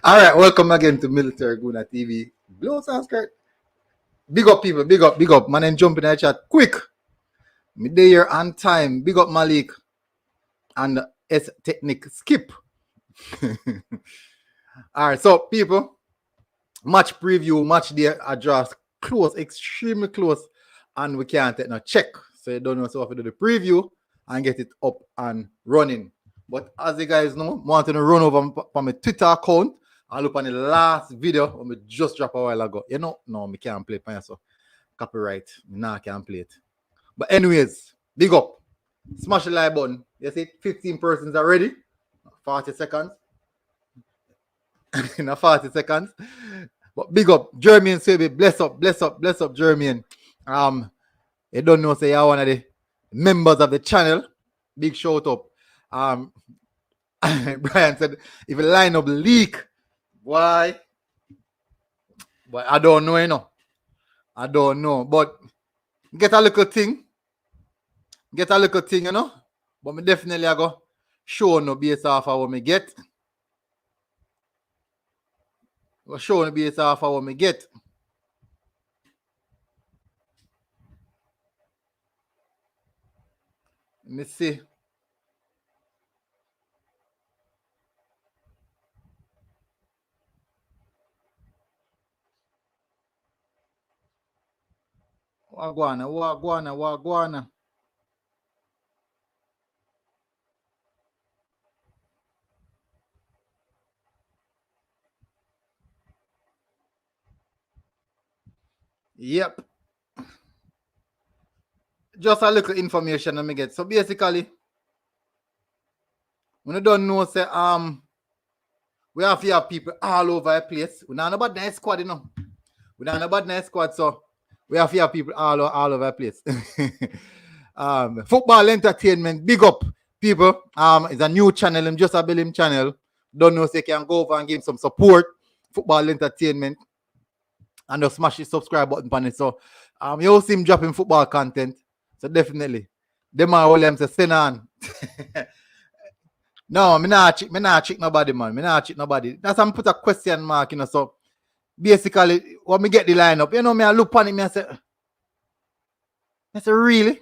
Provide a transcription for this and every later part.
All right, welcome again to Military Guna TV. Blow sound skirt. Big up, people. Big up, big up. Man, and jump in the chat quick. Me day here on time. Big up Malik and S Technique Skip. All right, so people, match preview, match day address close, extremely close, and we can't take no check. So you don't know so if we do the preview and get it up and running. But as you guys know, I want to run over from my Twitter account and look on the last video we just dropped a while ago. You know, no, we can't play it, so copyright. Nah, I can't play it. But anyways, big up. Smash the like button. You see 15 persons already. 40 seconds. In 40 seconds. But big up. Jermaine Swaby, bless up, bless up, bless up, Jermaine. You don't know, say you're one of the members of the channel. Big shout out. Brian said, if you line up leak, why? But I don't know, you know. I don't know. But get a little thing. Get a little thing, you know. But me definitely I go show no based off of what me get. Go show no based off of what me get. Let me see. Wagwana. Yep. Just a little information let me get. So basically, when you don't know, say we have to have people all over the place. We not about nice squad, you know. We not about nice squad, so we have to have people all over the place. Football entertainment, big up people. It's a new channel, I'm just a building channel. Don't know, say can go over and give some support. Football entertainment. And just smash the subscribe button on it. So you all see him dropping football content. So definitely. Them are all them say send on. No, me not check nobody, man. Me not check nobody. That's why I put a question mark, you know. So basically, when me get the lineup, you know, me I look on it, me I say, really?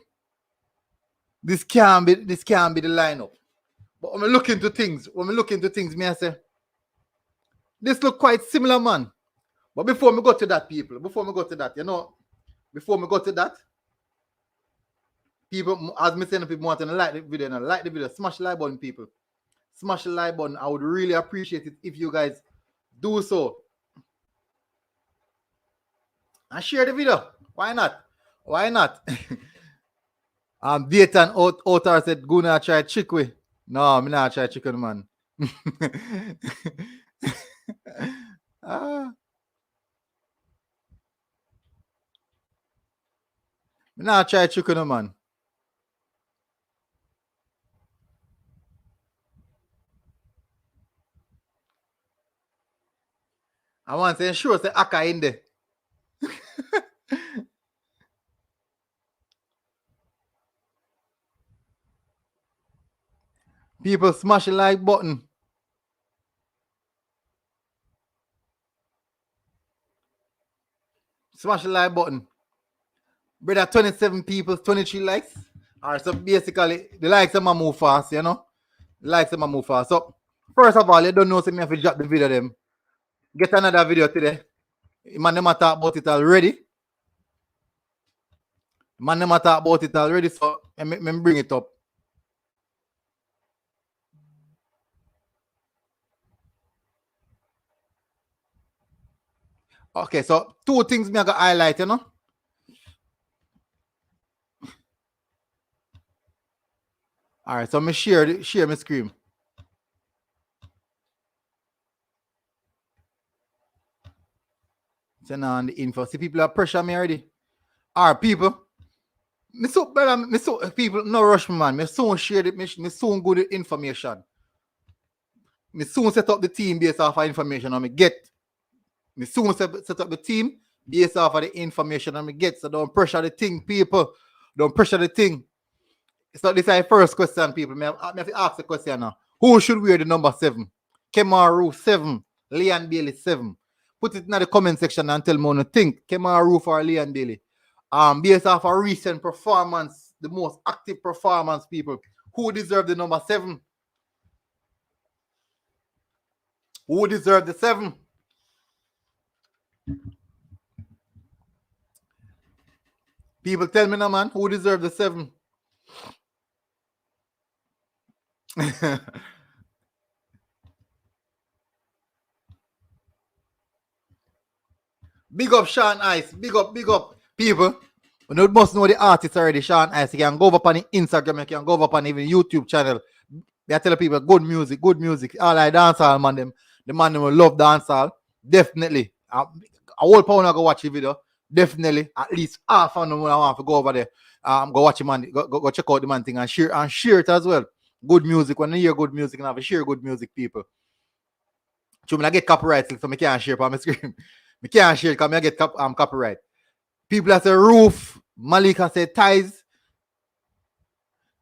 This can't be the lineup. But when I look into things, me I say, this look quite similar, man. But before me go to that, people, you know, people, as me saying, people want to like the video, smash the like button, people. Smash the like button. I would really appreciate it if you guys do so. And share the video. Why not? Dayton Outer said, Guna try chikwe. No, me not try chicken, man. Me not try chicken, man. I want to ensure say Aka in there. People smash the like button. Smash the like button. Brother, 27 people, 23 likes. Alright, so basically, the likes them move fast, you know? So, first of all, you don't know, so me have to drop the video them. Get another video today. Man, them talk about it already. So me bring it up. Okay, so two things me I got highlight, you know. All right, so me share my screen. Send on the info. See, people are pressure me already. All right, people. People no rush me, man. Me soon share it. Me soon go the information. Me soon set up the team based off of information on me get. Me soon set up the team based off of the information on me get. So don't pressure the thing, people. Don't pressure the thing. So this is the first question, people. I have to ask the question now. Who should wear the number 7? Kemaru 7 Leon Bailey 7. Put it in the comment section and tell me what you think. Kemar Roof or Leon Bailey. Based off a recent performance, the most active performance, people. Who deserve the number 7? Who deserve the 7? People tell me now, man, who deserve the 7? Big up Sean Ice. Big up people. You must know the artist already, Sean Ice. You can go over on the Instagram, you can go over on even YouTube channel. I tell people good music. All I dancehall man them. The man them will love dancehall. Definitely. A whole pound go watch the video. Definitely. At least half of them when I want to go over there. Go watch him man. Go check out the man thing and share it as well. Good music. When you hear good music, and have to share good music, people. So I get copyright, so I can't share on my screen. I can't share because I get copyright. People that say Roof, Malika say Ties.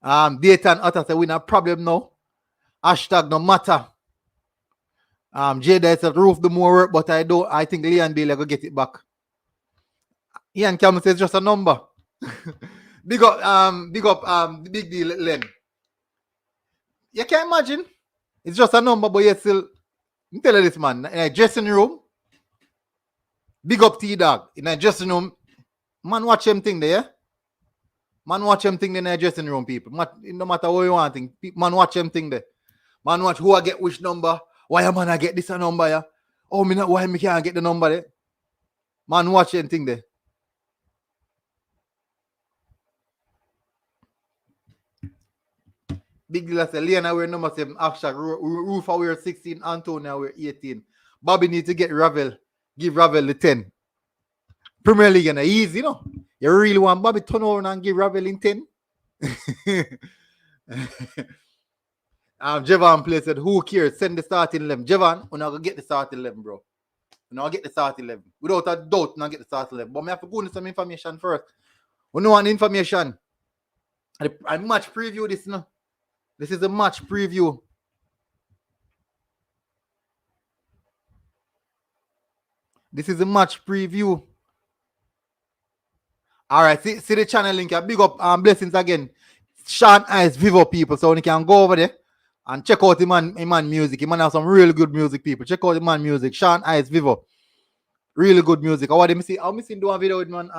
Data and Otter say we not problem now. Hashtag no matter. Jada said Roof do more work, but I think Leon Bailey go get it back. Ian Cameron says just a number. big up the big deal Len. You can't imagine. It's just a number, but you still tell you this man. In a dressing room. Big up T-Dog. In a dressing room. Man watch them thing there. Man watch them thing in a dressing room, people. No matter what you want thing. Man watch them thing there. Man watch who I get which number. Why am I get this a number, yeah? Oh, why me can't get the number there? Man watch them thing there. Big deal say Leona wear number 7, hashtag Roof wear 16, Antonia wear 18. Bobby need to get Ravel. Give Ravel the 10. Premier League and easy, you know. You really want Bobby turn over and give Ravel in 10? Jevan Play said, who cares? Send the starting 11. Jevan, we're not going to get the starting 11, bro. We're not going to get the starting 11. Without a doubt, we're not get the starting 11. But we have to go into some information first. We know an information. I match preview this now. This is a match preview. This is a match preview. All right, see the channel link. Big up blessings again. Sean Ice Vivo people. So you can go over there and check out the man music. The man has some really good music, people. Check out the man music. Sean Ice Vivo. Really good music. I want to see. I'm missing do a video with man.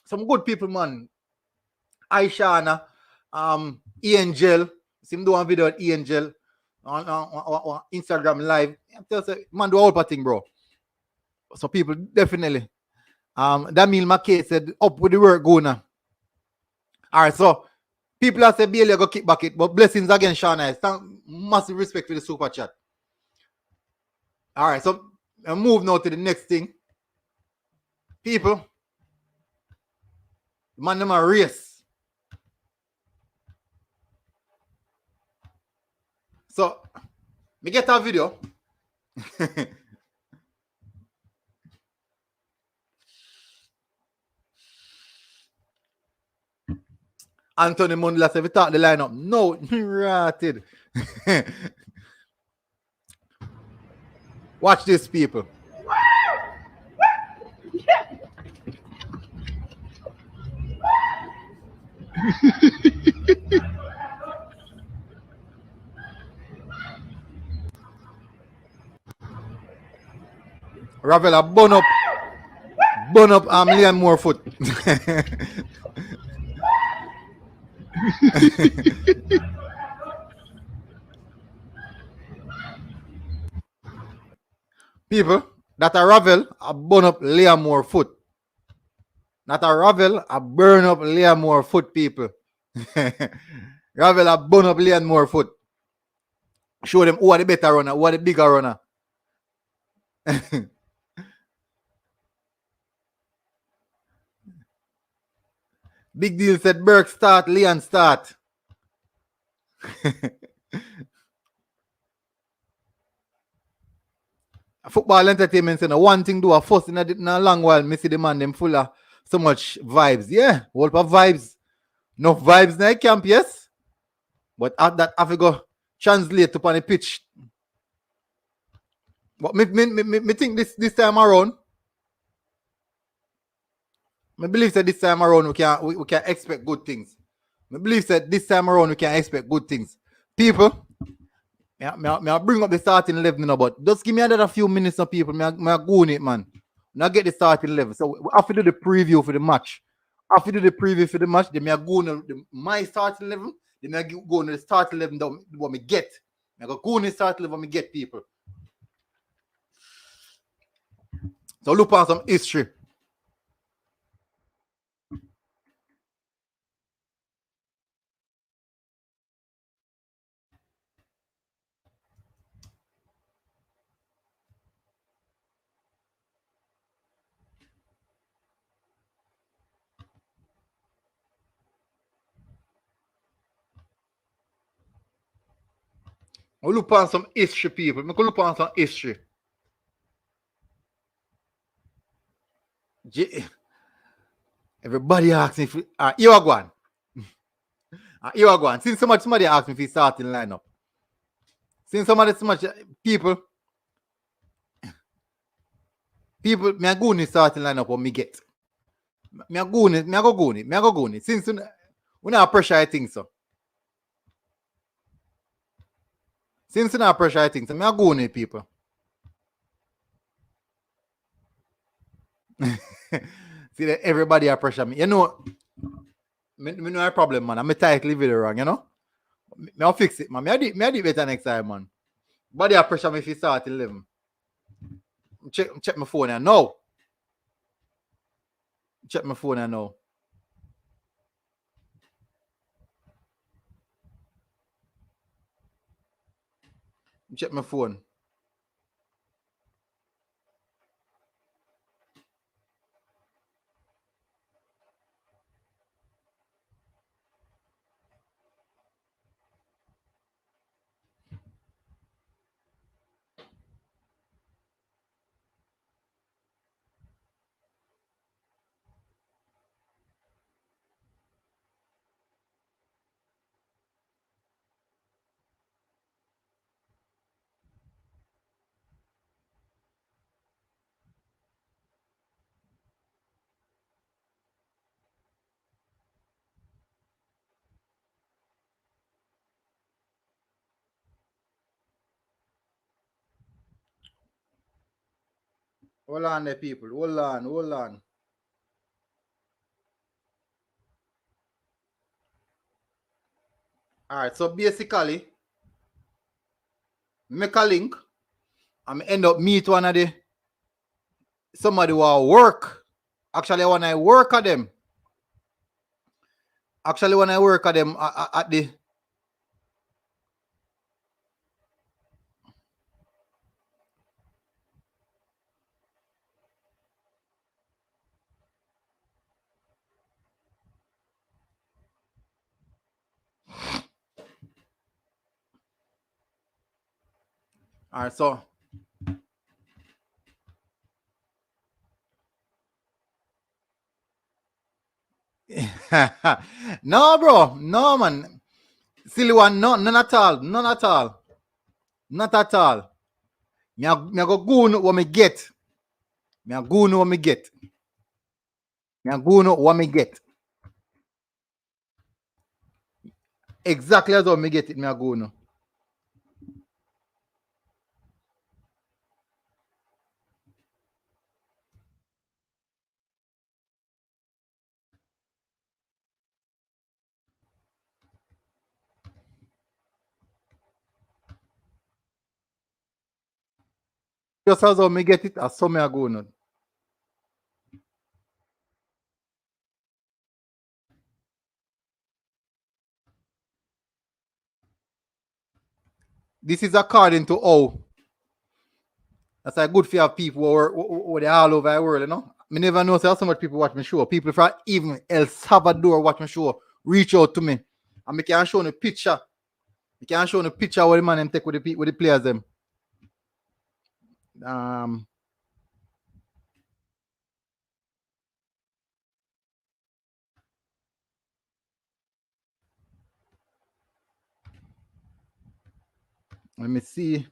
Some good people, man. Aishana, Ian Gel. See him do a video with Ian Gel on Instagram live. Man do a whole thing, bro. So people definitely. Damil McKay said up with the work going on. Alright, so people have said Bailey go kick back it, but blessings again, Sean Ice. Massive respect for the super chat. Alright, so I move now to the next thing. People, man them a race. So me get a video. Anthony Mundla said, we talk the lineup. No, ratted. Watch this, people. Ravella, burn up Liam Morefoot. People, that a Ravel, I burn up Liam Morefoot. Not a Ravel, I burn up Liam Morefoot, people. Ravel, I burn up Liam Morefoot. Show them who are the better runner, who are the bigger runner. Big deal said Burke start, Leon start. Football entertainment said one thing do a first in a long while. Me see the man them full of so much vibes. Yeah, whole of vibes. No vibes in camp, yes. But at that have to go translate upon the pitch. But me think this time around, I believe that this time around we can expect good things. I believe that this time around we can expect good things. People, I bring up the starting 11 now, but just give me another few minutes of people. Me go on it, man. Now get the starting 11. So we have to do the preview for the match. After do the preview for the match, then I go on my starting 11. Then I go on the starting 11 that what me get. I go on the starting 11 me get people. So look on some history. We look on some history, people. We can look on some history. Everybody asks me if you are going. You are going. Since somebody asked me if he starting lineup. Since so much people, me a go in the starting lineup what me get. Me a go in it. Since we not pressure I think so. Since we not pressure I think so, me a go in it, people. See that everybody are pressure me. You know, me know a problem, man. I'm a title video wrong, you know. Me I'll fix it, man. Me I do better next time, man. Body are pressure me if you start 11. Check my phone now. Check my phone now. Check my phone. Hold on there, people. Hold on. Alright, so basically, make a link and end up meet one of the somebody who work. Actually, when I work at them. Actually, when I work at them at the alright, so no, bro, no, man. Silly one, no, none at all, not at all. Me go go what me get. Me go what me get. Me go what me get. Exactly as how me get it. Me go no. Just as how me get it, as so me go no. This is according to how. That's a good for your people who they all over the world, you know. Me never know so much people watch me show. People from even El Salvador watch me show. Reach out to me. And me can show the picture. Me can show the picture what the man them take with the players them. Let me see.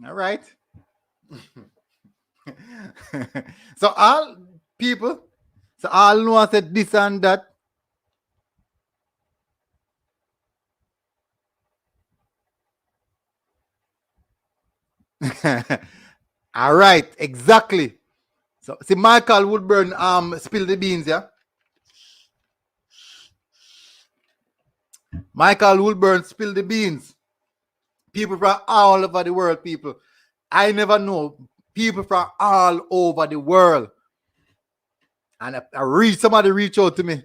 All right. So all people, so all know I said this and that. All right, exactly. So see, Michael Woodburn spill the beans, yeah. Michael Woodburn spill the beans. People from all over the world, people. I never know people from all over the world. And somebody reach out to me.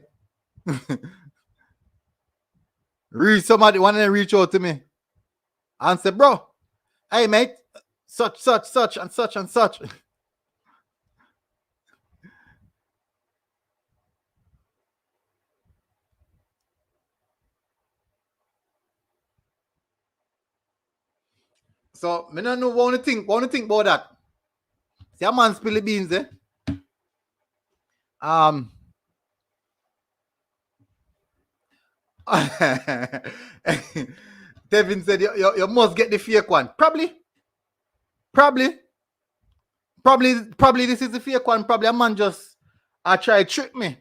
Somebody one of them reach out to me and say, bro, hey mate, such and such and such. So me don't know what to think about that. See a man spill the beans, eh? Devin said you must get the fake one. Probably this is the fake one. Probably a man just try to trick me.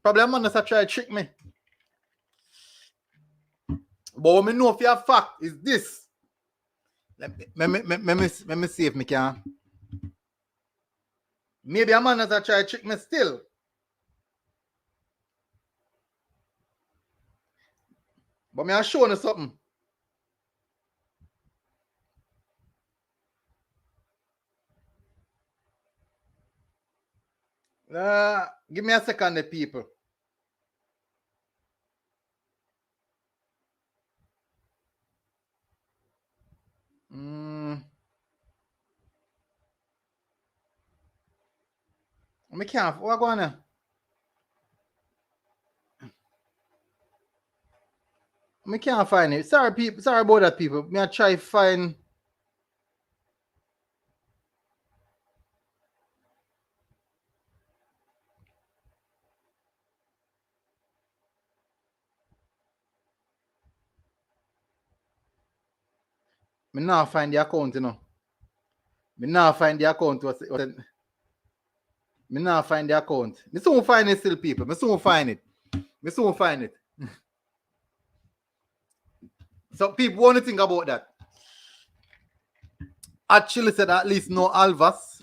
Probably a man just try to trick me. But what me know for a fact is this. Let me see if me can. Maybe a man has try to trick me still. But me I show you something. Give me a second, the people. Me can't. What going on? Me can't find it. Sorry, people. Sorry about that, people. Me I try find. Me now find the account, you know. Me now find the account. Me now find the account. Me soon find it still, people. Me soon find it. So people want to think about that. Actually said at least no Alvas.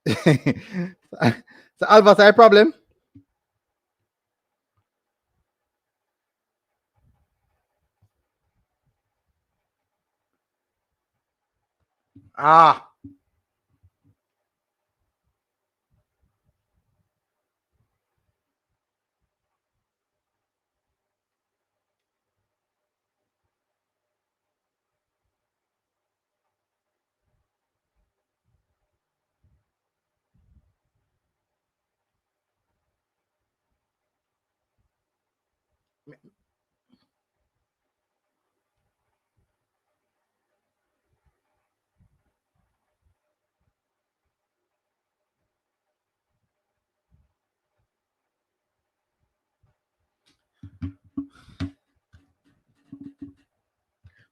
So Alvas have a problem. Ah.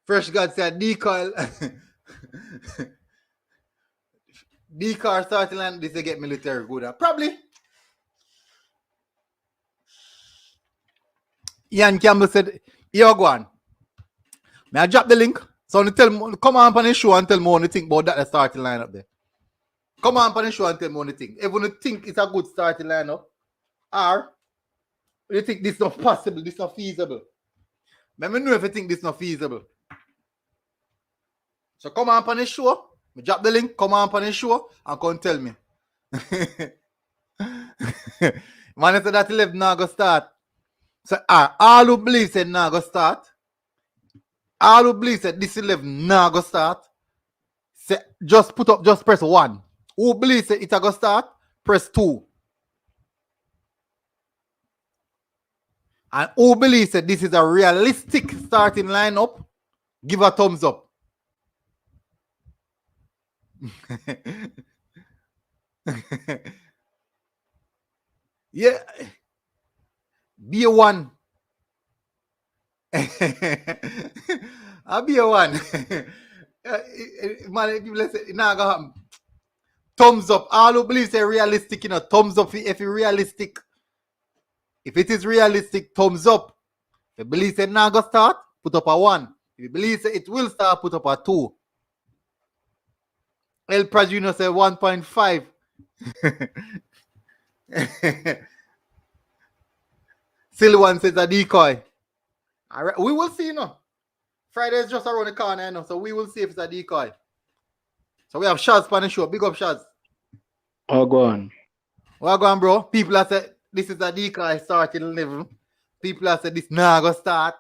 Fresh God said decoy. Decoy starting line. This will get military good. Probably. Ian Campbell said, "Yo, go on. May I drop the link? So come on the show and tell me what you think about that starting lineup there. Come on the show and tell me what you think. If you think it's a good starting lineup, or you think this is not possible, this is not feasible. Let me know if you think this is not feasible. So come on the show. Me drop the link. Come on the show and come tell me. Man said that 11 now go start. So all who believe said now go start. All who believe said this 11 now go start. Say, just press 1. Who believes it go start, press 2. And who believes that this is a realistic starting lineup, give a thumbs up. Yeah. Be a 1. I'll be a 1. Man, let's say, nah, go happen. Thumbs up. All who believe say realistic, thumbs up if it's realistic. If it is realistic, thumbs up. If you believe say nah go start, put up a 1. If you believe say it will start, put up a 2. El Prajino say 1.5. Silwan says a decoy. All right, we will see, Friday is just around the corner, so we will see if it's a decoy. So we have Shaz on the show. Big up Shaz. Oh, go on. Well, go on, bro. People have said this is a decoy starting 11. People have said this nah go start.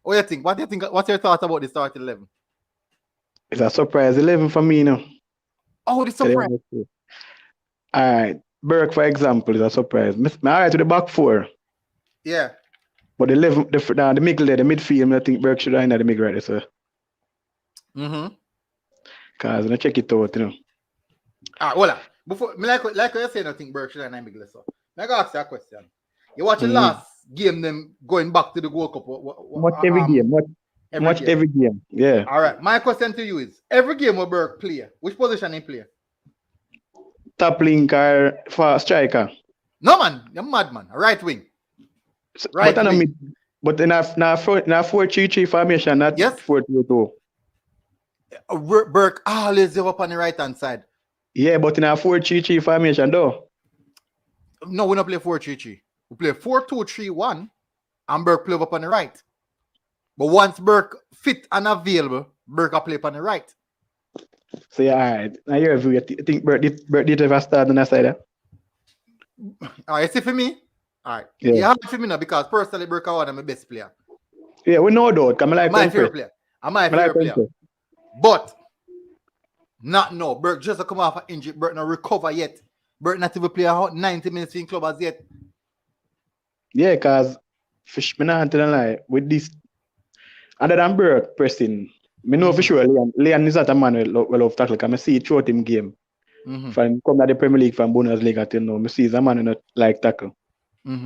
What do you think? What's your thoughts about the starting 11? It's a surprise 11 for me, Oh, the surprise. All right. Burke, for example, is a surprise. I'm all right to the back 4. Yeah. But the 11, the middle there, the midfield, I think Burke should have in the middle right there, sir. Mm-hmm. Because I check it out, Hold on. Before, like you say, I think Burke should have in the middle, so. I got to ask you a question. You watch the last game, them going back to the World Cup. Every game. Every game. Yeah. All right. My question to you is, every game where Burke play, which position he play? Top link or for striker? No, man. You're mad, man. Right wing. Right wing. But in a 4-3-3 formation, not 4-2-2. Burke always up on the right-hand side. Yeah, but in a 4-3-3 formation, though. No, we don't play 4-3-3. We play 4-2-3-1, and Burke play up on the right. But once Burke fit and available, Burke will play up on the right. So yeah, all right. Now you're view. You think Burke did ever start on that side? All right, see for me? All right. Yeah. You have for me now because personally Burke is one of my best player. Yeah, we know that. I'm my favorite player. I'm my favorite player. But not no. Burke just come off an injury. Burke not recover yet. Burke not even play 90 minutes in club as yet. Yeah, because me not tell lie with this. Other than Burke pressing, me know for sure Leon is not a man well off tackle. Because I see it throughout him game. From come to the Premier League from Bundesliga till now, I see he's a man who not like tackle.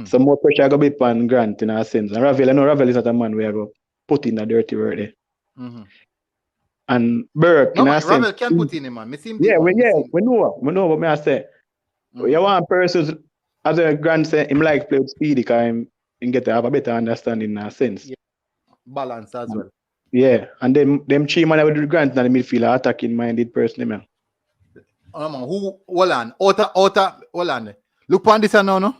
So more pressure go be on Grant in a sense. And Ravel is not a man where I go put in a dirty word there. And Burke in a sense. Ravel can put in him, man. We know what me I say. You want person as a Grant say him like play with speedy because him get to have a better understanding in a sense. Yeah. Balance as well. Yeah, and them 3 man with Grant in the midfield are attacking minded person, man. Man, who hold on. Look on this now, no?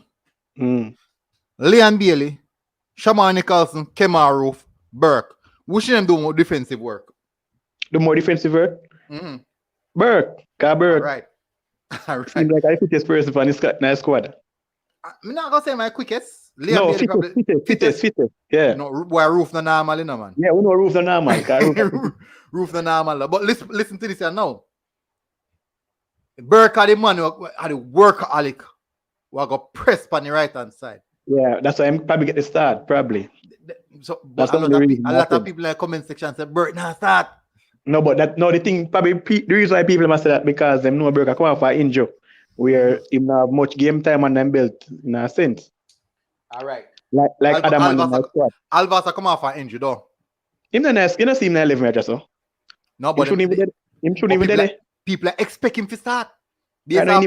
Leon Bailey, Shaman Nicholson, Kemar Roof, Burke. Who should them do more defensive work? Do more defensive work? Burke. Right. Seems like I fittest person for this squad. I'm not gonna say my quickest. Leon Bailey fittest. Yeah. No, why Roof no normal, man. Yeah, we know Roof no normal. Roof no normal. But listen to this here now. Burke are the man who are the workaholic who are going to press on the right hand side. Yeah, that's why I'm probably get the start, probably. So, but a lot of people in the comment section say, Burke, nah, start. No, but the thing, probably the reason why people must say that because them know Burke come off for injury, where him not have much game time on them belt, in a sense. All right. Like other man in my squad. Alvas come off for injury, though. Him the nice, you don't see him in 11 just so. No, but him shouldn't even there. People expect him to start. And then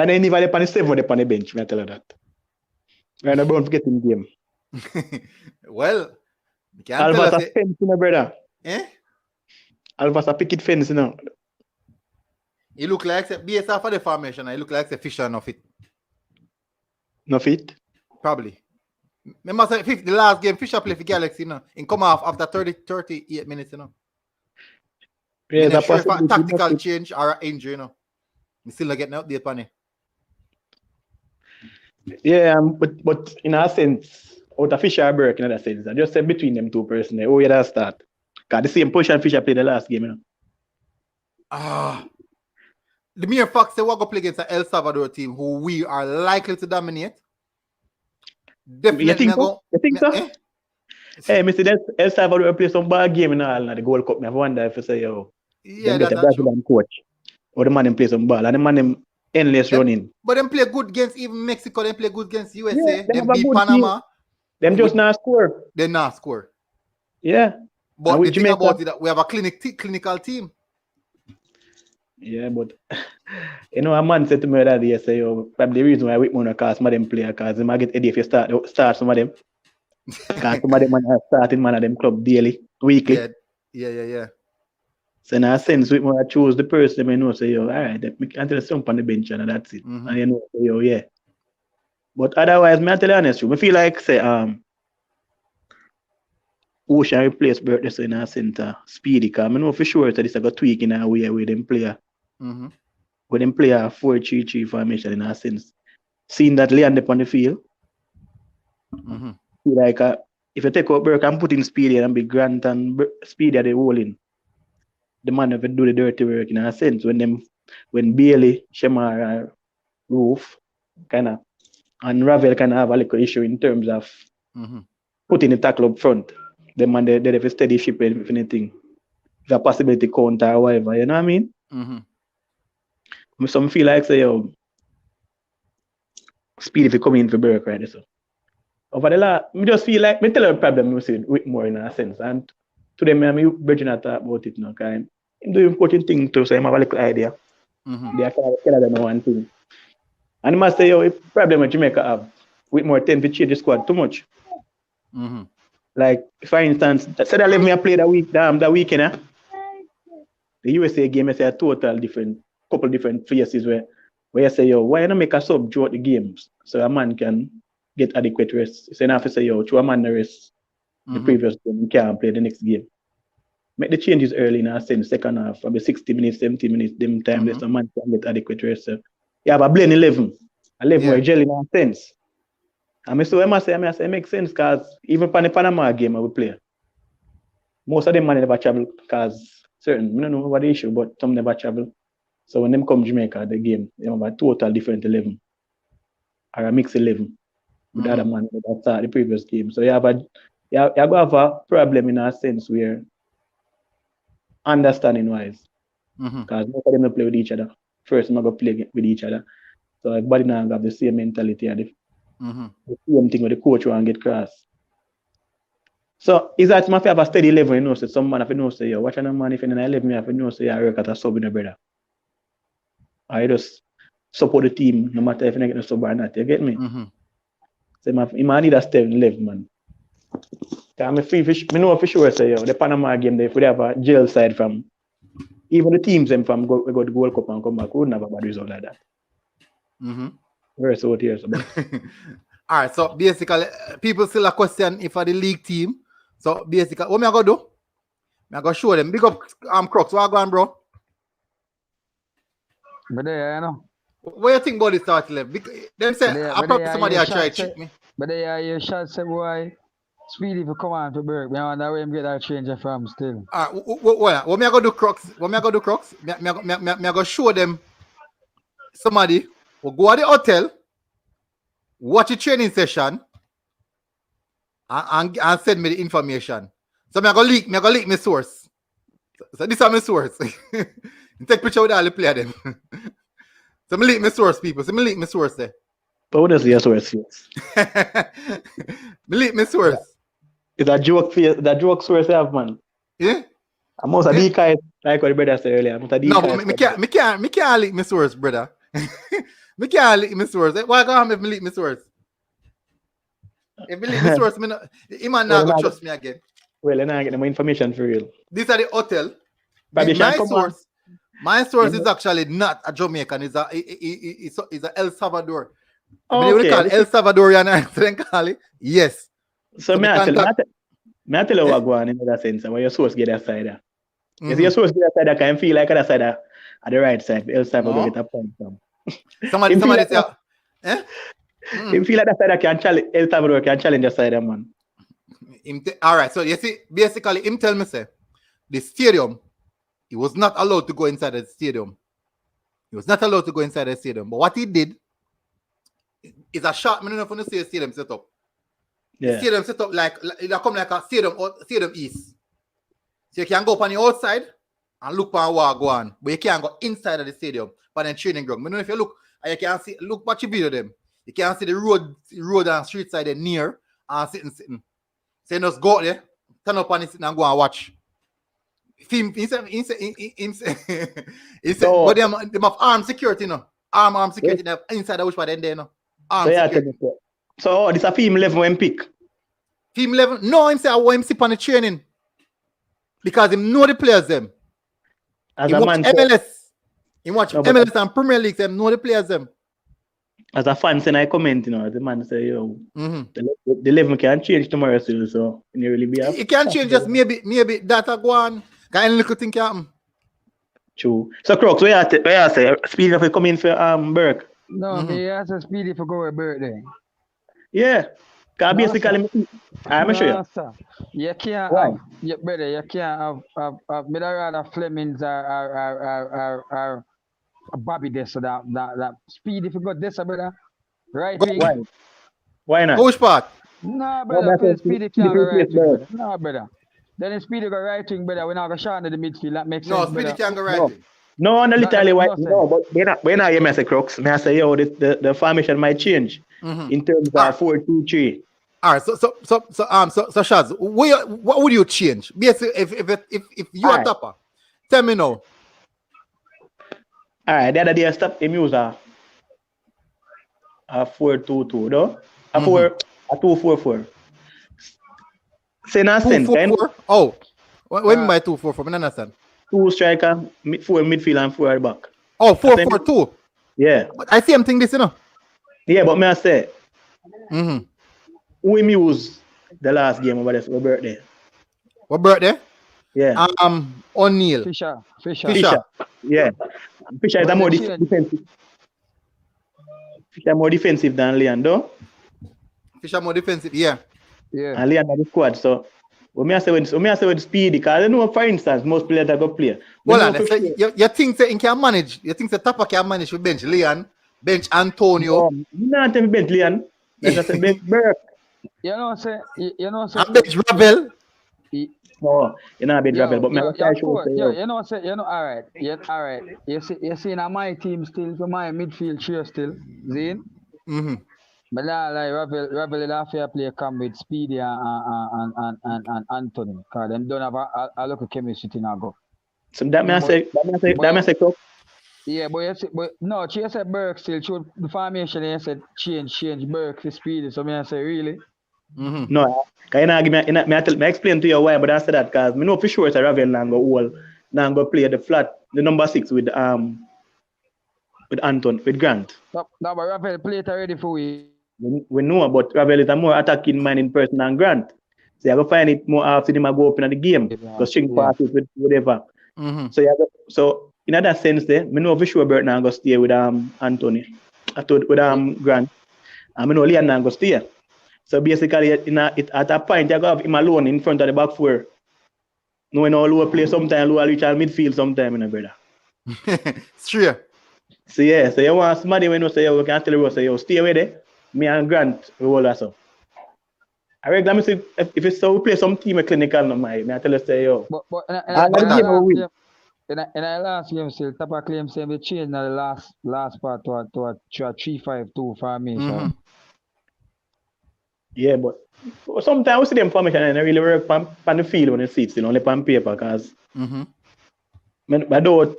anybody on the 7 on the bench, I tell you that. And I'm going to get in game. Well, Alvas a fence, brother. Alvas a picket fence, He look like based off of the formation, he look like a Fisher no fit. No fit? Probably. Remember the last game Fisher played for Galaxy, in come off after 38 minutes, Yeah, that's sure a tactical change or injury, We still not getting an update on it. Yeah, but in a sense, out of Fisher and Burke in that sense, I just say between them two persons, that's start. Because the same position Fisher played the last game, The mere fact that we're going to play against an El Salvador team who we are likely to dominate. Definitely. You think so? Hey, Mr. El Salvador play some bad game in the Gold Cup. I wonder if you say, yeah, that's a Brazilian coach. Or the man play some ball. And the man endless running. But them play good against even Mexico. They play good against USA. Yeah, them beat Panama. Them just not score. They not score. Yeah. But with the thing Jamaica, about it that we have a clinical team. yeah, but you know, a man said to me that day, say, oh, probably the reason why Whitman cast some of them player, because they might get ready if you start some of them. Because some of them are starting man of them club daily, weekly. Yeah. So in a sense, Whitman choose the person I know, say, yo, all right, I can tell you something on the bench and that's it. Mm-hmm. And you know, say, yo, yeah. But otherwise, I tell you honest, I feel like say Ocean replace Bert in a center speedy, because I know for sure that this is a tweak in a way with them player. Mm-hmm. When them play a 4-3-3 formation in a sense. Seeing that Leon up on the field, Mm-hmm. like if you take out Burke and put in Speedy and Big Grant and Speedy at the hole in, the man have to do the dirty work in a sense. When Bailey, Shemar, Roof kind of and Ravel kind of have a little issue in terms of putting the tackle up front. The man they have a steady ship if anything. The possibility counter or whatever, you know what I mean? Some feel like say yo, Speedy if you come in for Burke right so. Over the last, I just feel like, I tell you a problem with Whitmore in a sense. And today, I'm Virgin talk about it now. I'm doing important thing to say, I have a little idea. They are kind of one thing. And I must say, yo, problem with Jamaica have Whitmore tend to change the squad too much. Like, for instance, say that let me play that weekend, the USA game is a total different, couple different phases where you say, yo, why not make a sub throughout the games so a man can get adequate rest? So now if you say, yo, throw a man the rest the previous game, you can't play the next game. Make the changes early in a sense, second half, probably 60 minutes, 70 minutes, them time, so a man can get adequate rest. So you have a blend 11 where gel in a sense. And so I must say, it makes sense because even for the Panama game I will play. Most of them man never travel because certain, I don't know what the issue, but some never travel. So when them come Jamaica, the game, they have a total different 11 or a mixed 11 with the other man that start the previous game. So you have a problem in a sense where understanding wise, because most of them don't play with each other. First, I'm going to play with each other. So everybody now have the same mentality, the same thing with the coach want to get cross. So is that if I have a steady level, you know, so some man if you know say, yo, watch an man if you're in 11, you have to know say I work at a sub in a brother. I just support the team no matter if you get a sub or not. You get me? So I need a step in 11, man. I know for sure say, yo, the Panama game, if we have a jail side from even the teams them from go to World Cup and come back, we wouldn't have a bad result like that. Very so here. So all right, so basically, people still a question if are the league team. So basically, what me I go do? I go show them. Big up Crux. What go on, bro? But there, you know. What you think about this start left? Them say I probably somebody I try to cheat me. But there you shot say boy, Speedy for come on to Burke. Me wonder where him get that change from still. What me I go do Crux? Me I go show them somebody will go to the hotel, watch a training session, and send me the information. So me I go leak my source. So this is my source. Take picture with all the player them. So me leak my source, people. So me leak my source there. but what does your source? Me leak my source. It's a joke source you have, man. Yeah? And most of the guys, like what the brother said earlier. No, but me can't leak my source, brother. Me can't leak my source. Why can't I leak my source? If me leak my source, he man not gonna trust me again. Well, then I get more information for real. These are the hotel. My source is actually not a Jamaican. It's a El Salvador. Oh, okay. El Salvadorian accent, call it. Yes. So me I tell you what go on in that sense. Where your source get that side. If your source get that side, I can feel like that side at the right side. El Salvador get a point from. Somebody say, Him feel like that side El Salvador can challenge the side, man. All right, so you see, basically, him tell me say the stadium, he was not allowed to go inside the stadium. He was not allowed to go inside the stadium. But what he did is a short. I don't know if you see a stadium set up. Yeah. The stadium set up like it come like a stadium east. So you can go up on the outside and look for what go on, but you can't go inside of the stadium for the training ground. I don't know if you look, you can see. Look, watch the video them. You can see the road and street side there near and sitting. So you just go out there, turn up and sit and go and watch. He said, So- but them have armed security, no. Armed security they have inside the bush for them there, no. So Armed yeah, security. so this a female level when pick. Team 11, no, him say I want him sit on the training. Because him know the players them. As He a watch man, MLS. He watch No, but- MLS and Premier League, them know the players them. as a fan, saying I comment, the man say, yo, Mm-hmm. the level can change tomorrow still, so you really be It can change just maybe that go on. Can any little thing happen? True. So Crooks, where you say speed enough to come in for Burke? No, me has a speedy for go with birthday. Yeah. Cause No, basically, I'm sure. No, sir. You can't Why? have, you better, you can't have me rather Flemings are Bobby this so that speed if you got this, brother. Right wing. Why? Why not? Which part? No, Well, brother, that's speedy a- can't go Speedy right wing, player. brother. No, brother. Then the speedy go right wing, brother. We're not going to shine to the midfield. That makes No, sense, Speedy brother. can go right. No. wing. No, no, literally That why? makes No, but when I hear me say Crooks, me I say yo, the formation might change in terms of 4-2-3. All right, so Shaz, what would you change? Basically, if you are Alright. topper, tell me now. All right, the other day I stopped him use a 4-2-2, no? A 2-4-4. Say in a sense, 2-4-4? Oh, what do you mean by 2-4-4? I don't understand. 2 striker, 4 midfield and 4 at the back. Oh, 4-4-2. Yeah. But I see him think this, you know. Yeah, but me I say, Mm-hmm. who him use the last game over there for my birthday? What birthday? Yeah. O'Neal. Fisher. Fisher. Yeah. Fisher is But a more the change- defensive. Fisher more defensive than Leandro. Fisher more defensive, yeah. Yeah. And Leandro the squad. So when I say with speedy, because I know for instance most players that go play. Well, so you think that he can manage? You think the topper can manage with bench Leon, bench Antonio, you not tell me bench Leon. That's just a bench Burke. You know, say, and bench Ravel? No, you're not bench Ravel, but me I try show say yo. all right. Yeah, all right. You see now my team still for my midfield cheer still. Zine. Mm-hmm. But now like Ravel will have to play come with Speedy and Anthony. Because them don't have a local chemistry to now go. So that me I say Cook. Yeah, but you see, but no, she said Burke still showed the formation. They said change Burke to Speedy. So me I say really. Mm-hmm. No, because you know, give me, me explain to you why, but I said that because me know for sure it's a Ravel now go play the flat, the number 6 with Anton, with Grant. No, but Ravel played already for we. We know, but Ravel is a more attacking man in person than Grant. So you have to find it more after him go up in the game, go string passes with whatever. Mm-hmm. So in that sense, there, me know for sure Bert now go stay with Anthony, with Grant, and I know Leon now go stay. So basically, at a point, you have him alone in front of the back four. Knowing how low play sometimes, low reach al midfield sometimes, brother. It's true. So yeah, so you want somebody when you say, we can tell you, say, yo, stay away there. Me and Grant, we all that so. I regularly say, if it's so, we play some team a clinical, no mind. I tell you, say, yo. But in the last game, still, Tapa claim saying they changed in the last part to a 3-5-2 formation. Mm-hmm. Yeah, but sometimes we see them formation and they really work on the field when they see it, only on paper, because I don't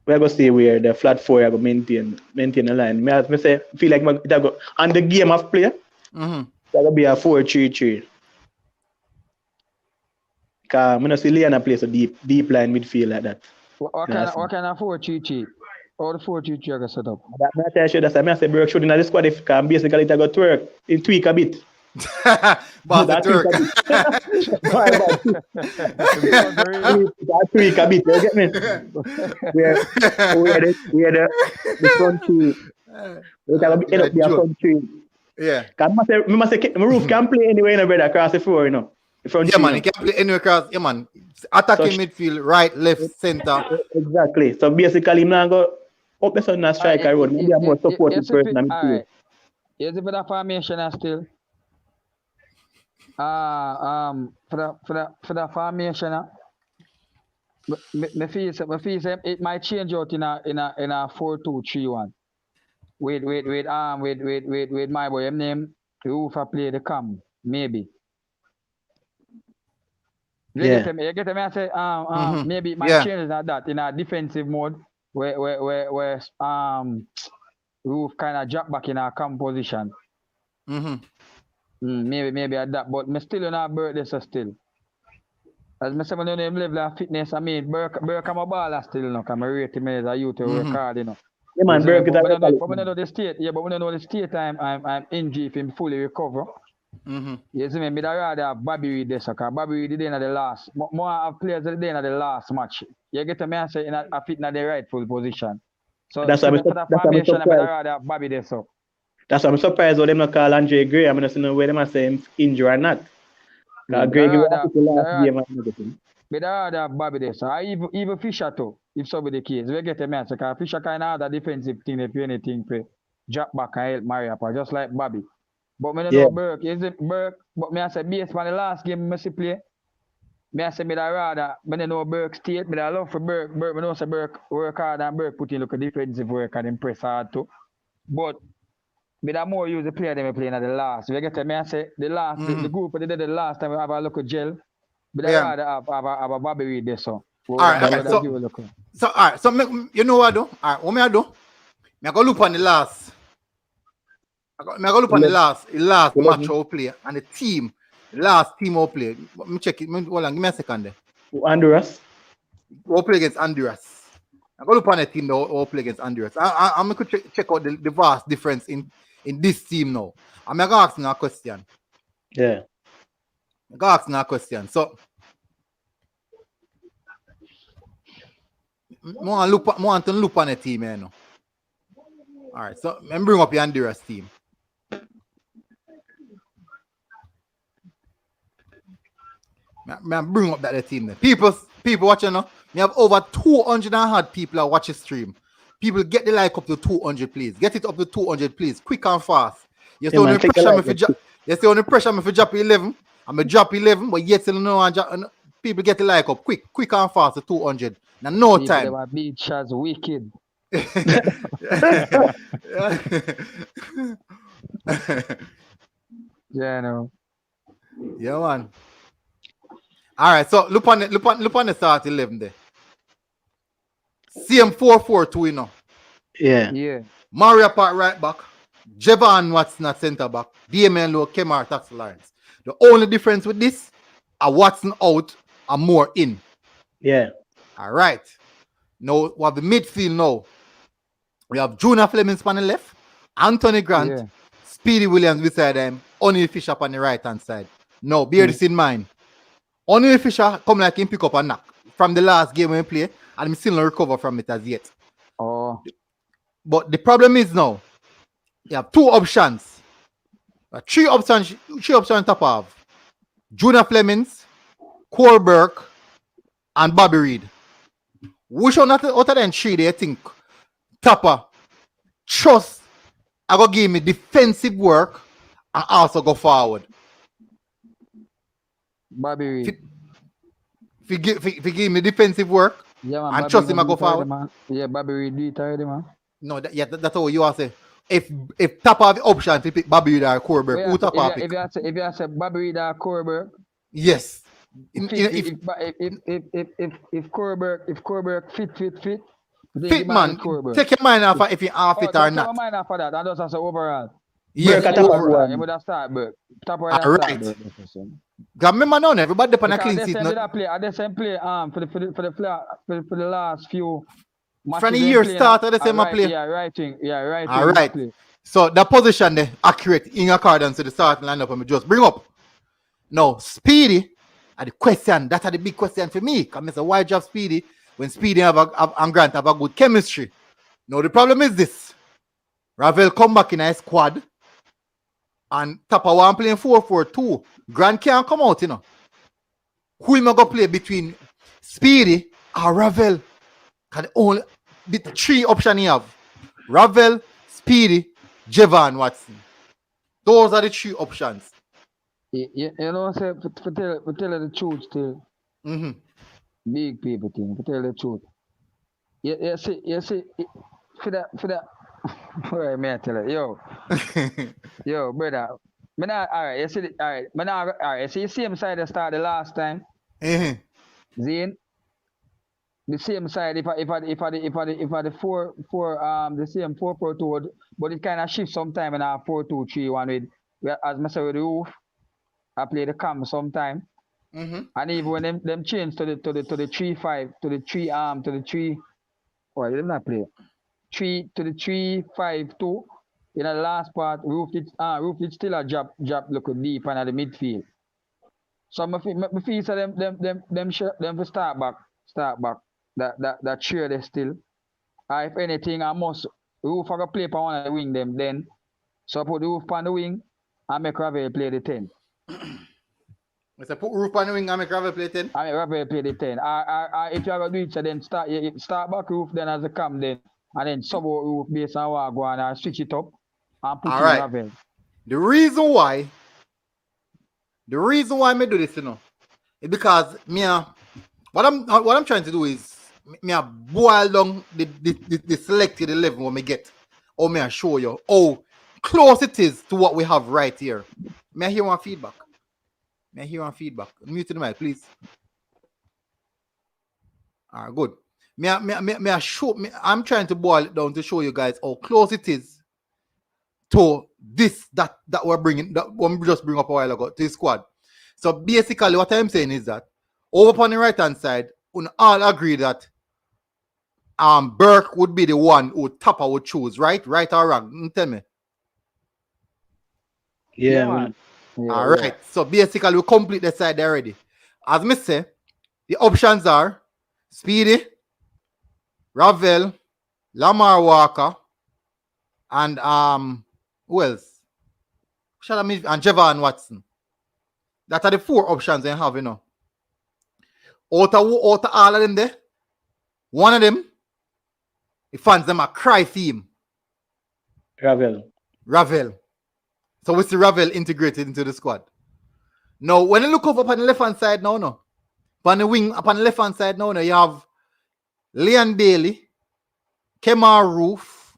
we're going to stay where the flat 4 are going to maintain the line. I say, feel like it go on the game of play, it's going to be a 4-3-3. Because I don't see Leon play so deep line midfield like that. What kind of 4-3-3? Or the 4-3-3 are going to set up? I tell you, that's why I say Burke shooting at the squad if basically it got to work, it tweak a bit. Boss the Turk. That tweak a bit, you get me? We had the front three. We can end up the front three. Yeah. I must say, my roof can play anywhere in the bed across the floor, you know. The front Yeah, three, man, he can play anywhere across. Yeah, man. Attacking midfield, right, left, center. Exactly. So basically, I'm not going to up the sun and striker road. Maybe a more supportive person than midfield. Here's a bit of formation still. For the formation, me feel it might change out in a 4-2-3-1. With my boy name who for play the cam maybe. You Yeah. get me. I say maybe it might Yeah. change like that in a defensive mode where Roof kind of drop back in our camp position. Maybe at that, but me still in our birthday so still. As me say, when you level of fitness, I mean, Burke I'm a baller still, you know, because I rate him as a youth to work hard, you know. Yeah, man, Burke is a but when I know the state, when I know the state I'm injured if him fully recover. You see me, I'd rather have Bobby Reed this, because Bobby Reed did in the last, more have players that did in the last match. You get me, I say, I fit in the rightful position. So that's why I'm formation, I'd surprised. rather have Bobby this up. That's why I'm surprised how them not call Andre Gray. I'm not know where them are saying injured or not. Because Gray give us the last game and everything. But I rather have Bobby there. So I even Fisher too, if so be the case. We get a man, because Fisher kind of have a defensive thing if you anything for drop back and help Maria, just like Bobby. But me don't know Burke, is it Burke? But me I say based on the last game I see play, me I say me rather, me don't know Burke state, me I love for Burke. Burke, me know say Burke work hard and Burke put in look a defensive work and impress hard too. But me that more use the player than me playing at the last. We get a me I say the last, the group they did the last time we have a look at gel. But I rather have a Bobby Reed there, so. All right. So you know what I do? All right, what me I do? Me I go look on the last. Me I go look on the last match we play and the team, last team we play. Me check it. Hold on, give me a second there. Honduras. We play against Honduras. I go look on the team that we play against Honduras. I'm going to check out the vast difference in this team now. I'm going to ask you a question. Yeah. I'm going to ask you a question. So, I want to look on the team, you know. All right, so let me bring up the Honduras team. I bring up that team there. People watching now. We have over 200 and hard people that watch the stream. People get the like up to 200, please. Get it up to 200, please. Quick and fast. You see only pressure me for drop 11. I'm a drop 11, but yet still no people get the like up quick and fast to 200. Now no people time. They were beat Chaz wicked. Yeah, no. Yeah, man. All right, so look on the start 11 there. CM 4-4-2, you know. Yeah. Mario Part right back. Jevan Watson at centre back. DMN Low, Kemar Tax Lines. The only difference with this, a Watson out and more in. Yeah. All right. Now we have the midfield now. We have Junior Flemings on the left, Anthony Grant, Speedy Williams beside them, O'Neal Fisher on the right hand side. Now, bear this in mind. O'Neal Fisher come like him pick up a knock from the last game we play, and I'm still not recover from it as yet. Oh. But the problem is now, you have two options. Three options top of Junior Flemings, Cole Burke, and Bobby Reed. Which one out of them three do you think Tapper trust I go give me defensive work and also go forward? Bobby Reed. If you give me defensive work and trust him I go forward. Man. Yeah, Bobby Reed do it already, man. No, that's all you are saying. If Tapper have the option to pick Bobby Reed or Cole Burke, who Tapper pick? If you say Bobby Reed or Cole Burke, yes. If Cole Burke fit. Fit man, take your mind off if you are fit or not. Take your mind off of that. And just say overall. Yes, overall. You would have started Burke. Right. Remember now, everybody depend on clean seat. I just play for the last few matches. From the year start, I just play. Yeah, right. All right. So the position there accurate in accordance to the starting lineup. I'm just bring up. Now, Speedy. And the question, that's the big question for me. Because Mr. Why job Speedy when Speedy and Grant have a good chemistry. Now the problem is this. Ravel come back in a squad and Tapper one playing 4-4-2. Grant can't come out, you know. Who am I going to play between Speedy or Ravel? Because only the three options you have. Ravel, Speedy, Jevan Watson. Those are the three options. You know, say for tell the truth still. Big people thing, for tell the truth. You see, for that. Where may I tell you? Yo, brother. All right, you see, all right. All right, so you see him side the start the last time. Zane, the same side. If I the four the same 4-4-2, but it kind of shifts sometime in our 4-2-3-1 with as I said with the roof. I play the cam sometime. And even when them change to the 3-5 to the 3 or they not play 3 to the 3-5-2 in the last part roof it still a drop look deep and at the midfield. So me feel so them for start back that cheer they still. If anything I must roof I go play for one of the wing them then so put the roof on the wing and make Ravel play the 10. So put roof on the wing and make Ravel play 10? I make Ravel play the 10. If you are going to do it, so then start back roof, then as a come then, and then sub out roof based on what go on and switch it up and put in Ravel. The reason why me do this, is because what I'm trying to do is me boil down the selected 11 what me get, or me show you how close it is to what we have right here. May I hear one feedback? Mute the mic, please. Good. I'm trying to boil it down to show you guys how close it is to this that we're bringing, that we just bring up a while ago, to the squad. So basically what I'm saying is that over on the right hand side, we all agree that Burke would be the one who Tapa would choose, right? Right or wrong? Tell me. Yeah, man. All right. So basically, we complete the side already. As me say, the options are Speedy, Ravel, Lamar Walker, and who else? And Javon Watson. That are the 4 options they have, Out of all of them there, one of them, the fans them a cry theme. Ravel. So we see Ravel integrated into the squad. Now, when you look over on the left-hand side now, on the wing, upon the left-hand side now, you have Leon Bailey, Kemar Roof.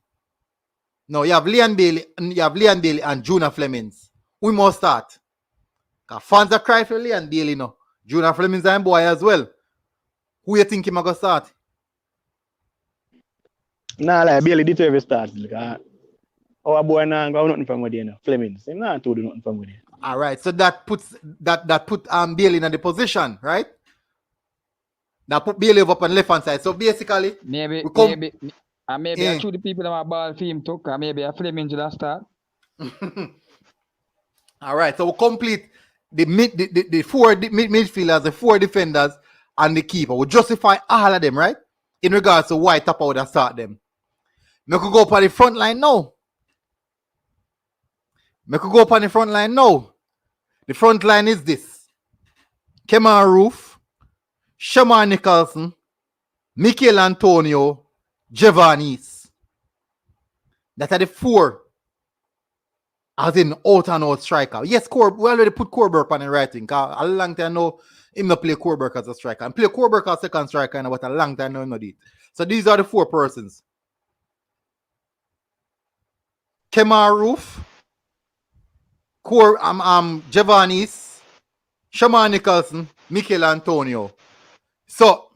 No, you have Leon Bailey and Juna Flemings. We must start. Because fans are crying for Leon Bailey now. Juna Flemings and boy as well. Who you think him going to start? Nah, like Bailey did ever start. Our boy now got nothing from within. Flemings. Him not to do nothing from within. All right, so that put Bailey in the position, right? That put Bailey up on the left hand side. So basically, maybe I choose the people that my ball team took, and maybe a Fleming to start. All right, so we complete the 4 midfielders, the 4 defenders, and the keeper. We justify all of them, right? In regards to why Tapa would have start them. We could go up on the front line now. The front line is this: Kemar Roof, Shamar Nicholson, Mikel Antonio, Javanis. That are the 4 as in out and out striker. Yes, we already put Corberg on the right thing. A long time now, him not play Corberg as a striker. And play Corberg as second striker, but a long time now him not did. So these are the 4 persons. Kemar Roof, Javanis, Shamar Nicholson, Mikel Antonio. So,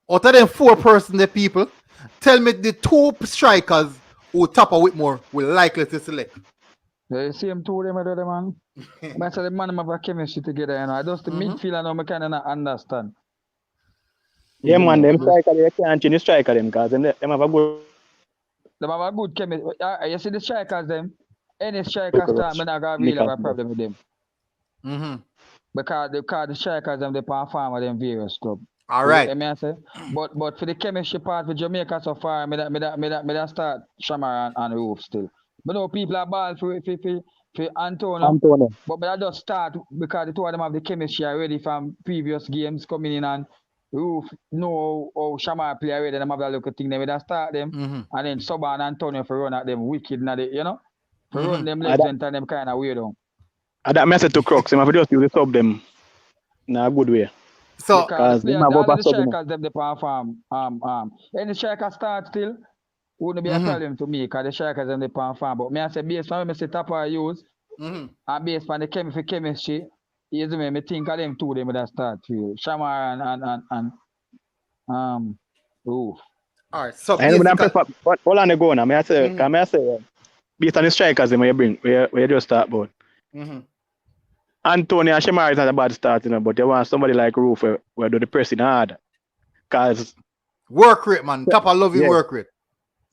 out of them 4 persons, the people, tell me the 2 strikers who Tapa Whitmore will likely to select. The same 2 of them, man. I said the man have a chemistry together, I just the midfield, I kind of not understand. Yeah, man, them striker, they can't change the striker them, because them have a good... They have a good chemistry. You see the strikers, them, any striker start, I not really have a problem with them. Because the strikers, them, they perform with them various clubs. All right. But for the chemistry part for Jamaica so far, me that start Shamar and Roof still. But no people are ball for Antonio. But I just start because the 2 of them have the chemistry already from previous games coming in, and Roof know how Shamar play already. Them have that little thing. They will start them and then sub and Antonio for run at them wicked, for run them legs and them kind of weird. That message to Crooks. Him have to just use the sub them in a good way. So, because the strikers them they perform. Any striker start still wouldn't be a problem to me because the strikers them they perform. But me I say based on what I say Tapa use and based on the chemistry, me think of them two them with that start field. Shamar and Roof. All right. So I know them basically, prefer, hold on the go now. May I say, based on the strikers them you bring, where you just start about. Anthony and Shamar is not a bad start, but you want somebody like Roof where do the pressing hard. Cause work rate, man. Top of loving work rate.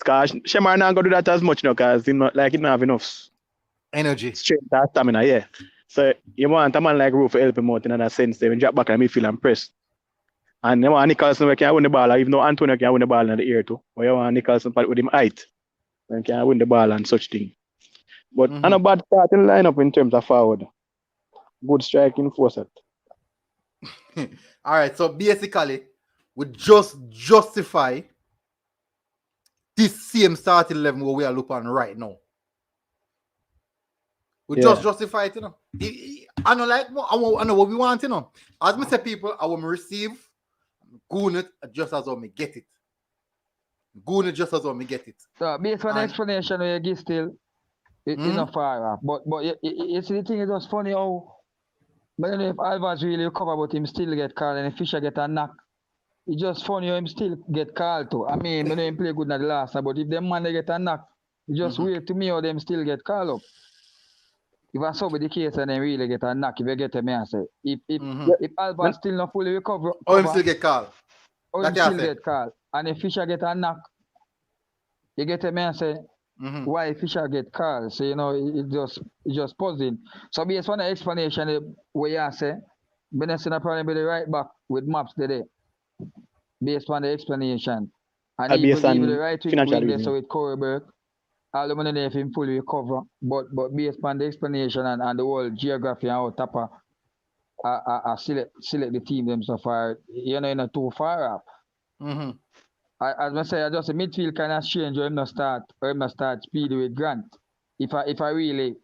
Cause Shamar not gonna do that as much now, cause he not like he don't have enough Energy. strength and stamina, yeah. So you want a man like Roof to help him out in that sense, they drop back and midfield and press. And you want Nicholson who can win the ball, even though Antonio can win the ball in the air too. But you want Nicholson with him height, and can win the ball and such thing. But not a bad starting lineup in terms of forward. Good striking force. All right, so basically, we just justify this same starting 11 where we are looking right now. We just justify it, I know, like, I know what we want, As me say, people, I will receive goon it just as I me get it. Goon it just as I me get it. So based on the explanation where you give still, it's not far off. But you see the thing is just funny how, but I don't know if Alvarez really recover, but him still get called and if Fisher get a knock. It's just funny how him still get called too. I mean, I know him play good in the last, but if them man they get a knock, it's just weird to me how them still get called up. If I saw with the case and then really get a knock, if you get a me, I say, if Alvarez still not fully recover, him still get called. Him still get called. And if Fisher get a knock, you get a me, I say, why Fisher get called? So it's just puzzling. So based on the explanation where you say, Benson probably be the right back with maps today. Based on the explanation. And even the right wing there, so with Corey Burke. I don't know if him fully recover, but based on the explanation and the whole geography and how Tapa select the team them so far, not too far up. As I say, I just a midfield kind of change or him not start speed with Grant. If I really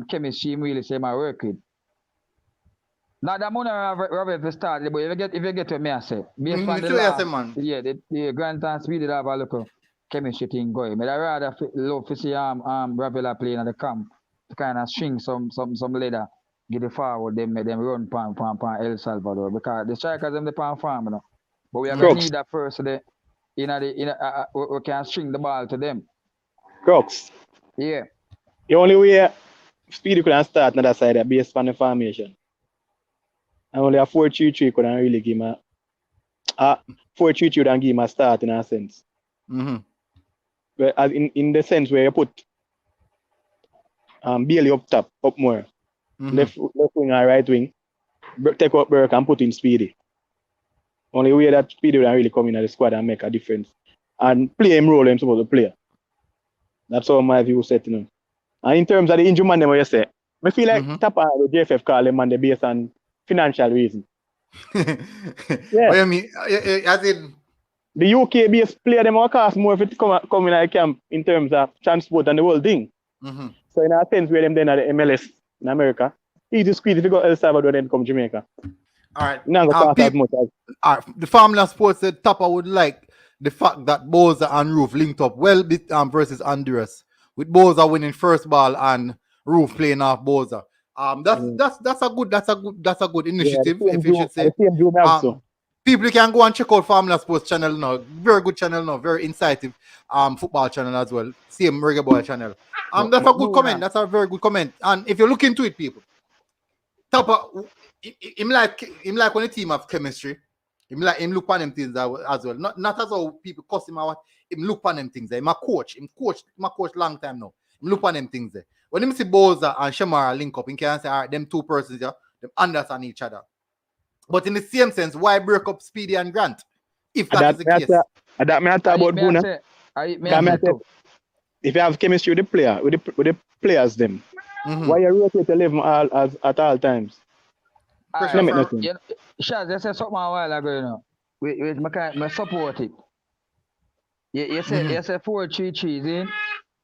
chemistry him really say my work with. Now that money Robert to start, but if you get to me, I say based on the last, the Grant and Speed have a look chemistry thing going. But I rather love to see Ravella playing at the camp to kind of string some leather, get the forward, them run pan El Salvador because the strikers them the pan farm, But we are gonna need that first we can string the ball to them. Crooks. Yeah. The only way Speedy could start on that side based on the formation. And only a 4-3-3 could really give him a 4-3-3 would give him a start in a sense. But as in the sense where you put Bailey up top, up more. Left wing or right wing, take out Burke and put in Speedy. Only way that Speedy will really come in at the squad and make a difference. And play him role I'm supposed to play. That's all my view set, And in terms of the injury man, what you say, I feel like Tapa the JFF call them man based on financial reason. What you mean? As in the UK based player them will cost more if it come in a camp in terms of transport and the whole thing. So in a sense where them then at the MLS in America, easy squeeze if you go El Salvador then come Jamaica. All right. As much as the Formula Sports said Tapa would like the fact that Boza and Roof linked up well versus Honduras, with Boza winning first ball and Roof playing off Boza. That's a good initiative, if you should say. People can go and check out Formula Sports channel now. Very good channel now, very incisive football channel as well. Same Reggae Boy channel. That's a good comment. That's a very good comment. And if you look into it, people, Tapa, him like when the team have chemistry. Him look on them things as well. Not as how people cuss him out. Him look on them things there. Him a coach long time now. Him look on them things there. When him see Boza and Shamara link up, he can say, all right, them two persons there, them understand each other. But in the same sense, why break up Speedy and Grant? If that is the case. That may talk about Buna. If you have chemistry with the player, with the players them, why you rotate 11 at all times? Shaz, you said something a while ago, with my support it. You said 4-3-3,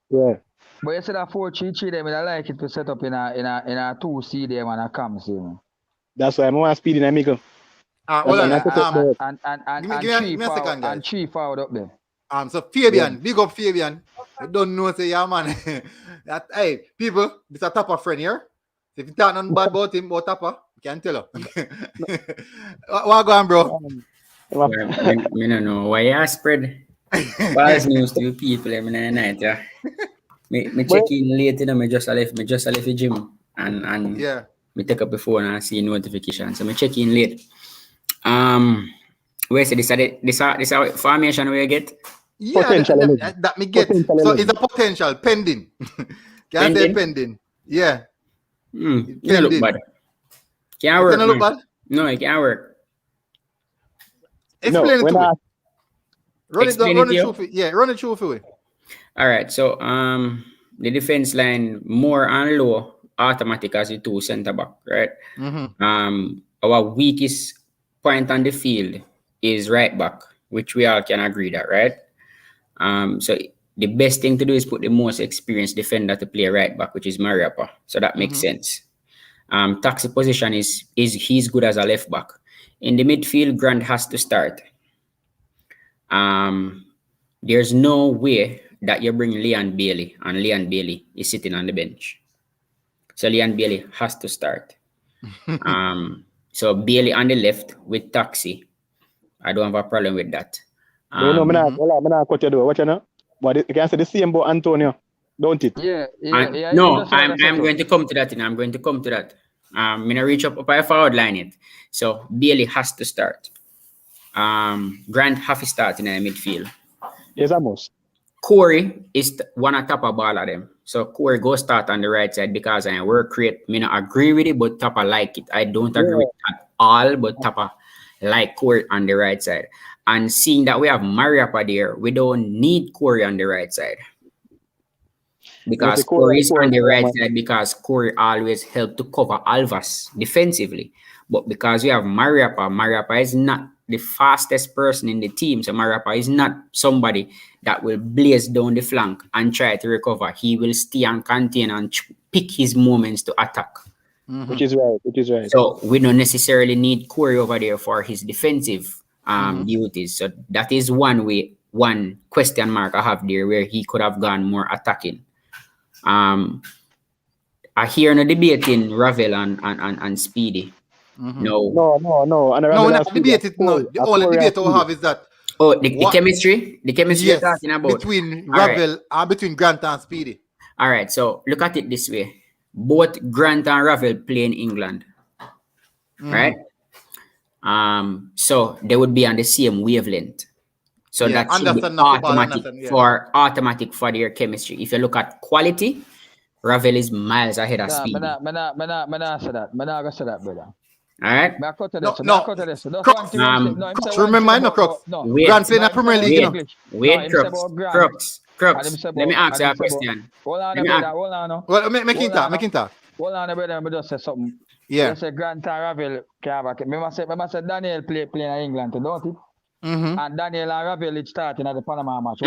Yeah. But you said that 4-3-3 them, I like it to set up in a 2C there when I come, see. That's why I want speed in a middle. And three forward up there. So Fabian, big up Fabian. I don't know say man. Hey, people, this is a Tapa friend here. If you talk nothing bad about him, about Tapa, I can tell you. What go on, bro? Well, me no know why you spread false news to people every night, yeah. Me check in late, you know, me just left the gym and Yeah. me take up the phone and see notifications. So me check in late. Where say this formation we get? Yeah, Potential, that me get. Potential So element. it's a potential pending. Can say pending. Yeah. It don't look bad. Can't It work. don't look bad? No, it can't work. Explain it when to me. I- Run Explain it it to through. you? For, yeah, run it through for me. All right, so the defense line more and low automatic as the two center back, right? Our weakest point on the field is right back, which we all can agree that, right? So the best thing to do is put the most experienced defender to play right back, which is Mariapa. So that makes sense. Taxi position is he's good as a left back. In the midfield, Grant has to start. There's no way that you bring Leon Bailey and Leon Bailey is sitting on the bench. So Leon Bailey has to start. So Bailey on the left with Taxi. I don't have a problem with that. But you know, I'm not cut you do. What you know? But you can say the same about Antonio, don't it? Yeah. No, I'm going to come to that. I'm going to come to that. I'm going to reach up I forward line it. So Bailey has to start. Grant have to start in the midfield. Yes, almost. Corey is one of top of all of them. So Corey go start on the right side because I work rate. Me not agree with it, but Tapa like it. I don't agree with it at all, but Tapa like Corey on the right side. And seeing that we have Mariapa there, we don't need Corey on the right side. Because Corey is on the right side because Corey always helped to cover Alvas defensively. But because we have Mariapa is not the fastest person in the team. So Mariapa is not somebody that will blaze down the flank and try to recover. He will stay and contain and pick his moments to attack. Which is right. So we don't necessarily need Corey over there for his defensive duties. So that is one question mark I have there where he could have gone more attacking. I hear no debating Ravel and Speedy. No. No. And No, we're not debating. No, the only debate we have is that. Oh, the chemistry? The chemistry yes, you're talking about? Between Ravel and between Grant and Speedy. All right, so look at it this way. Both Grant and Ravel play in England. Right? So they would be on the same wavelength. So that should be automatic for their chemistry. If you look at quality, Ravel is miles ahead of Speedy. I'm not say that. I'm not say that, brother. All right. Remember, no Crux. Grant playing a Premier League. Wait, Crux. Let me ask you a question. Hold on. Well, making talk. Hold on, brother. I just say something. Yeah. You say Grant and Ravel can have a. Remember say Daniel playing in England, don't it? And Daniel and Ravel is starting at the Panama match.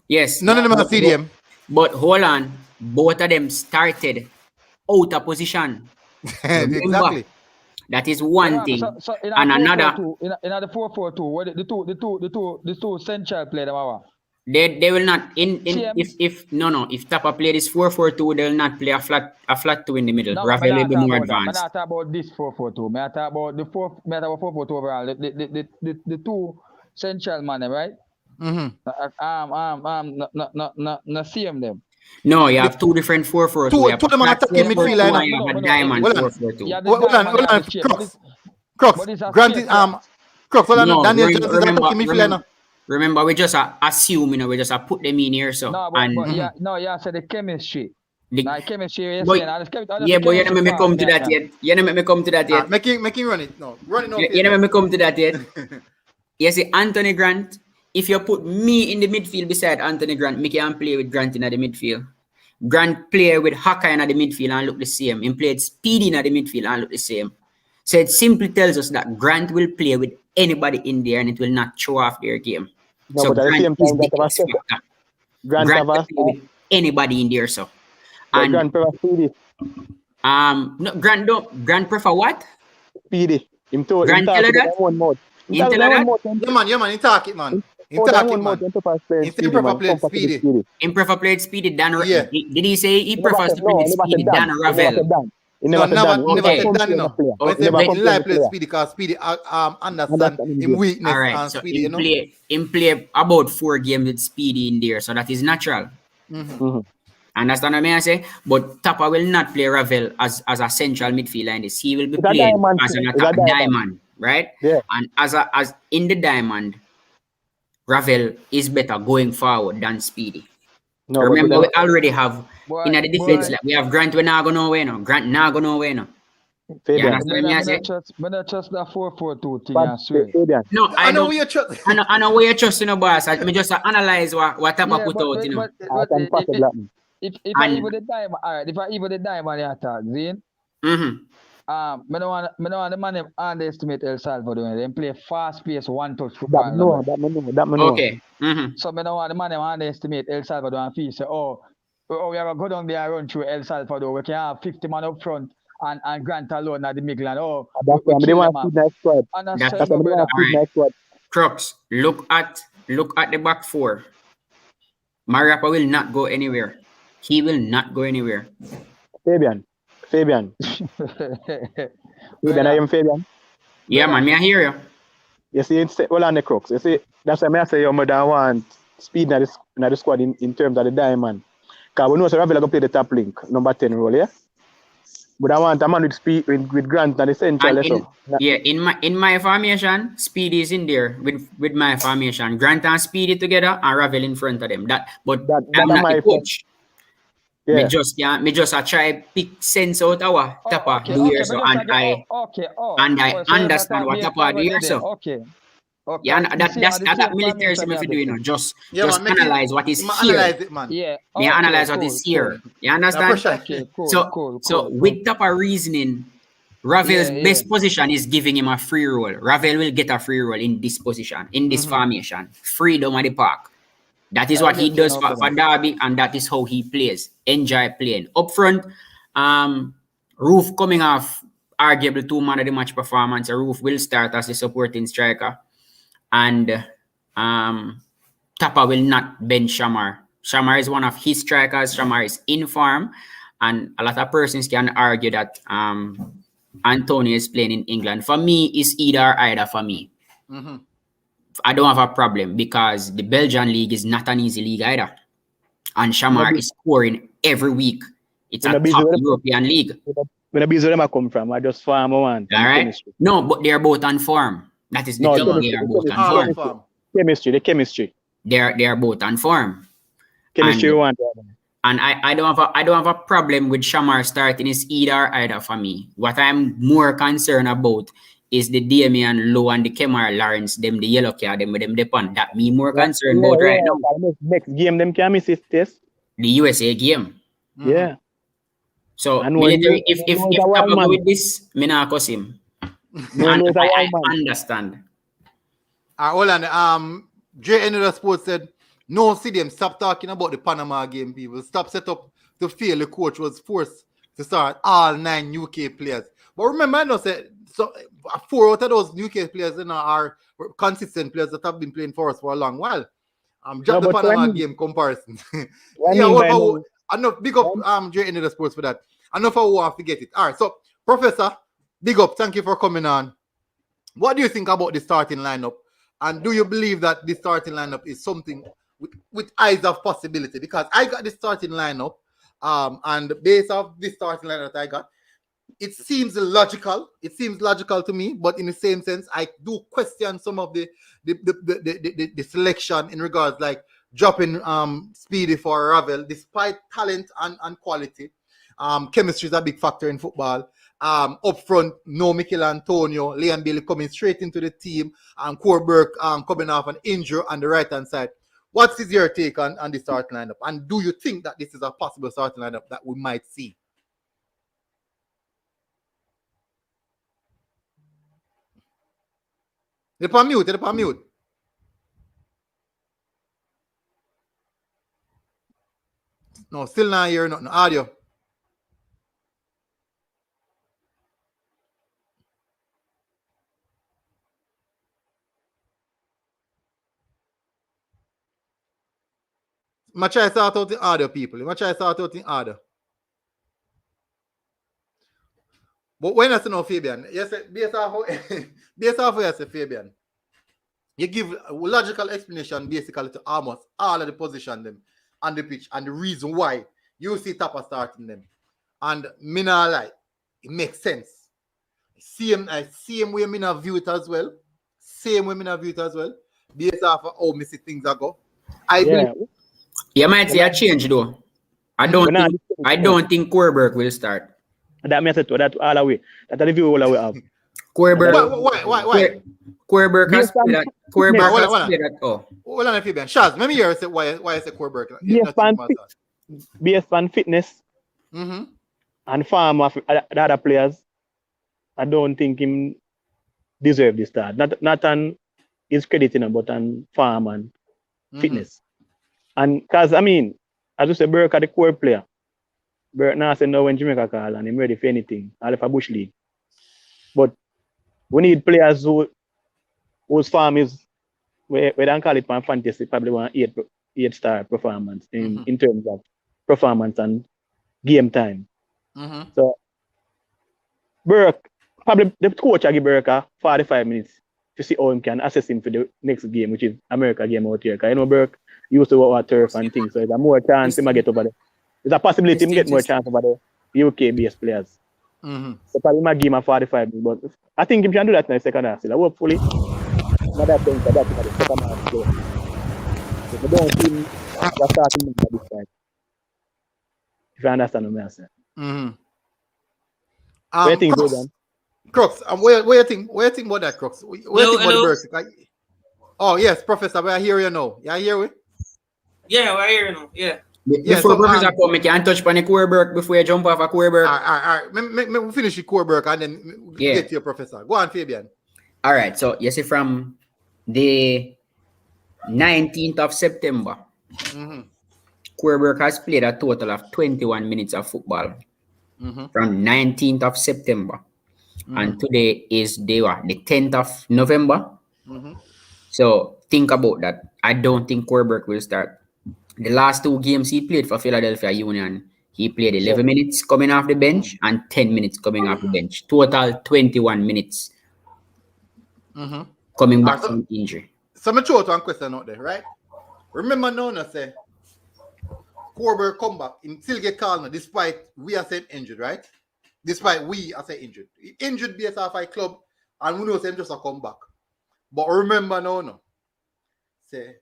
Yes. None of them are CDM. But hold on. Both of them started out of position. Exactly. That is one thing. So in and another. In the 4-4-2, where the two central play them are. They will not if Tapa play this 4-4-2, they will not play a flat two in the middle. Rafael will be more advanced. I'm not talking about this 4-4-2. I'm talking about the 4-4-2 overall. The two central man, right? Not seeing them. No, you have two different 4-4-2. Two of them are attacking midfield line. You have a diamond 4-4-2. Hold on. Crux. Granted, Crux. Hold on. Daniel Jones is attacking midfield line. Remember, we just assume, we just put them in here. So yeah, so the chemistry. Chemistry. But you don't make me come to that yet. You don't make me come to that yet. Making run it. No, run it. No. You don't make me come to that yet. You see, Anthony Grant. If you put me in the midfield beside Anthony Grant, me can play with Grant in the midfield. Grant play with Haka in the midfield and look the same. He played Speedy in the midfield and look the same. So it simply tells us that Grant will play with anybody in there and it will not show off their game. No, so but Grant is the X factor. Grant will play with anybody in there. So and Grant prefer Speedy. Grant prefer what? Speedy. Grant tell her that? One more. Yeah, man, he talk it, man. He prefer played Speedy. He prefer played Speedy than Did he say he prefers to play Speedy than Ravel? He No, never said never Danny. Okay. said He Danny, never no. player. But He say never make come live to play player. Speedy because Speedy understand Understand him him game. weakness All right. and So Speedy, you know. him play about 4 games with Speedy in there, so that is natural. Understand what I say? But Tapa will not play Ravel as a central midfielder in this. He will be It's a playing diamond as too. an It's a attack diamond. diamond, right? Yeah. And as in the diamond, Ravel is better going forward than Speedy. No, Remember, we but already have Boy, in the defense, boy. like we have Grant, we not go nowhere now. Grant not go nowhere now. You Fabian. understand what I say? Me not trust that 4-4-2 thing, But I swear. Fabian. No, I I know don't. where you trust. I know where you're trusting the boss. I just analyze what Tapa Yeah, put out, you know. I can pass it like me. if I And even the time, alright, if I even the time on the attack, Zane, me don't want the man underestimate El Salvador. They play fast pace, one touch football. That me know. okay. So me don't want the man underestimate El Salvador and feel say, oh, we are gonna go down there and run through El Salvador. We can have 50 man up front and Grant alone at the Midland. Oh, That's why they want to see nice squad. And That's That's why they want to see nice squad. Crux, look at the back four. Mariapa will not go anywhere. He will not go anywhere. Fabian. Fabian, I am Fabian. Yeah, man, me I hear you. You see, it's well on the crux. You see, that's why I say you more than want speed in the squad in terms of the diamond. Because we know so Ravel going to play the top link, number 10 role, yeah? But I want a man with speed with Grant and the central. In my formation, Speedy is in there with my formation. Grant and Speedy together and Ravel in front of them. I'm not the coach. Yeah. Me just try pick sense out our Tapa do here so and I understand what Tapa do here so. Okay. Yeah, that military thing if you do, you know, just analyze what is here. Analyze it, man. Yeah. Analyze what is here. You understand? Okay, cool. So with Tapa reasoning, Ravel's best position is giving him a free roll. Ravel will get a free roll in this position, in this formation. Freedom at the park. That is what he does for Derby, and that is how he plays. Enjoy playing. Up front, Roof coming off arguably 2 man of the match performance. Roof will start as the supporting striker. And Tapa will not bench Shamar. Shamar is one of his strikers. Shamar is in form. And a lot of persons can argue that Antonio is playing in England. For me, it's either for me. I don't have a problem because the Belgian league is not an easy league either. And Shamar is scoring every week. It's a top European league. When the where I come from, I just farm one. All right. No, but they're both on form. That is the thing. They are both on form. The chemistry. They are both on form. Chemistry one. And I don't have a problem with Shamar starting. It's either for me. What I'm more concerned about is the Damian Lowe and the Kemar Lawrence, them the yellow card, them with them depend. That me more concerned about right now. Next game, them can miss it test. The USA game. Yeah. So military, if Tapa go with this, me not cuss him. I understand. Hold on. Jay Another Sports said, no, see them, stop talking about the Panama game, people. Stop set up to fail. The coach was forced to start all 9 UK players. But remember, I know said so 4 out of those UK players are consistent players that have been playing for us for a long while. Just the Panama game comparison. I know, big up Jay Another Sports for that. I know if I want to forget it. All right, so Professor, big up. Thank you for coming on. What do you think about the starting lineup? And do you believe that the starting lineup is something with eyes of possibility? Because I got the starting lineup, and based off the starting lineup that I got, it seems logical. It seems logical to me, but in the same sense, I do question some of the selection in regards like dropping Speedy for Ravel, despite talent and quality. Chemistry is a big factor in football. Up front, no Mikel Antonio, Leon Bailey coming straight into the team, and Corberg coming off an injury on the right-hand side. What is your take on the starting lineup? And do you think that this is a possible starting lineup that we might see? You're on mute. No, still not hearing nothing. Audio. I'm try to sort out the audio, people. I'm try to sort out the audio. But when I say no, Fabian, you say based off what you say, Fabian, you give a logical explanation basically to almost all of the position them on the pitch and the reason why you see Tapa starting them. And me not like it makes sense. Same way me not view it as well. Same way me not view it as well. Based off of how me see things are go. You might see a change though. I don't think Corbett will start. That means that all the way. That's the view all the way have. Corbett. Why? Corbett has played that. Corbett has played that. Oh. Hold on, Fabian. Shaz, let me hear say why I say Corbett. Based on fitness and farm of the other players, I don't think him deserve the start. Not on his credit, but on farm and fitness. And because I mean, as you say, Burke are the core player. Burke now say no when Jamaica call and him ready for anything, all of a bush league. But we need players whose farm is we don't call it fantasy, probably one 8-star performance in terms of performance and game time. So Burke, probably the coach I give Burke 45 minutes to see how he can assess him for the next game, which is America game out here. Because you know Burke used to work with turf and things, so there's a more chance he might get over there. There's a possibility he get more chance over the UK based players. So probably might give him a 45 minutes, but I think he can do that in the second half. So hopefully, not that thing, that in the second half. So I don't think that's starting at this time. If you understand what I'm saying. What do you think, Jordan? Crux, what do you think about that, Crux? What do you think about the Burke? Like, oh yes, Professor, we are here you now. You hear we? Yeah, we're here now. Yeah. Before Professor come, I can touch upon the Corbett before you jump off a Corbett. All right. We finish the Corbett and then get to your Professor. Go on, Fabian. All right, so you see from the 19th of September, Corbett has played a total of 21 minutes of football from 19th of September. And today is the 10th of November. So think about that. I don't think Corbett will start. The last 2 games he played for Philadelphia Union, he played 11 minutes coming off the bench and 10 minutes coming off the bench. Total 21 minutes coming back from injury. So I'm throw one question out there, right? Remember now, I say Corbett come back, he still get called now, despite we are saying injured, right? Despite we are saying injured. He injured based off our club, and we know him just a come back. But remember now, say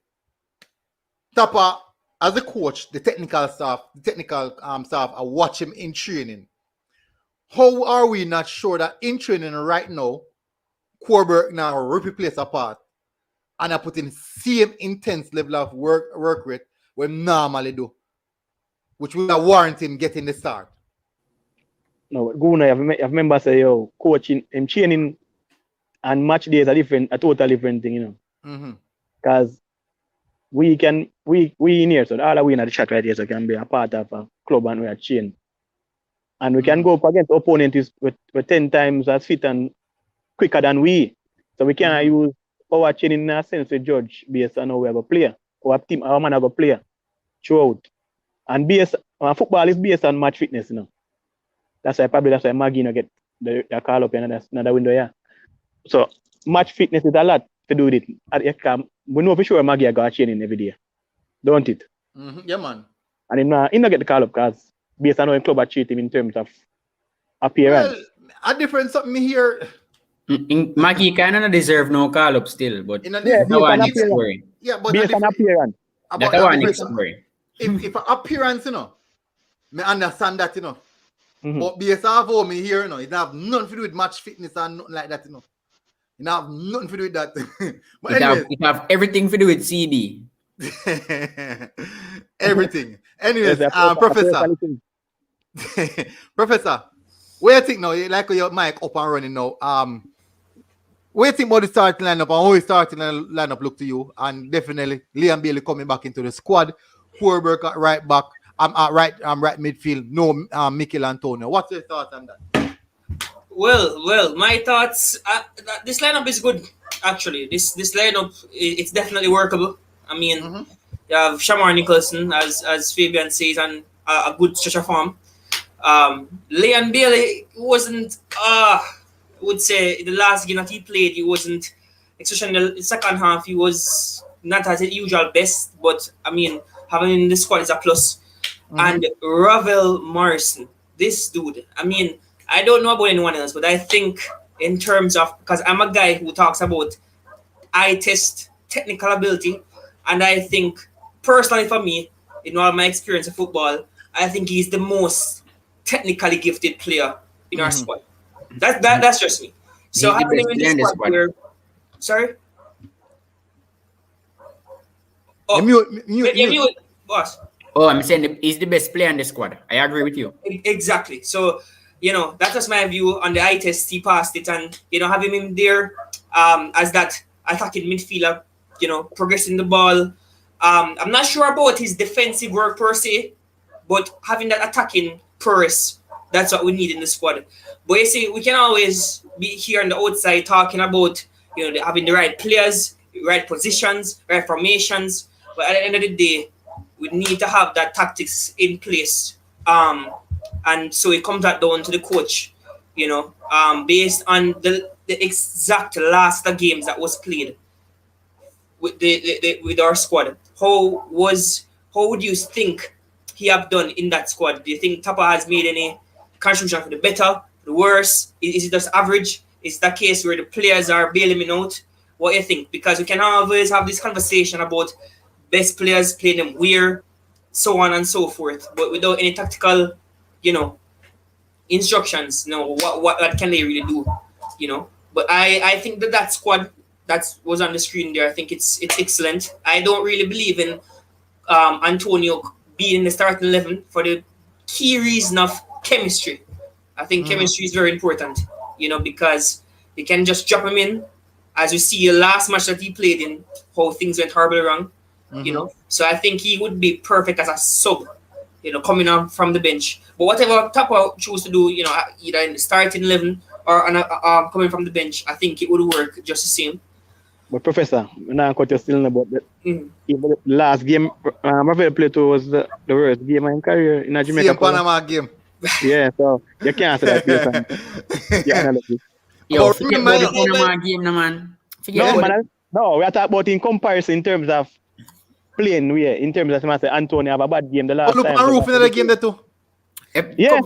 Tapa, as a coach, the technical staff are watching him in training. How are we not sure that in training right now, Corbett now rip the place apart and are putting same intense level of work rate we normally do, which will warrant him getting the start? No, Guna, I remember say coaching and training and match days are different, a total different thing, you know. Because we in here, so all we in the chat right here, so can be a part of a club and we are chain. And we can go up against opponent is with 10 times as fit and quicker than we. So we can't use our chain in a sense to judge based on how we have a player, our team, our man have a player throughout. And football is based on match fitness, you know. That's why Maggie get the call up in another window, yeah. So match fitness is a lot to do with it. We know for sure Maggie got training every day, don't it? Yeah, man. And he not get the call up because based on how the club are treat him in terms of appearance. Well, a difference something here. Maggie kind of deserve no call up still, but that's one exploring. Yeah, but based on appearance. That's one exploring. If appearance, you know, I understand that, you know. But based off how me here, you know, it have nothing to do with match fitness and nothing like that, you know. It have nothing to do with that. But it have everything to do with CB. Everything. Anyways, Professor. Professor, what do you think now? Like your mic up and running now. What do you think about the starting lineup and how the starting lineup look to you? And definitely Liam Bailey coming back into the squad. Corbett at right back. I'm right midfield. No, Mikel Antonio. What's your thoughts on that? Well, my thoughts. This lineup is good. Actually, this lineup it's definitely workable. I mean, you have Shamar Nicholson as Fabian says, and a good stretch of form. Leon Bailey wasn't, I would say, in the last game that he played, he wasn't, especially in the second half, he was not at his usual best, but I mean, having him in the squad is a plus. And Ravel Morrison, this dude, I mean, I don't know about anyone else, but I think in terms of, because I'm a guy who talks about eye test technical ability, and I think personally for me, in all my experience of football, I think he's the most technically gifted player in our squad. That's just me. So having him in the squad where, sorry? Oh, mute, boss. Oh, I'm saying he's the best player in the squad. I agree with you. Exactly. So, that was my view on the eye test. He passed it, and having him there as that attacking midfielder, progressing the ball. I'm not sure about his defensive work per se, but having that attacking prowess, that's what we need in the squad. But you see, we can always be here on the outside talking about having the right players, right positions, right formations. But at the end of the day, we need to have that tactics in place. And so it comes down to the coach, based on the exact last games that was played with with our squad. How would you think he have done in that squad? Do you think Tapa has made any contribution for the better, for the worse? Is it just average? Is that case where the players are bailing him out? What do you think? Because we can always have this conversation about best players, playing them where, so on and so forth, but without any tactical, instructions. What can they really do? But I think that squad that was on the screen there, I think it's excellent. I don't really believe in Antonio being in the starting 11 for the key reason of chemistry. I think chemistry is very important, because you can just drop him in, as you see the last match that he played in, how things went horribly wrong. So I think he would be perfect as a sub, coming on from the bench. But whatever Tapa choose to do, either in the starting 11 or coming from the bench, I think it would work just the same. But Professor, I'm not quite still about that. The last game Ravel played was the worst game in career in a Jamaica. See a Panama game. Yeah, so you can't say that. Yeah, Yo, forget about the Panama game, man. No, we are talking about in comparison in terms of playing. In terms of Antonio have a bad game the last look time. on roof in the game there too. Yeah.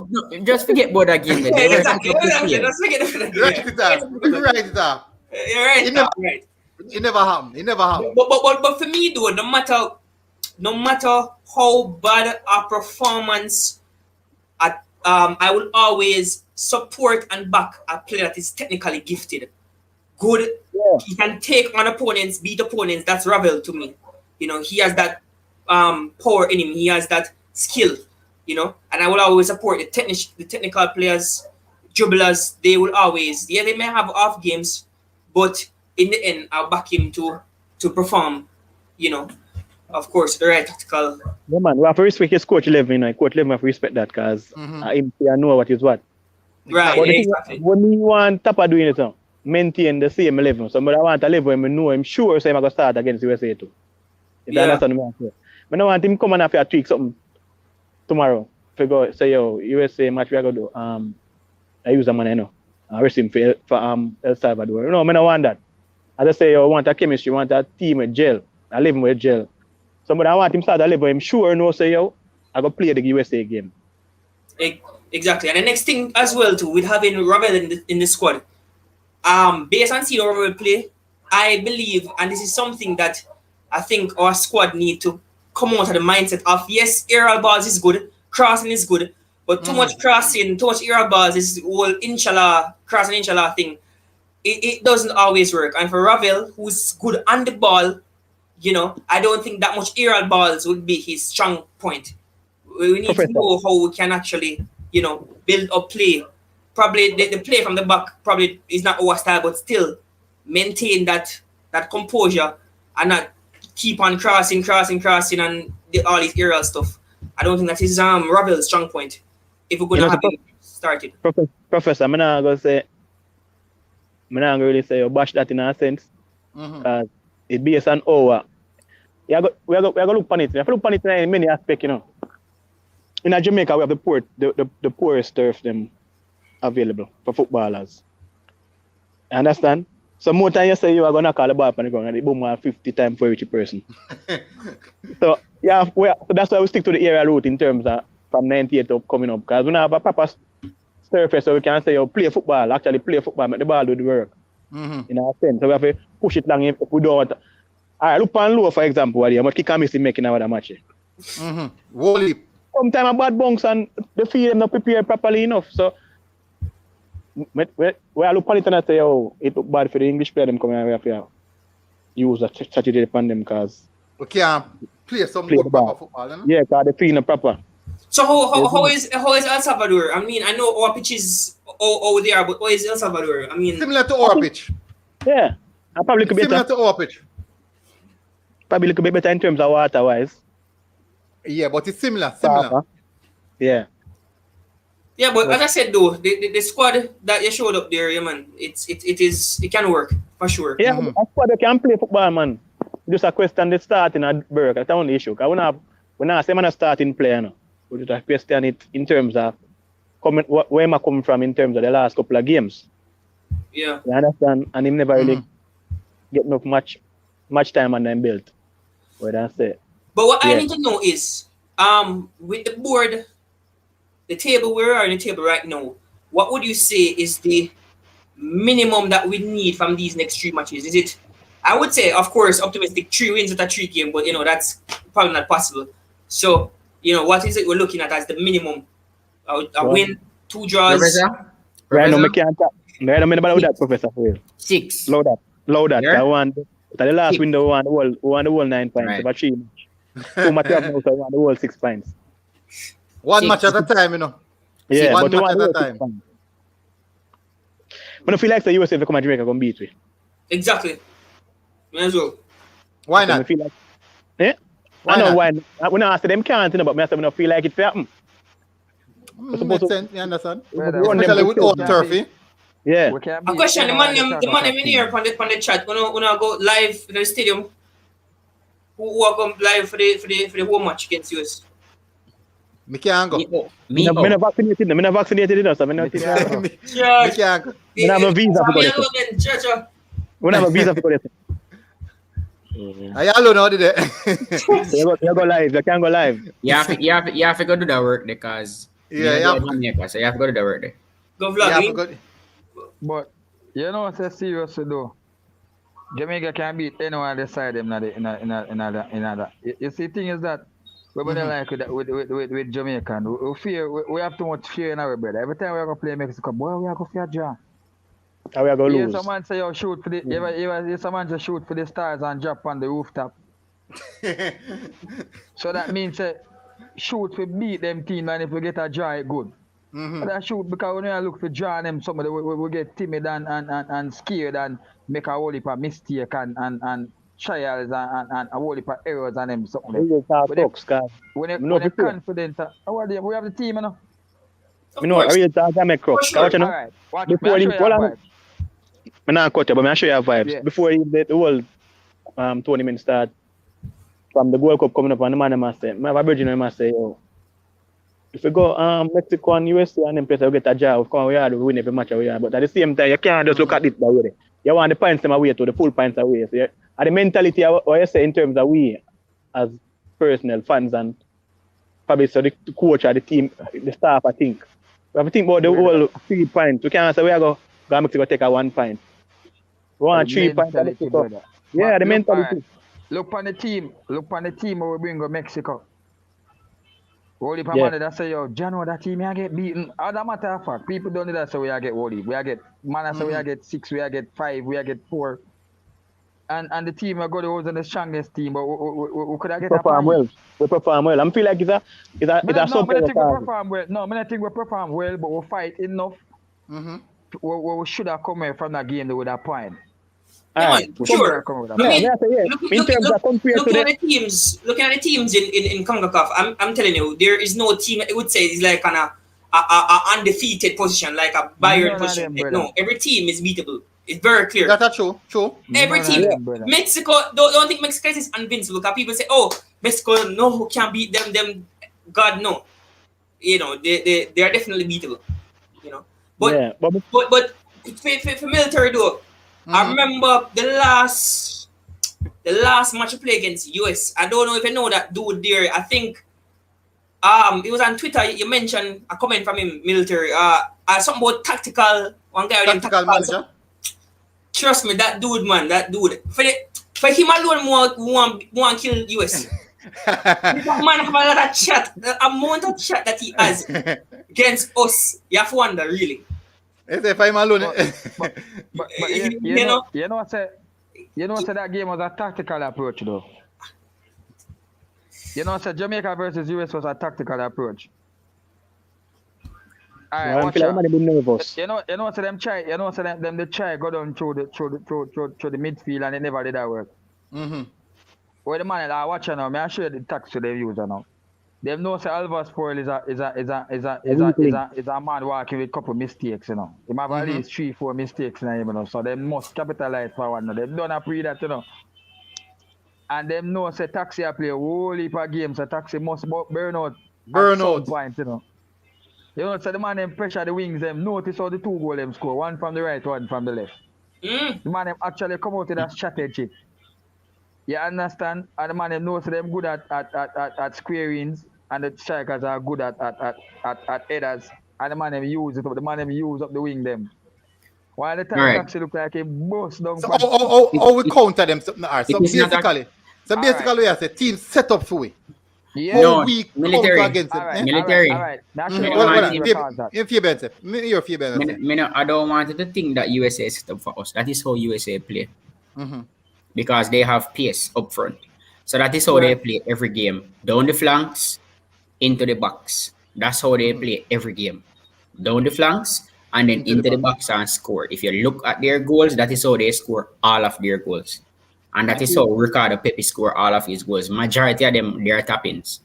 Just forget about that game. Just forget Write it up. You're right. It never happened. But for me though, no matter how bad our performance, I will always support and back a player that is technically gifted. Good. Yeah. He can take on opponents, beat opponents. That's Ravel to me. He has that power in him. He has that skill. And I will always support the technical players, dribblers. They will always, they may have off games, but in the end, I'll back him to perform. Of course, the right tactical. Yeah, man, we have to respect his coach 11. Coach 11 have to respect that because I know what is what. Right, but exactly. When you want Tapa doing it, maintain the same 11. So, but I want to level him, know him sure, so I'm going to start against USA too. If you understand what I'm saying. But I want him come and have to tweak something tomorrow. If you go say, USA match, we are going to do, I use a man, I rest him for El Salvador. No, I don't want that. As I say, I want a chemistry, I want a team with gel. I live with gel. So, but I want him start to level him sure, say, I go play the USA game. Exactly. And the next thing as well, too, with having Ravel in the squad, based on seeing Ravel play, I believe, and this is something that I think our squad need to come out of the mindset of, yes, aerial balls is good, crossing is good, but too much crossing, too much aerial balls is whole inshallah, crossing inshallah thing. It doesn't always work. And for Ravel, who's good on the ball, I don't think that much aerial balls would be his strong point. We need to know how we can actually, build up play. Probably the play from the back probably is not our style, but still maintain that composure and not keep on crossing and all these aerial stuff. I don't think that is Ravel's strong point. If we're gonna have it started. Professor, I'm not gonna really say you bash that in a sense. Because it based on our we are going to look on it. We have to look on it in many aspects, in Jamaica we have the poorest turf them available for footballers. Understand? So more time you say you are gonna call the ball up and go and the boom 50 times for each person. So yeah, so that's why we stick to the area route in terms of from 98 up coming up. Because we don't have a proper surface so we can say play football, make the ball do the work. In a sense. So we have to push it down if we don't want. Alright, look on low for example, how much kick and miss making another match. Wally. Sometimes a bad bounce and the field not prepared properly enough. So we look on it and I say, it look bad for the English player them coming and we have to use a strategy upon them because we can't play some good proper football, you know? Yeah, because the field not proper. So how is El Salvador? I mean, I know our pitch is over there, but how is El Salvador? I mean, similar to our pitch. Yeah, I probably could be similar better. to our pitch. Probably could be better in terms of water wise. Yeah, but it's similar. Yeah. Yeah, but as I said though, the squad that you showed up there, yeah, man, it can work for sure. Yeah, a squad that can play football, man. Just a question the starting at Burke. That's the only issue. Because we're not saying I'm a starting player, no. We just question it in terms of where am I coming from in terms of the last couple of games. Yeah. You understand? And him never really get enough match time on them built. What I say. But what I need to know is, with the board, the table we are in the table right now, what would you say is the minimum that we need from these next 3 matches? Is it, I would say, of course, optimistic 3 wins at a 3 game, but that's probably not possible. So, what is it we're looking at as the minimum? A win, 2 draws. Professor? Right now, I can't talk. I don't know about that, Professor. 6. Load that. Yeah. I won the last window, won the whole 9 points. Right. About 3 matches. 2 matches, I won the whole 6 points. One match at a time, you know. Yeah, one but match one at a time. But I feel like the USA if they come to Jamaica going to beat we. Exactly. May as well. Why I not? feel like, I know why. When I ask them can't, but I don't feel like it happen. Makes sense, you understand? Brother, Especially with old turfy. Yeah. We can't A beat question, the man anyone them in here on the chat. When I go live in the stadium, who are going live for the home match against US? Me can't go. Me I'm not vaccinated. I'm not vaccinated enough. I'm not. Me can't go. I have a visa for this. We have a visa for this. I all know did it. You go live. You can't go live. You have to go do that work because Yeah. so you have to go do that work there. Go Yeah, vlogging. But say seriously though, Jamaica can beat anyone beside them in that. You see, thing is that we like with Jamaican, we have too much fear in our brother. Every time we are gonna play Mexico, boy, we are gonna fear draw. How we are going to Yeah, lose? someone say shoot for the someone just shoot for the stars and drop on the rooftop. So that means shoot for beat them team, and if we get a draw, it good. But I shoot because when I look for draw them, somebody we get timid and scared and make a whole heap of mistake and trials and a whole heap of errors and them something. When you're confident, we have the team, you know. I real talk I make crooks. Sure. You know? Alright, watch Before me, the I'm not cut you, but I show you vibes. Yeah. Before the whole tournament start, from the World Cup coming up, and the man must say, my virgin must say, if we go Mexico and USA and them places, we get a job, we win every match we are. But at the same time, you can't just look at it that way. You want the points them away to the full points away. So the mentality of what you say in terms of we as personal fans and probably so the coach or the team, the staff, I think. We have to think about the whole 3 points. We can't say we are going to Mexico take a 1 point. We want 3 points. Yeah, the mentality. Look on the team where we bring to Mexico. Holy man that say, Jano, that team I get beaten. As a matter of fact, people don't do that, so we get holy. We get man, so we get 6, we get 5, we get 4. And the team I got the the strongest team, but we could have get perform well. We perform well. I feel like it's a something. I think we perform well, but we fight enough. We should have come here from that game with that point. Sure. Looking at the teams in CONCACAF, I'm telling you, there is no team I would say is like on a undefeated position, like a Bayern position. No, every team is beatable. It's very clear. That's true. Every team. Mexico, don't think Mexico is invincible because people say, Mexico, no, who can't beat them, God, no. you know, they are definitely beatable. You know, but Yeah, but for military though, I remember the last match I played against US. I don't know if you know that dude there. I think it was on Twitter. You mentioned a comment from him, military. Something about tactical. One guy named Tactical manager. Trust me, that dude, man, that dude. For him alone, want kill US. That man have a lot of chat. The amount of chat that he has against us, you have to wonder, really. If I'm alone. But you know what say that game was a tactical approach though. You know, so Jamaica versus US was a tactical approach. Alright, watch out. nervous. You know, so them try they try go down through the midfield and they never did that work. Where the man I watch now, I show you the tactics they use now. They know say Salvador is a man walking with a couple mistakes, you know. He have at least 3-4 mistakes now, you know. So they must capitalize for one. They don't appreciate that, you know. And them know say Taxi a play a whole heap of games, so Taxi must burn out at some point, you know. You know, so the man them pressure the wings, them notice how the 2 goals them score, one from the right, one from the left. The man them actually come out with a strategy. You understand? And the man them knows them good at squarings, and the strikers are good at headers. And the man them use it up. The man them use up the wing them. While the time Taxi look like a bust down. So how we counter them? So basically, we have a team set up for we. Yeah. No, military. Against military. All right. I don't want to think that USA is set up for us. That is how USA play. Because they have pace up front. So that is how they play every game. Down the flanks, into the box. That's how they play every game. Down the flanks, and then into the box and score. If you look at their goals, that is how they score all of their goals. And that is how Ricardo Pepe score all of his goals. Majority of them, they are tap-ins.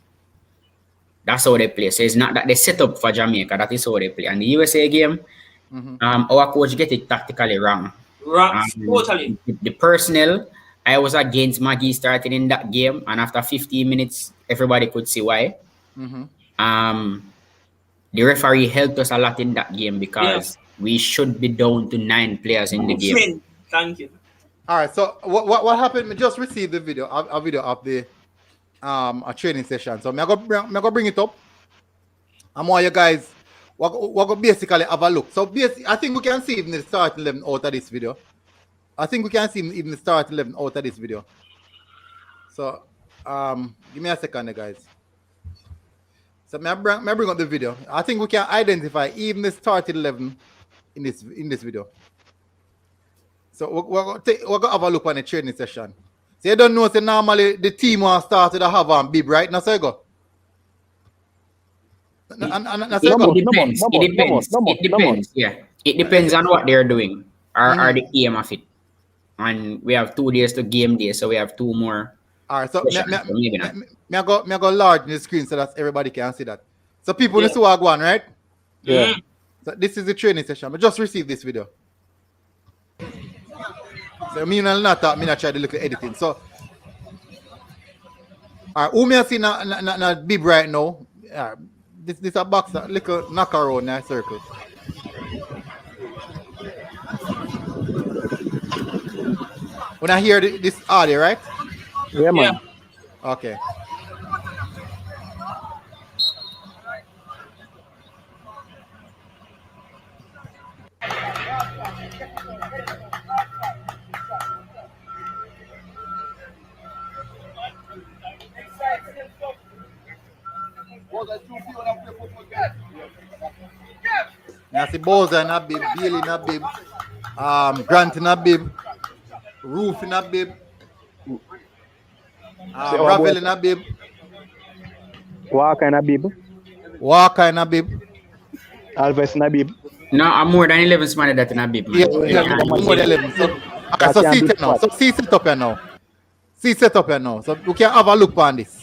That's how they play. So it's not that they set up for Jamaica. That is how they play. And the USA game, our coach get it tactically wrong. Totally. The personnel, I was against Maggie starting in that game. And after 15 minutes, everybody could see why. The referee helped us a lot in that game because we should be down to 9 players in the game. Thank you. All right, so what happened? We just received the video, a video of the a training session. So I'm gonna bring it up. I want you guys we're gonna basically have a look. So I think we can see even the start 11 out of this video. So give me a second, guys. So I bring up the video. I think we can identify even the start 11 in this video. So we're gonna have a look on the training session. So you don't know, so normally the team will start with a have on bib, right? Now so you go. It depends. Yeah. It depends on what they're doing. Or the aim of it. And we have 2 days to game day, so we have 2 more. All right, so maybe not. I go large in the screen so that everybody can see that. So people in the swag one, right? Yeah. So this is the training session. I just received this video. So me not try to look at editing. So who me see na bib right now? This a box, a little knock around in a circle. When I hear this audio, right? Yeah, man. Okay. Now see Boza na bib, Bailey na bib, Grant na bib, Roof na bib, Ravel na bib, Walker na bib, Alves na bib. No, I'm more than 11 smarter than a bib. Yeah, more than 11. So see it now. So see set up here now. So we can have a look on this.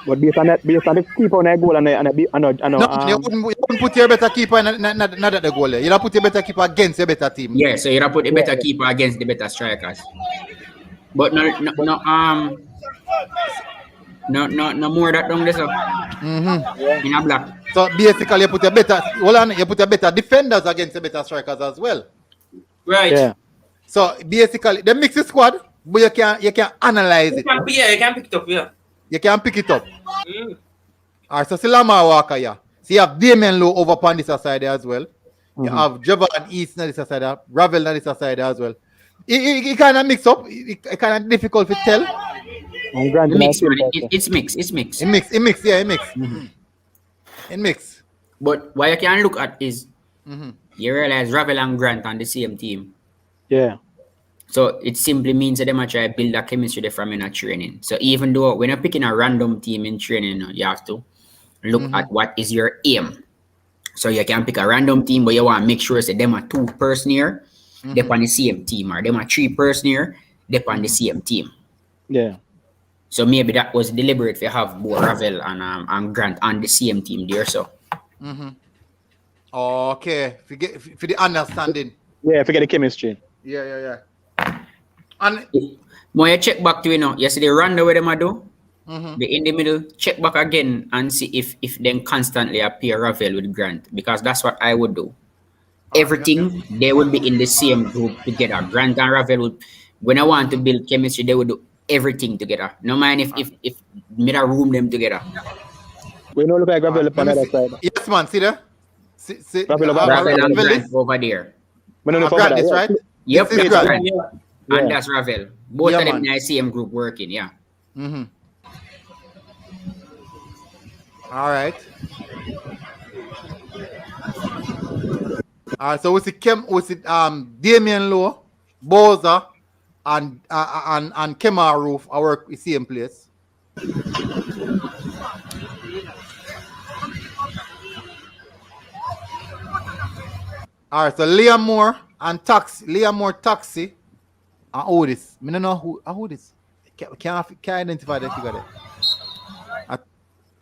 But based on the keeper on the goal and you wouldn't put your better keeper not at the goal. You don't put your better keeper against your better team. Yeah, so you don't put the better keeper against the better strikers. But no more that down there, so. In a black. So basically you put your better defenders against the better strikers as well. Right. Yeah. So basically they mix the squad, but you can analyze it. You can pick it up, yeah. You can pick it up. Alright, so Silama Walker, yeah. So you have Damien Lowe over on this side as well. You have Javon East on this side, Ravel on this side as well. It kind of mix up. It kind of difficult to tell. It's mixed. It mix. But what you can look at is you realize Ravel and Grant on the same team. Yeah. So it simply means that they might try to build a chemistry there from in a training. So even though when you're picking a random team in training, you have to look at what is your aim. So you can pick a random team, but you want to make sure that them are 2 person here, they're on the same team, or them are 3 person here, they're on the same team. Yeah. So maybe that was deliberate to have both Ravel and Grant on the same team there. So. Okay, for the understanding. Yeah, forget the chemistry. Yeah. And when you check back to you see the round where them do, the in the middle, check back again and see if then constantly appear Ravel with Grant, because that's what I would do. Everything they would be in the same group together. Grant and Ravel would, when I want to build chemistry, they would do everything together. No mind if me da room them together. We don't look like Ravel on the other side. Yes, man, see there? See Ravel and Grant over there. Grant is right? Yep, This is that's Grant. right. And that's Ravel. Both of them in the same group working, yeah. All right. So we see Damien Lowe, Boza, and Kemar Roof. I work in the same place. All right. So Liam Moore and Taxi, and Otis. I don't know who this. Can't identify the figure there. Aka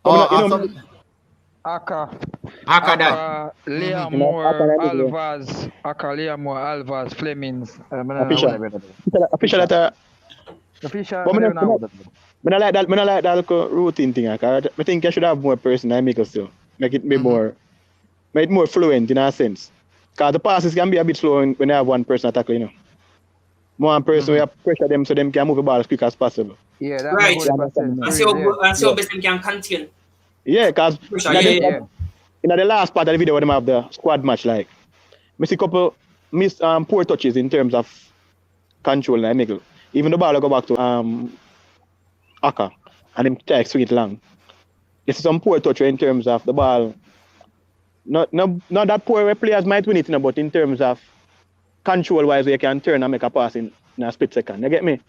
Mm-hmm. Liam Moore, Alvaz, Flemings. Official that I like that little routine thing. I think I should have more person I make us so make it be more fluent in a sense. Because the passes can be a bit slow when you have one person attacking, One person we have pressure them so them can move the ball as quick as possible. Yeah, that's right. And so best them can continue. Yeah, because in the last part of the video when they have the squad match, like I see a couple poor touches in terms of control and middle. Even the ball will go back to Aka and him try to swing it long. You see some poor touch in terms of the ball. Not that poor where players might win it, but in terms of control wise, you can turn and make a pass in a split second. You get me?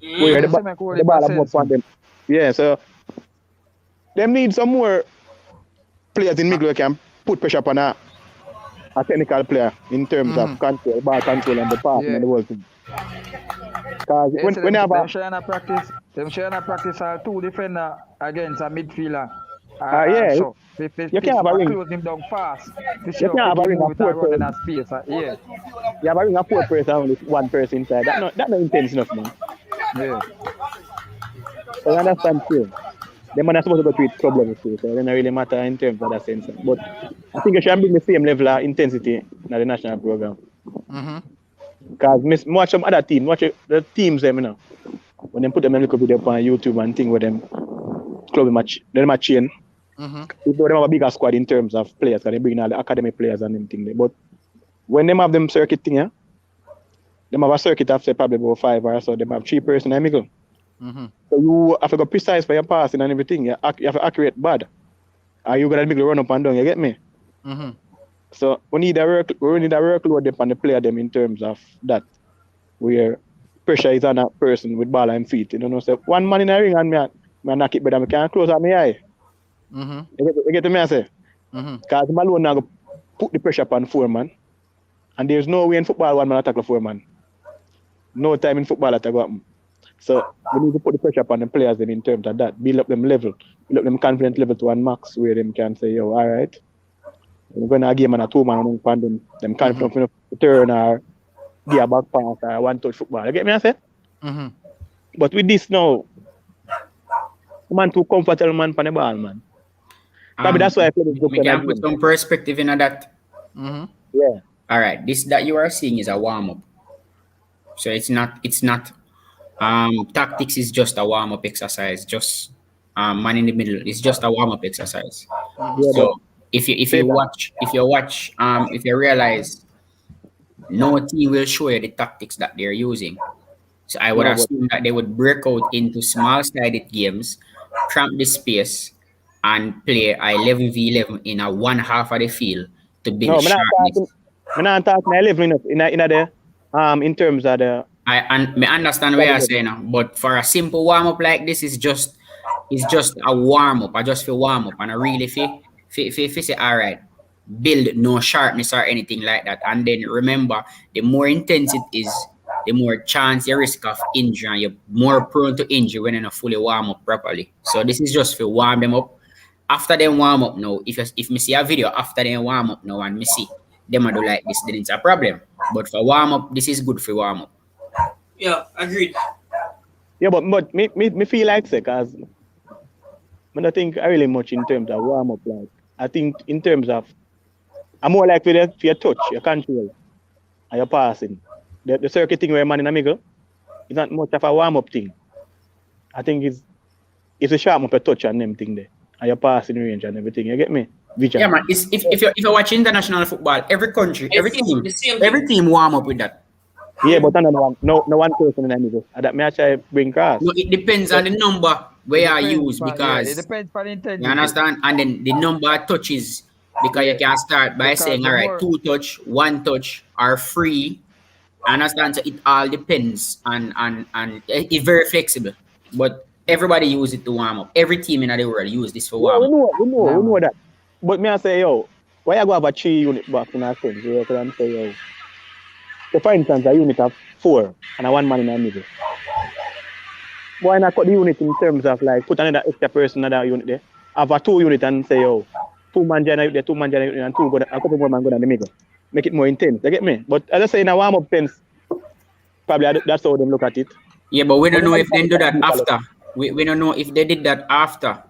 Where the ball up on them. Yeah, so them need some more players in middle who can put pressure upon a technical player in terms of control, ball control and the pass and the whole thing. Because when you have them sharing a practice are 2 defender against a midfielder. So you can't have a ring. Close him down fast. You can't have a ring of 4 person. Space. You have a ring of 4 person only 1 person inside. That's not intense enough, man. Yeah. So you understand too. Them are not supposed to go treat problems too, so it doesn't really matter in terms of that sense. But I think you should bring the same level of intensity in the national program. Because watch some other teams, watch the teams them, when they put them in a little video on YouTube and thing with them club match, they match chain. They have a bigger squad in terms of players, because they bring all the academy players and them thing. But when they have them circuit thing, they have a circuit of say probably about 5 or so, they have 3 person in the middle. So you have to go precise for your passing and everything. You have to accurate bad. Or you got to middle run up and down, you get me? So we need a workload on the player them in terms of that. Where pressure is on a person with ball and feet. So one man in a ring and me knock it better, I can't close out my eye. You get me I say? Because Malone now go put the pressure upon 4 man. And there's no way in football 1 man attack the 4 man. No time in football that go happen. So we need to put the pressure upon the players then in terms of that. Build up them level. Build up them confidence level to one max where them can say, yo, all right. We're going to a game and a 2-man and them confident enough to turn or give a back pass or one touch football. You get me I say? Mm-hmm. But with this now, man too comfortable man for the ball, man. Probably that's why I play this good. We can put some perspective in that. Mm-hmm. Yeah. All right, this that you are seeing is a warm-up. So it's not tactics is just a warm-up exercise, just man in the middle. It's just a warm-up exercise. Yeah, So if you realize no team will show you the tactics that they're using. So I would assume that they would break out into small-sided games, cramp the space, and play a 11v11 in a one half of the field to build sharpness. I'm not talking 11 in terms of the. I understand what you're saying, but for a simple warm up like this, it's just a warm up. I just feel warm up, and I really feel say all right, build no sharpness or anything like that. And then remember, the more intense it is, the more chance you risk of injury, and you're more prone to injury when you're not fully warm up properly. So this is just for warm them up. After them warm up now, if me see a video after them warm up now and me see them do like this, then it's a problem. But for warm up, this is good for warm up. Yeah, agreed. Yeah, but me feel like say, cause I don't think I really much in terms of warm up. Like I think in terms of I'm more like for your touch, your control, and your passing. The circuit thing where man in the middle, it's not much of a warm up thing. I think it's a sharp up a touch and them thing there, and your passing range and everything. You get me? Vision. Yeah, man. If you watch international football, every country, every team warm up with that. Yeah, but no one person in the middle. That may actually bring cross. No, it depends on the number where you use because it depends on the intensity. You understand? And then the number of touches because you can start by saying, all right, 2 touch, 1 touch are free. I understand? So it all depends and it's very flexible. But everybody use it to warm up. Every team in the world use this for warm up. We know that. But me I say, yo, why you go have a 3 unit box in our sense? You can say, yo. So for instance, a unit of 4 and a 1 man in the middle. Why not cut the unit in terms of like put another extra person in another unit there? Have a 2 unit and say, yo, 2 man generate there, 2 man generate there, and a couple more man go down the middle. Make it more intense. You get me? But as I say in a warm-up sense, probably that's how them look at it. Yeah, but we don't know if they do that after. We don't know if they did that after.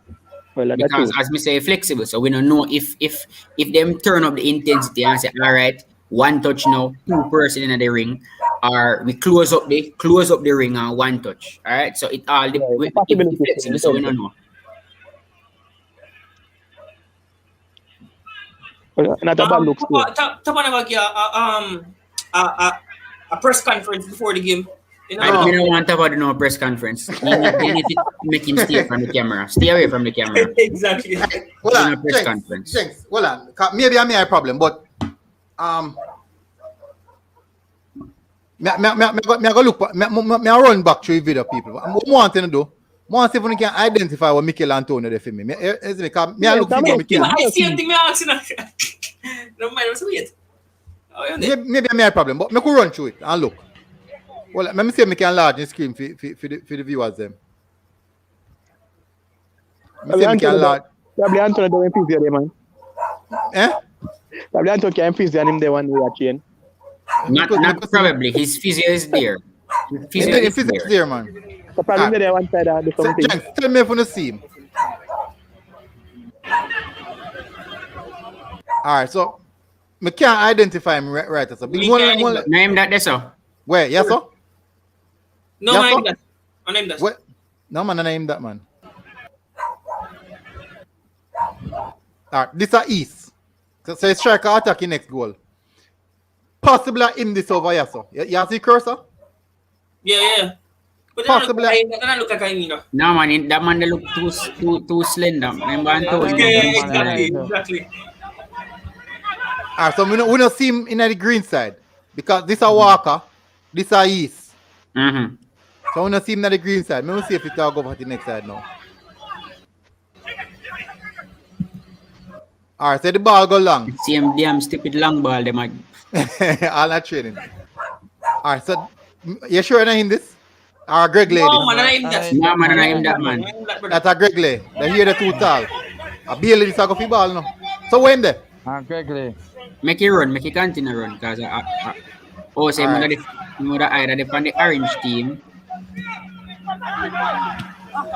Well, because as me say, flexible. So we don't know if them turn up the intensity and say, all right, 1 touch now, 2 person in the ring, or we close up the ring and 1 touch. All right. So it all it's flexible, so we don't know. Not a bad look. A press conference before the game. You know? I don't want to about no press conference. You need to make him stay from the camera. Stay away from the camera. Exactly. Well, a press conference. Jenks, well, maybe I may have a problem, but me go look. Me run back through the video, people. What I want to do. I want to see if we can identify what Mikel Antonio did for me. Me look for Mikel. I see something me asking. No mind, what's weird. Maybe I may have a problem, but me could run through it and look. Well, let me see if I can enlarge the screen for the viewers them. Probably Antonio doing physio there, man. Probably Antonio can physio him there one way at chain. Not probably. His physio is there. Physio is there, man. So probably there one side of the something. Tell me if you see him. Alright, so I can't identify him right. So name that there, sir. Where? Yes, sir? No, yes, name that. I name that. What? No, man, I name that, man. Alright, this is East. So it's striker attacking next goal. Possibly in this over here, sir. You see cursor? Yeah. But possibly. That look like I mean. No, man, that man they look too slender. Remember Antonio? Exactly. Alright, so we don't see him in the green side. Because this is a Walker, this is a East. Mm-hmm. So we don't see him on the green side. Let me see if it will go over to the next side now. Alright, so the ball go long. See him damn stupid long ball, they might. All that training. Alright, so you sure you're not in this? Greg Lady. No, man, I am that. No, man, I am that, man. That's a Greg Lady. They hear the too tall. A Bailey this a go fi ball no. So when there? Quickly. Make it run, make it continue run, cause say Alright. mother either on the orange team.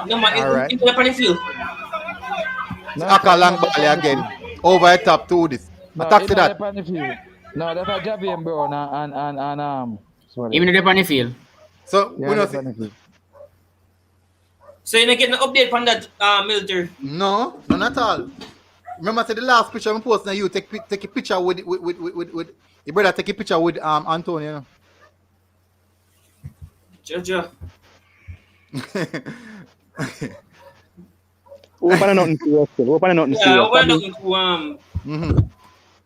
No, man, Alright. into the funny field. Aka long ball again. Over the top to this. Attack to that. No, that's a Javier bro and sorry. Even the on the field. So Yeah, we that's not on the field. So you not get an update from that military. No, none at all. Remember I said the last picture I'm posting you take a picture with your brother take a picture with Antonio. Jojo. Open nothing serious. Open nothing Yeah, serious. we're looking to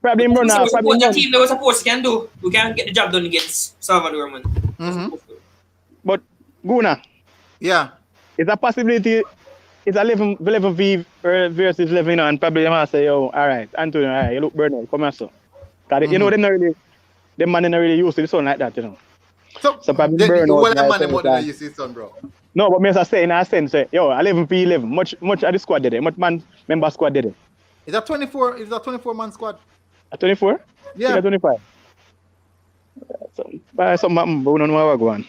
Probably run now. Probably what the run. team that was supposed to can do. We can get the job done against Salvador, man. But Guna, Yeah. it's a possibility. It's a 11v versus 11, you know, and probably you might say, yo, all right, Antonio, all right, you look burning, come here, so. Cause you know, them man not really used to the sun like that, you know. So probably burn you out want like money every more than time. you see son, bro. No, but me as I say in a sense, say, yo, 11v11, much of the squad did it, much man member squad did it. Is that 24 man squad? At 24? Yeah. At 25. So, buy some but we don't know how we're going.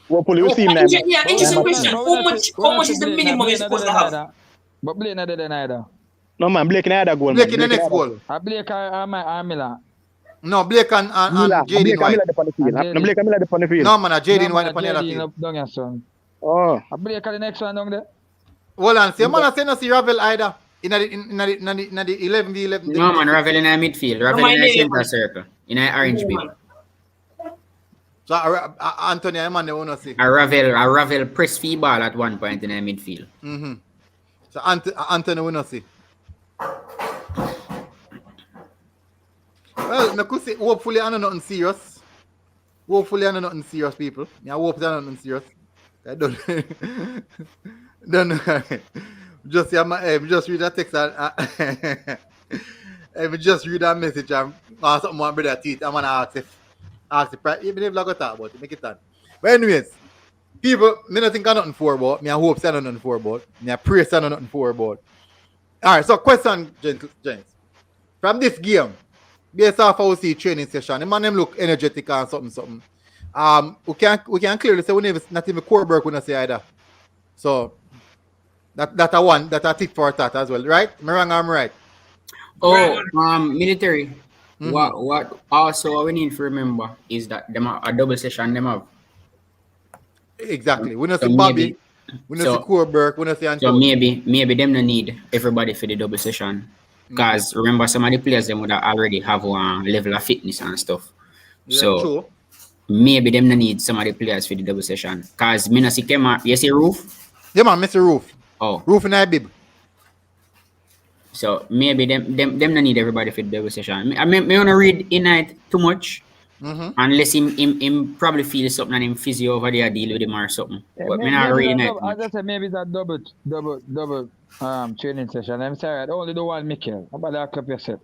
Hopefully we'll see him now. Yeah, interesting question. How much is the minimum you're supposed to have? But Blake not dead either. No man, Blake in the other goal. Blake in the next goal. Blake and Miller. No, Blake and Jaden White. No, Blake and Miller upon the field. No man, Jaden White upon the other field. Oh. Blake the next one down there. Hold on, see man I say no see Ravel either. In the 11v11. No man, Ravel in the midfield, Ravel in the center circle, in the orange bit. So Anthony, I man they wanna see. A Ravel press free ball at one point in the midfield. So Anthony wanna see. Well, I could say hopefully I know nothing serious. Hopefully I know nothing serious, people. I hope I know nothing serious. I don't know. Just just read that text and just read that message and something my brother teeth. I'm gonna ask the price. Even if I got talk about it, make it done. But anyways, people, me not think I nothing for about. Me I hope I know nothing for about. Me I pray I know nothing for about. Alright, so question, gents. From this game, based off how we see training session, the man them look energetic and something. We can clearly say we never not even core work we not say either. So that a tick for that as well, right? Me wrong, I'm right. Oh, military. What also we need to remember is that them a double session them have. Exactly. We not So see Bobby, maybe- we not see Coreberg, we not see So Antonio. maybe them no need everybody for the double session. Because remember some of the players them would already have one level of fitness and stuff. Yeah, So true. maybe them no need some of the players for the double session. Cause me no see Kema, you see Roof? Yeah man, Mr. Roof. Oh. Roof in Ibib. So maybe them no need everybody for the double session. I wanna read Inite too much. Unless him probably feel something and him physio over there deal with him or something. But me not read Inite. I just said maybe it's a double training session. I'm sorry, I only do one Mikel. How about that clip yourself?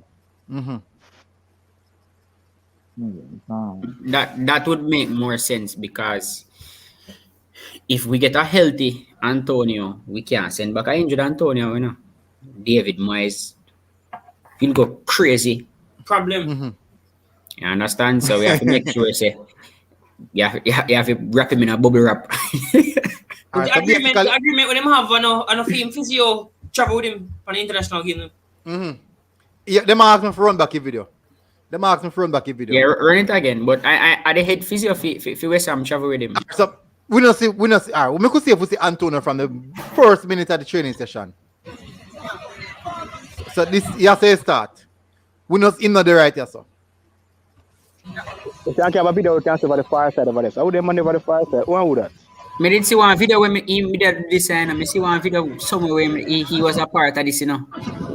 That would make more sense because if we get a healthy Antonio, we can't send back an injured Antonio, you know. David Moyes, he'll go crazy. Problem. You understand? So we have to make sure say you have to wrap him in a bubble wrap. Alright, The so agreement basically, with him have on a film physio travel with him on the international game. yeah, them ask me for run back your video. Them ask me for run back your video. Yeah, run it again. But I the head physio if West Ham travel with him. So we not see. Alright, we could see if we see Antonio from the first minute of the training session. So this you have to start. We not in the right here, so. If you have a video, you can see over the far side over there. So how them man over the far side? Who would that? I did see one video where me did this and I see one video somewhere where he was a part of this, you know.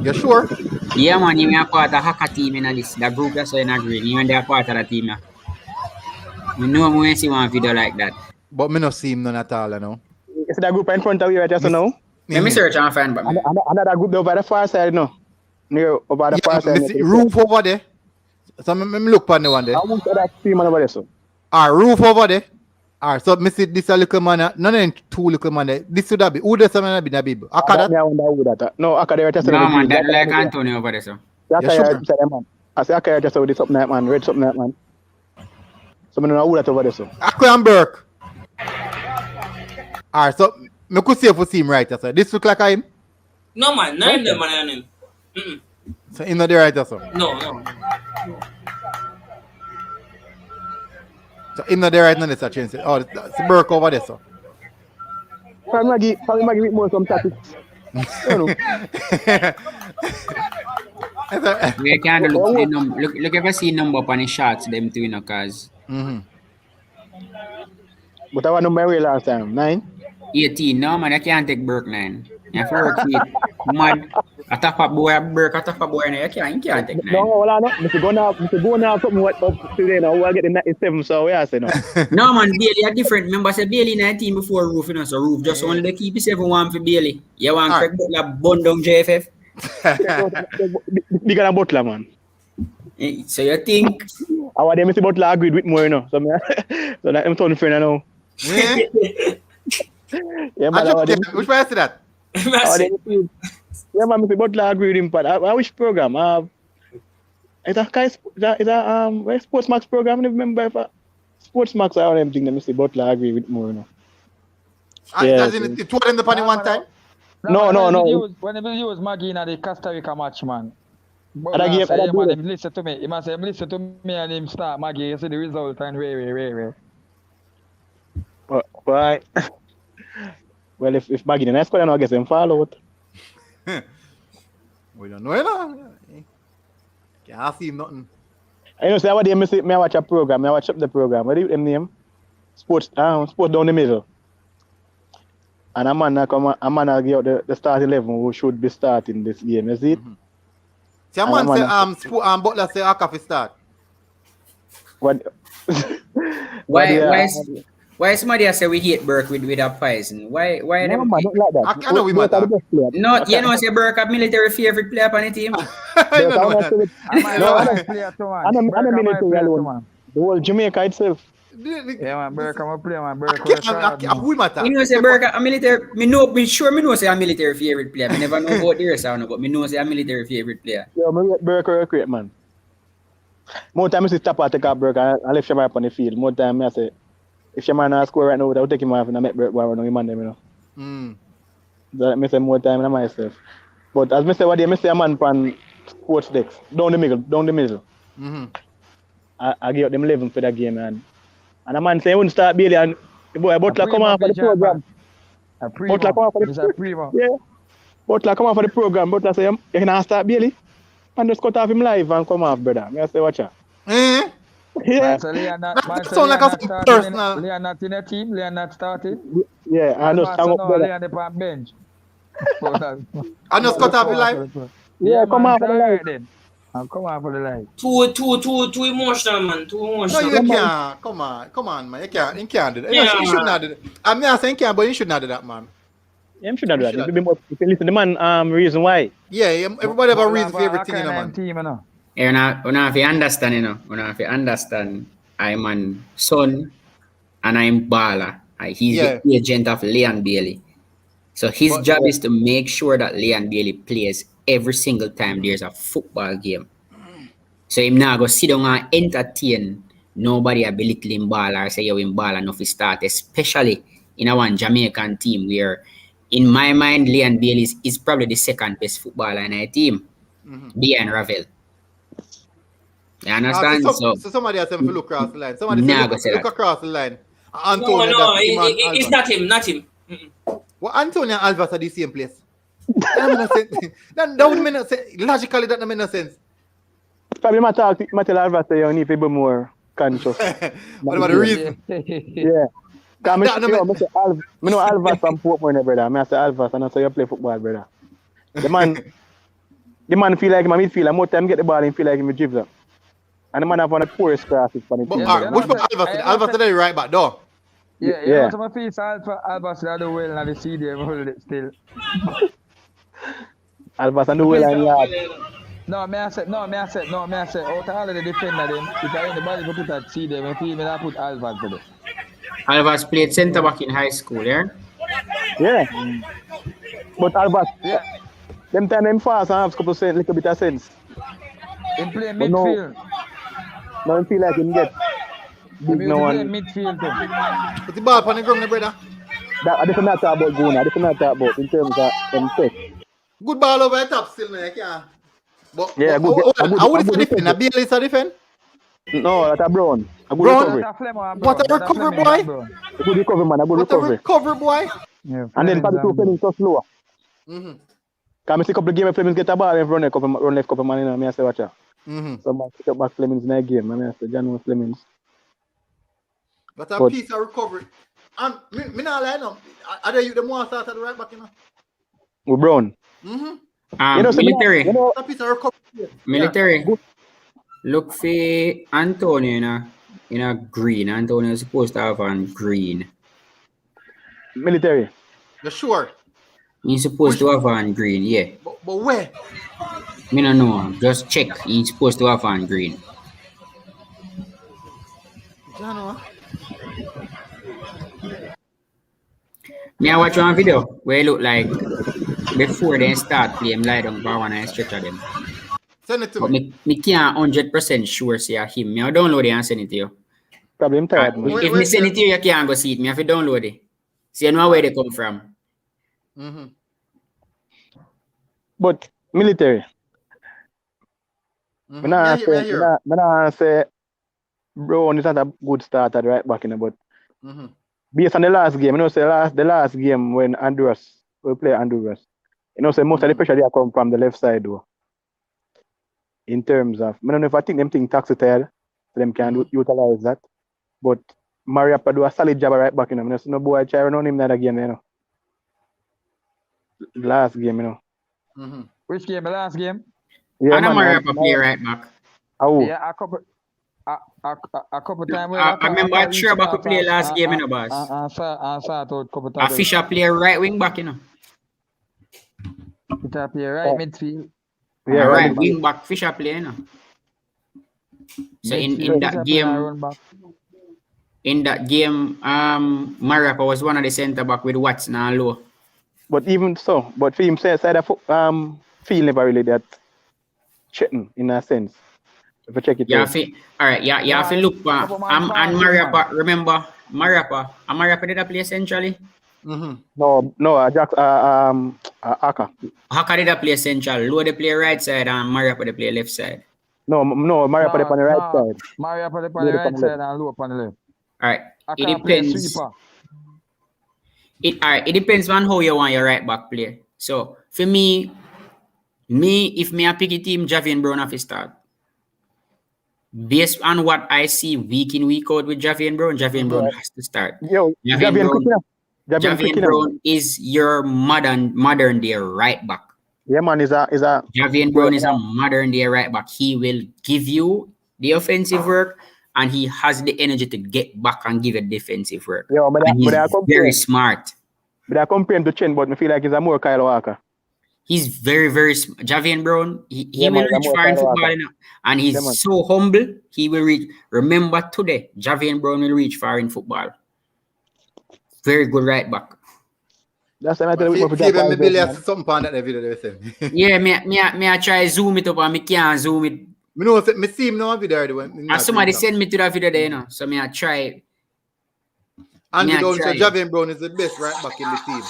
You sure? Yeah man, he was a part of the hacker team in this. The group that's in agree. He went there part of the team. Yeah. You know when see one video like that. But me not see him none at all, you know. You see that group in front of you right just now? Let me search and find but Another group over the far side, no? Near over the far side. Yeah, roof over there. So me look on the one there. I won't say that team over there, so. Roof over there. Alright, so me see this a little man, none of them two little man. This should have been. Who does someone be Nabib? Akadat? I wonder who that. No, Akada just No, man, that like Antonio over there, so. Yeah, You sure? man. I say Akada just with something like man, red something like man. So I don't know who that over there, so. Akwe and Burke. Alright, so me could see if we see him right, so this look like him. No man, none of them man on him. So him not the right, so. No. So him not the right, none of this change. Oh, it's Burke over there, so. Probably give it more some tactics. We can't look the number. Look if I see number on the shots, them two, you know, cause. But I want to marry last time. 9? 18. No, man, I can't take Burke 9. You have to work with mad. I top up boy, Burke, I top up boy, you can't take 9. No, hold on. Mr. Go now, something what up today now. We'll get the 97, so we are saying no. No, man, Bailey are different. Remember, I said Bailey 19 before Roof, you know, so Roof just only they keep 7-1 for Bailey. You want Craig Butler bun down JFF? Bigger than Butler, man. So you think? I want them to Butler agreed with more, you know. So that I'm turning friend now. Yeah, man. Which way is that? Yeah, man, Mr. Butler agreed with him, but I wish program. It's a Sports Max program. I don't remember if Sports Max I don't think that Mr. Butler agree with more, you know. As in it told him the funny one time? No. When he use Maggie in the Costa Rica match, man. And I gave him listen to me. He must say, listen to me and him start Maggie. You see the result and way. Why? Well, if Maggie the next one, I guess him follow it. We don't know, you know. Can't see nothing. I know, say what day me watch a program. I watch up the program. What do you name? Sports down the middle. And a man give out the start 11 who should be starting this game, is it? See, a man say Butler say Akafi start. What? Why somebody say we hate Burke with a poison? Why No, them? man, not like that. I know we matter. No, you know, say Burke a military favorite player on the team. I don't know that. I'm a military alone. The whole Jamaica itself. Yeah, man, Burke, I'm a player, man. Who matter? You know, say Burke a military. Me know say a military favorite player. I never know about the rest, but me know say a military favorite player. Yeah, me rate Burke a great man. More time I see Tapper take up Burke and left him up on the field. More time I say, if your man not score right now, I would take him off and I make Burke one on man them, you know. That me say more time than myself. But as me say, what day me say a man pan sports decks down the middle. I give them 11 for that game, man. And a man say he wouldn't start Bailey and the boy Butler come on for the program. Butler come on for the program. Yeah. Butler come on for the program. Butler say you cannot start Bailey. And just cut off him live and come off, brother. I say watch out. Yeah. That sound like a personal. Leon not in the team. Leon not started. Yeah, I know. Leon on bench. I just cut off the live. Yeah, come on for the live. Then. Come on for the live. Too emotional, man. Too No, emotional. you can't. Come on, man. You can't do that. You should not do that. I'm not saying can't, but you should not do that, man. Yeah, I'm sure not do that. You can listen to the man reason why. Yeah, everybody have a reason for everything, you know, man. Team, you know. You know, if you understand, you know, if you understand, I'm an son and I'm baller. He's the agent of Leon Bailey. So his job is to make sure that Leon Bailey plays every single time there's a football game. So him now go sit down and entertain nobody a belittling baller or say you win baller enough to start, especially in a one Jamaican team where in my mind Leon Bailey is probably the second best footballer in our team. Behind Ravel. You understand? So somebody has to look across the line. Somebody look across the line. Antonio, No, it's not him. Well, Antonio and Alvarez are the same place. That would make no sense. Logically, that doesn't make no sense. Probably my tell Alvarez say you need to be more conscious. What about the reason? Yeah. Because I know Alvarez from Portmore, brother. I say Alvarez and I say you play football, brother. The man feel like him a midfielder. More time get the ball and feel like him a dribbler. And the man have one of the poorest crosses for the team. Which one Alvarez? Alvarez is right back door. Yeah, you know some face Alvarez I do well and the CD hold it still. Alvarez and do well and yard. No, I said, out of all the defender them, if I anybody go put that CD, I feel me I put Alvarez for them. Alvas played centre back in high school, yeah? Yeah. But Albert, them time them fast and have couple sense, little bit of sense. Him play But no- midfield. Now I feel like him get Him big used now to play and midfield too. Put the ball on the ground, brother. that I just not talk about Guna, I just not talk about in terms of them set. Good ball over the top still, man. Yeah. But, Yeah, but good- how good- would good it defend? A defense. Bailey is a defend? No, that's a Brown. A good Brown? recovery. That's a Fleming and What Brown. a That's recovery, Fleming boy. and Brown. A good recovery, man. A good What a recovery. recovery, boy. Yeah, And then Fleming probably two and Flemings so slow. Mm-hmm. Can I see a couple of games Flemings get a ball and run left couple man in, I say watch out. Mm-hmm. So man pick up back Flemings in that game. I say John was Flemings. But a But- piece of recovery. And me not lie now. Are they you the more start at the right back, you know? With Brown. Mm-hmm. You know, so Military. you know, A piece of recovery. Military. Look for Antonio in a green. Antonio is supposed to have on green. military. You sure? He's supposed to have on green, yeah. But where? Me no know. Just check. He's supposed to have on green. Jano. Me I watch one video where it look like before they start playing lie down for one and stretch of them. Send it to But me. me can't 100% sure say him. Me I download it and send it to you. Probably him tired, man. Wait, If wait, me send it to you, you can't go see it. Me have to download it. So you know where they come from. Mm-hmm. But military. Mm-hmm. Me nah Yeah, here. say Brown is not a good start at right back in, but Mm-hmm. based on the last game, you know, say the last game when Honduras we play Honduras, you know, say most of the pressure they come from the left side though. In terms of, I don't know if I think them think taxi-tail, so them can utilize that. But Mariapa do a solid job at right back, you know. I see no boy try on him that again, you know. Last game, you know. Mm-hmm. Which game? The last game? Yeah, And man. Mariapa play right back. Oh, Yeah, a couple times. I remember Trebek could play last game, you know, boss. I saw it out a couple A times. Fisher play right wing back, you know. It play right midfield. yeah, right right. wing back Fisher play, you know. So in Midfield, that Fisher play game, and run back. Mariapa was one of the centre back with Watson and Low. But even so, but for him side of feel never really that threatened in a sense. If you check it You out. have to, all right, you have to look for and Mariapa. Remember, Mariapa did play centrally. Mm-hmm. No, Jack Aka. Haka did play central. Low they play right side and Mariapa they play left side. No, Maria put it on the right side. Maria put it on Low the up on right the side and low up on the left. All right, I it can't play depends. sweeper. It depends on how you want your right back play. So for me, if me a pick a team, Javian Brown have to start. Based on what I see week in week out with Javian Brown has to start. Yo, Javian Javian Brown is your modern day right back. Yeah, man, is a Javian Brown is a modern day right back. He will give you the offensive work and he has the energy to get back and give it defensive work. Yo, but And he's I very smart. But I compare him to Chen, but I feel like he's a more Kyle Walker. He's very, very smart. Javian Brown, he will man, reach I'm far in more football, you know, and he's Yeah, man. so humble. He will reach. Remember today, Javian Brown will reach far in football. Very good right back. That's why I tell you what See, when Billy has something on that video they say. Yeah, me I try zoom it up and me can't zoom it. Me know me see him now video already when And somebody send me to that video there, you know. So me I try. Andrew me Down try. so Javian Brown is the best right back in the team.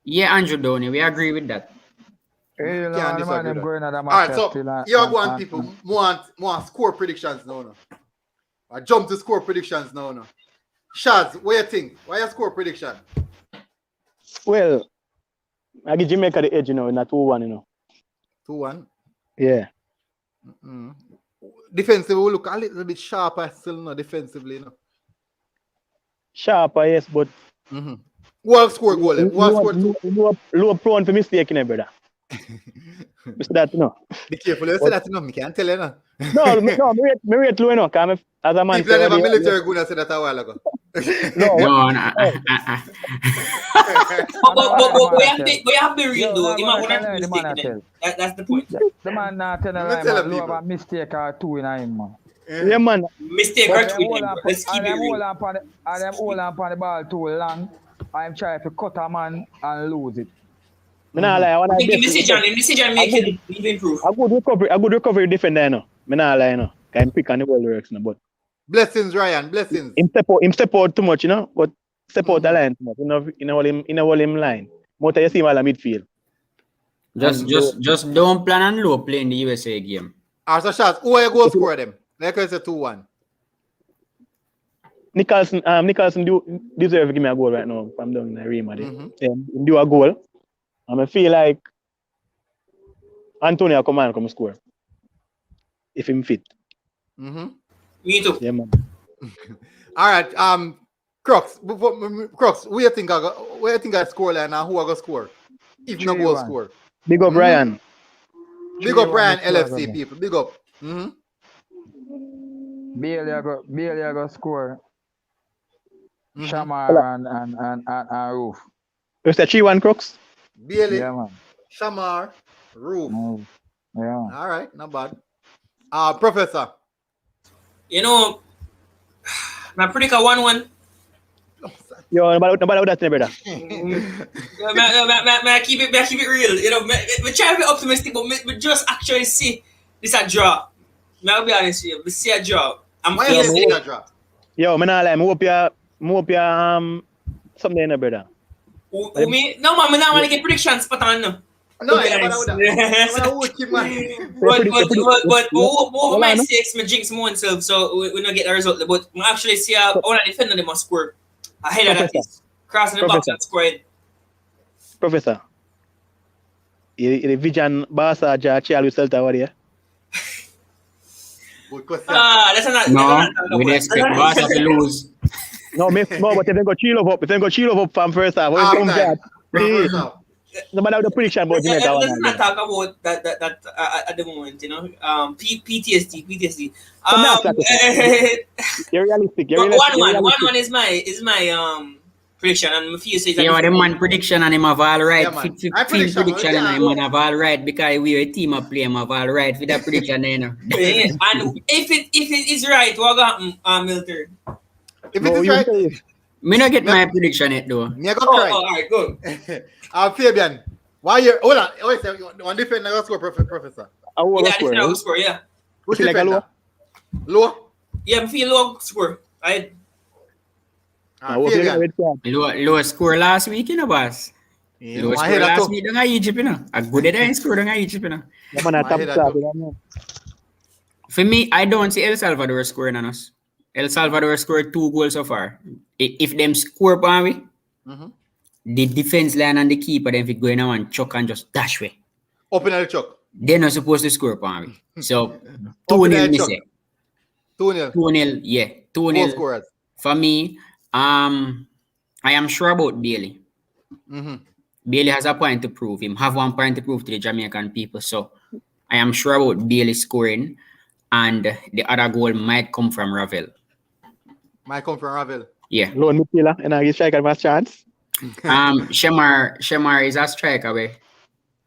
Yeah, Andrew Downey, we agree with that. Hey, you know, Can't the man disagree them with going at the All right, match so still and- you and- want and- people want score predictions now. I jump to score predictions now. Shaz, what you think? Why you score prediction? Well, I give Jamaica the edge, you know, in a 2-1, you know. 2-1. Yeah. Mm-hmm. Defensively, we look a little bit sharper still, no, defensively, you know. Sharper, yes, but Mm-hmm. Who have scored goal? Who have scored two? low prone for mistake, you know, brother. Mr. That, you know. Be careful, you say that, you know, me can't tell you, no. No, me rate low, you know, because as a man... People never military good and said that a while ago. No, No. But we have to be real, Yo, though. no, The man, man I won't tell you, have the man I mistake. That's the point. The man not telling Let me lie, tell man. the Low people. of a mistake or two in him, man. Yeah, man. Mistake But or two. Let's keep it real. them hold on the ball too long. I'm trying to cut a man and lose it. Me nah lie, I think in decision making, need improve. A good recovery defender, no. Me nah lie, no. Can pick on the ball works, no. But Blessings, Ryan. Blessings. him step out too much, you know. But step out the line too much. In a whole him line. More you see him all a midfield. Just don't plan on low playing the USA game. So shots. Who are you go score them? Like I said, 2-1. Nicholson deserve to give me a goal right now. I'm down in the Rima. Him do a goal. And I feel like Antonio come score. If him fit. Me too. Yeah, man. All right. Crux, where you think I score line and who I go score? If no goal score. Big up Ryan. Big up Ryan LFC people. Big up. Bailey I go score. Shamar and Roof. It's the 3-1 Crux. Bailey, Yeah, man. Shamar, Roof. Yeah. All right, not bad. Professor. You know, my predict a 1-1. Yo, nobody that, brother. May I keep it real. You know, me try to be optimistic, but me just actually see this a draw. I'll be honest with you. We see a draw. Why you see a draw? Yo, man, I hope you something in there, brother. Who me? No, man, I don't want to get predictions spot on. No, but over my sakes, me jinx myself, so we don't get the result. But I actually see all the defender them must score ahead of that is crossing the box and scoring. Professor, you vision Barca Charlie Celta what here? That's not. No, we expect Barca to lose. No, but if they go chill up from first half, when no matter the prediction about Jamaica. Let's not talk about that at the moment, you know. PTSD. You're realistic. One is my prediction, and my feel says the man prediction and him have all right. Prediction and him have all right because we are a team of play him have all right for that prediction, you know. And if it is right, what got Milton? If it is right, me not get my prediction yet though. Me go try. All right, good. Fabian, why you hold on? One defender go score, Professor. Defender score, yeah. Which defender? Low? Yeah, I feel low score. Right. Low score last week, you know, boss. Low score last week down Egypt, you know. A good day score down Egypt, you know. For me, I don't see El Salvador scoring on us. El Salvador scored 2 goals so far. If them score upon we, the defense line and the keeper, then if it going on and chuck and just dash way. Open the chuck. They're not supposed to score upon we. So 2-0 me say. 2-0. 2-0, yeah. 2-0. Scorers. For me, I am sure about Bailey. Bailey has a point to prove. Him have one point to prove to the Jamaican people. So I am sure about Bailey scoring, and the other goal might come from Ravel. Yeah. Lone midfielder, and I give striker a chance. Shamar is a striker away.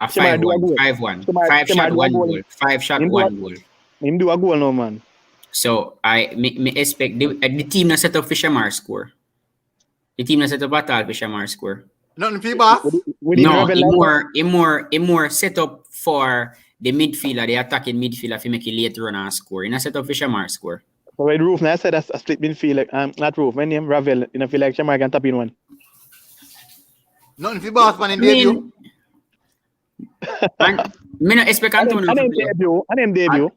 A 5-1. 5-1. 5 shot, 1 goal. 5 shot, 1 goal. Him do a goal now, man. So I expect the team not set up for Shamar score. The team not set up at all for Shamar score. Nothing for you, boss? No, it more set up for the midfielder, the attacking midfielder, to make a late run and score. In a set up for Shamar score. So with Roof, I said that's a split midfield. Not Roof, my name Ravel. You know, feel like Shamar can tap in one. Nothing for you, boss, man, in debut. And me not expect Antonio to play. I name debut.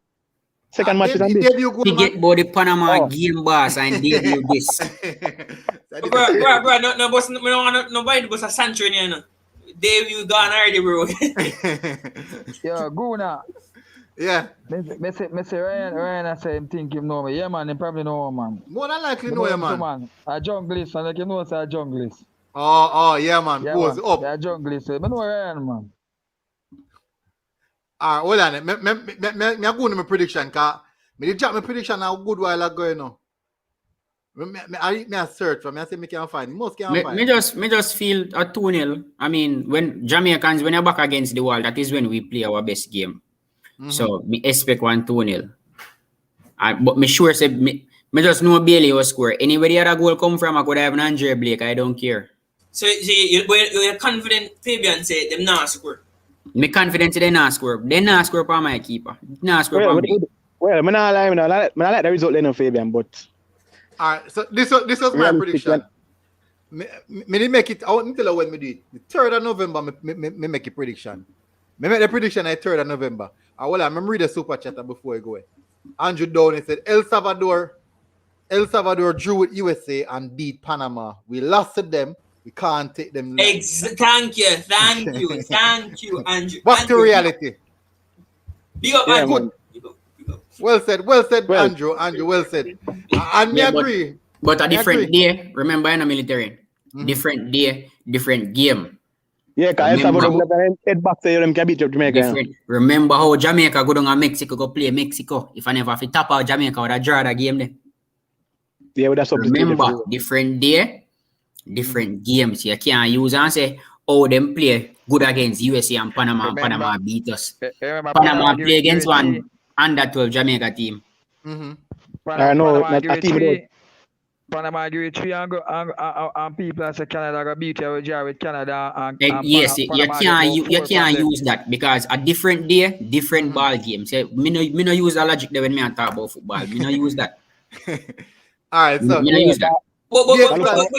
Second match is on this. He get body Panama game boss and debut this. Bro, no boss, me don't want nobody but a Sancho in here, no. Debut gone already, bro. Yo, Guna. Yeah. Me say Ryan I say him think him know me. Yeah, man, he probably know me, man. More than likely know you, man. A junglist, and like you know, say a junglist. Oh, yeah, man. Yeah, Pose up. Yeah, junglist. I know Ryan, man. Hold on. Me go to my prediction, because I did drop my prediction a good while ago, you know. I search for me. I say me can't find. Most can't find. Me just feel a 2-0. I mean, when Jamaicans, when you're back against the wall, that is when we play our best game. So me expect 1 2-0. But me sure say me just know Bailey will score. Anybody other goal come from, I could have an Andre Blake. I don't care. So you're confident Fabian say them not score. Me confident they not score. They not score for my keeper. Not score for me. Well, I'm not like the result then of Fabian, but Alright, so this was my prediction. Me didn't make it. I won't tell you when me do it. The 3rd of November, me make a prediction. Me make the prediction at 3rd of November. I'm read the super chat before I go. Andrew Downey said El Salvador drew with USA and beat Panama. We lost to them. We can't take them. Thank you, Andrew. Back to reality. Big up, Andrew. Well said, Andrew. Andrew, well said. And me agree. But a different day. Remember, in the military. Different day, different game. Yeah, because El Salvador head back to them can beat Jamaica. Remember how Jamaica go down to Mexico go play Mexico. If I never fit top out Jamaica, I would have drawn that game there. Yeah, with that remember, different day, different games. You can't use and say, oh, them play good against USA and Panama. Remember, Panama beat us. Panama play against one under 12 Jamaica team. I know, not a team. Panama agree 3 and people say Canada go beat you with Canada and yes, you can't use that because a different day, different ball game. So me no use that logic there when me talk about football. Me no use that. All right, so me no use that. But you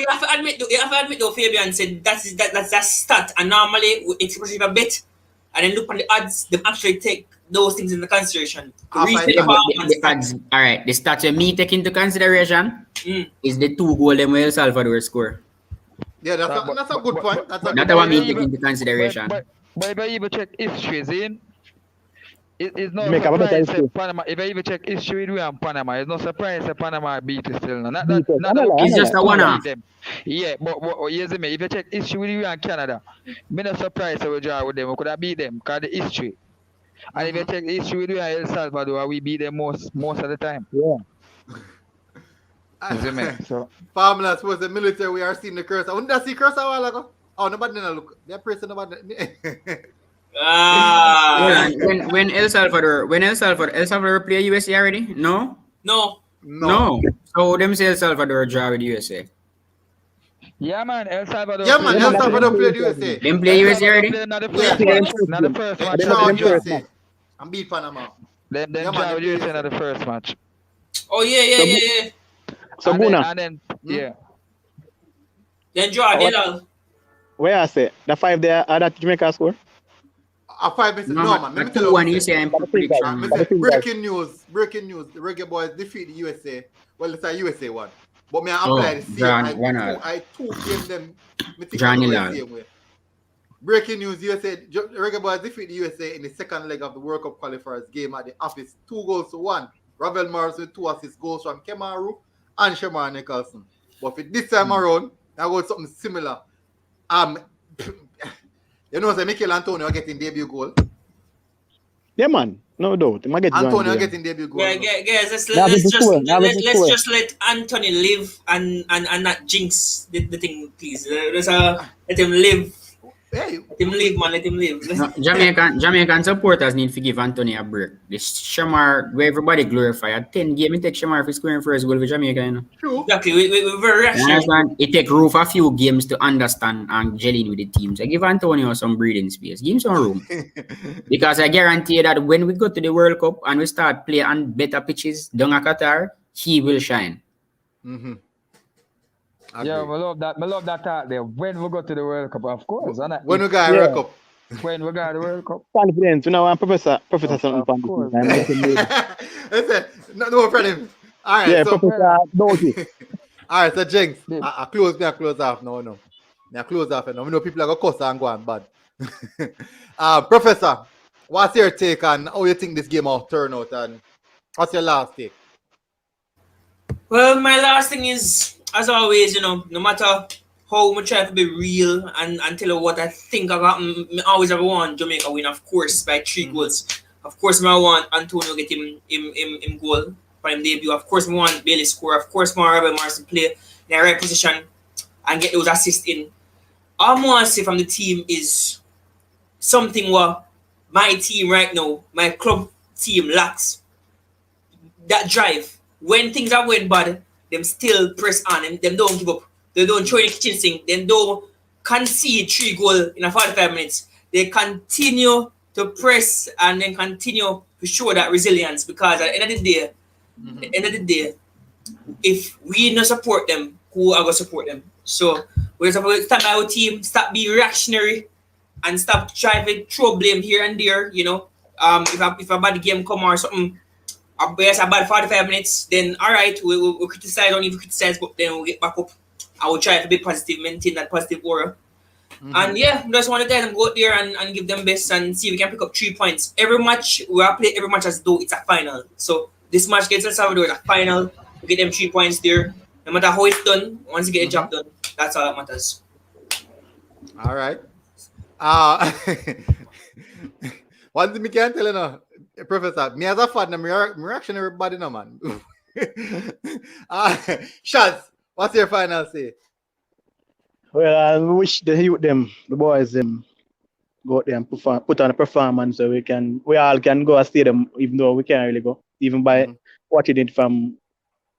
have to admit though, Fabian said that's that stat, and normally it's supposed to be a bet, and then look on the odds. They actually take those things into consideration. The odds, all right. The stats that me take into consideration is the 2 goals them El Salvador score. Yeah, that's a good point. That's what me take into consideration. But if I even check history, it's not Make surprise that Panama. If I even check history with Panama, it's no surprise that Panama beat it still. It's just a one-off. Yeah, but here's me. If you check history with Canada, me not surprised that we draw with them. We could have beat them because the history. And if you check the history with El Salvador, we beat them most of the time. Yeah. So Pamela, suppose the military we are seeing the curse. I wouldn't see curse a while ago. Oh, nobody didn't look. They're pressing nobody. When El Salvador play USA already? No. So them say El Salvador draw with USA. Yeah, man, El Salvador. Yeah, man, El Salvador played USA. Them play USA already? Not the first match. Draw USA and beat Panama. Them draw with USA not the first match. Oh yeah. So and then Then draw Dylan. Where I say the 5 there are that Jamaica score? A 5 minutes. No, man. Let me tell you one you say I'm prediction. Breaking news. The Reggae Boyz defeat the USA. Well, it's a USA one. But me I apply the same. I two game them. Breaking news, USA, Reggae Boyz defeat the USA in the second leg of the World Cup qualifiers game at the office. 2-1. Ravel Morris with 2 assist goals from Kemaru and Shamar Nicholson. But for this time around, I got something similar. You know, say Mikel Antonio getting debut goal. Yeah, man. No doubt. Antonio getting debut goal. Yeah, guys, let's just let Anthony live and not jinx the thing, please. Let him live. Hey. Let him live. No, Jamaican supporters need to give Anthony a break. This Shamar, where everybody glorify, at 10 games, it takes Shamar for scoring first goal for Jamaica, you know. True. Exactly, we're very rational. It takes Roof a few games to understand and gel in with the team. So give Antonio some breathing space. Give him some room. Because I guarantee you that when we go to the World Cup and we start playing on better pitches down at Qatar, he will shine. Mm-hmm. Yeah, I love that thought there. When we go to the World Cup, of course. When we got the World Cup. When we got the World Cup. Confidence. You know, I'm Professor something fun. No problem. All right. Yeah, so, Professor Doughty. All right, so Jinx, I close off now. I close off now. We know people are going to cuss and go on bad. Professor, what's your take on how you think this game will turn out, and what's your last take? Well, my last thing is, as always, you know, no matter how much I try to be real and tell you what I think about, I always have want Jamaica win, of course, by 3 goals. Of course, I want Antonio get him goal for him debut. Of course, I want Bailey score. Of course, I want Rebel Morrison play in the right position and get those assists in. All I want to say from the team is something what my team right now, my club team lacks. that drive. When things are going bad, them still press on and them don't give up. They don't throw in the kitchen sink. They don't concede 3 goals in a 45 minutes. They continue to press and then continue to show that resilience, because at the end of the day, if we not support them, who are going to support them? So we're supposed to stand by our team, stop being reactionary, and stop trying to throw blame here and there. You know, if a bad game come or something, about 45 minutes, then all right, we'll criticize, don't even criticize, but then we'll get back up. I will try to be positive, maintain that positive aura. And yeah, just want to tell them go out there and give them best and see if we can pick up 3 points. Every match, we are play every match as though it's a final. So this match against El Salvador is a final. We get them 3 points there. No matter how it's done, once you get the job done, that's all that matters. All right. One thing I can tell you now, Professor, me as a fan, I'm reactionary everybody now, man. Shaz, what's your final say? Well, I wish the boys go out there and put on a performance so we all can go and see them, even though we can't really go, even by watching it from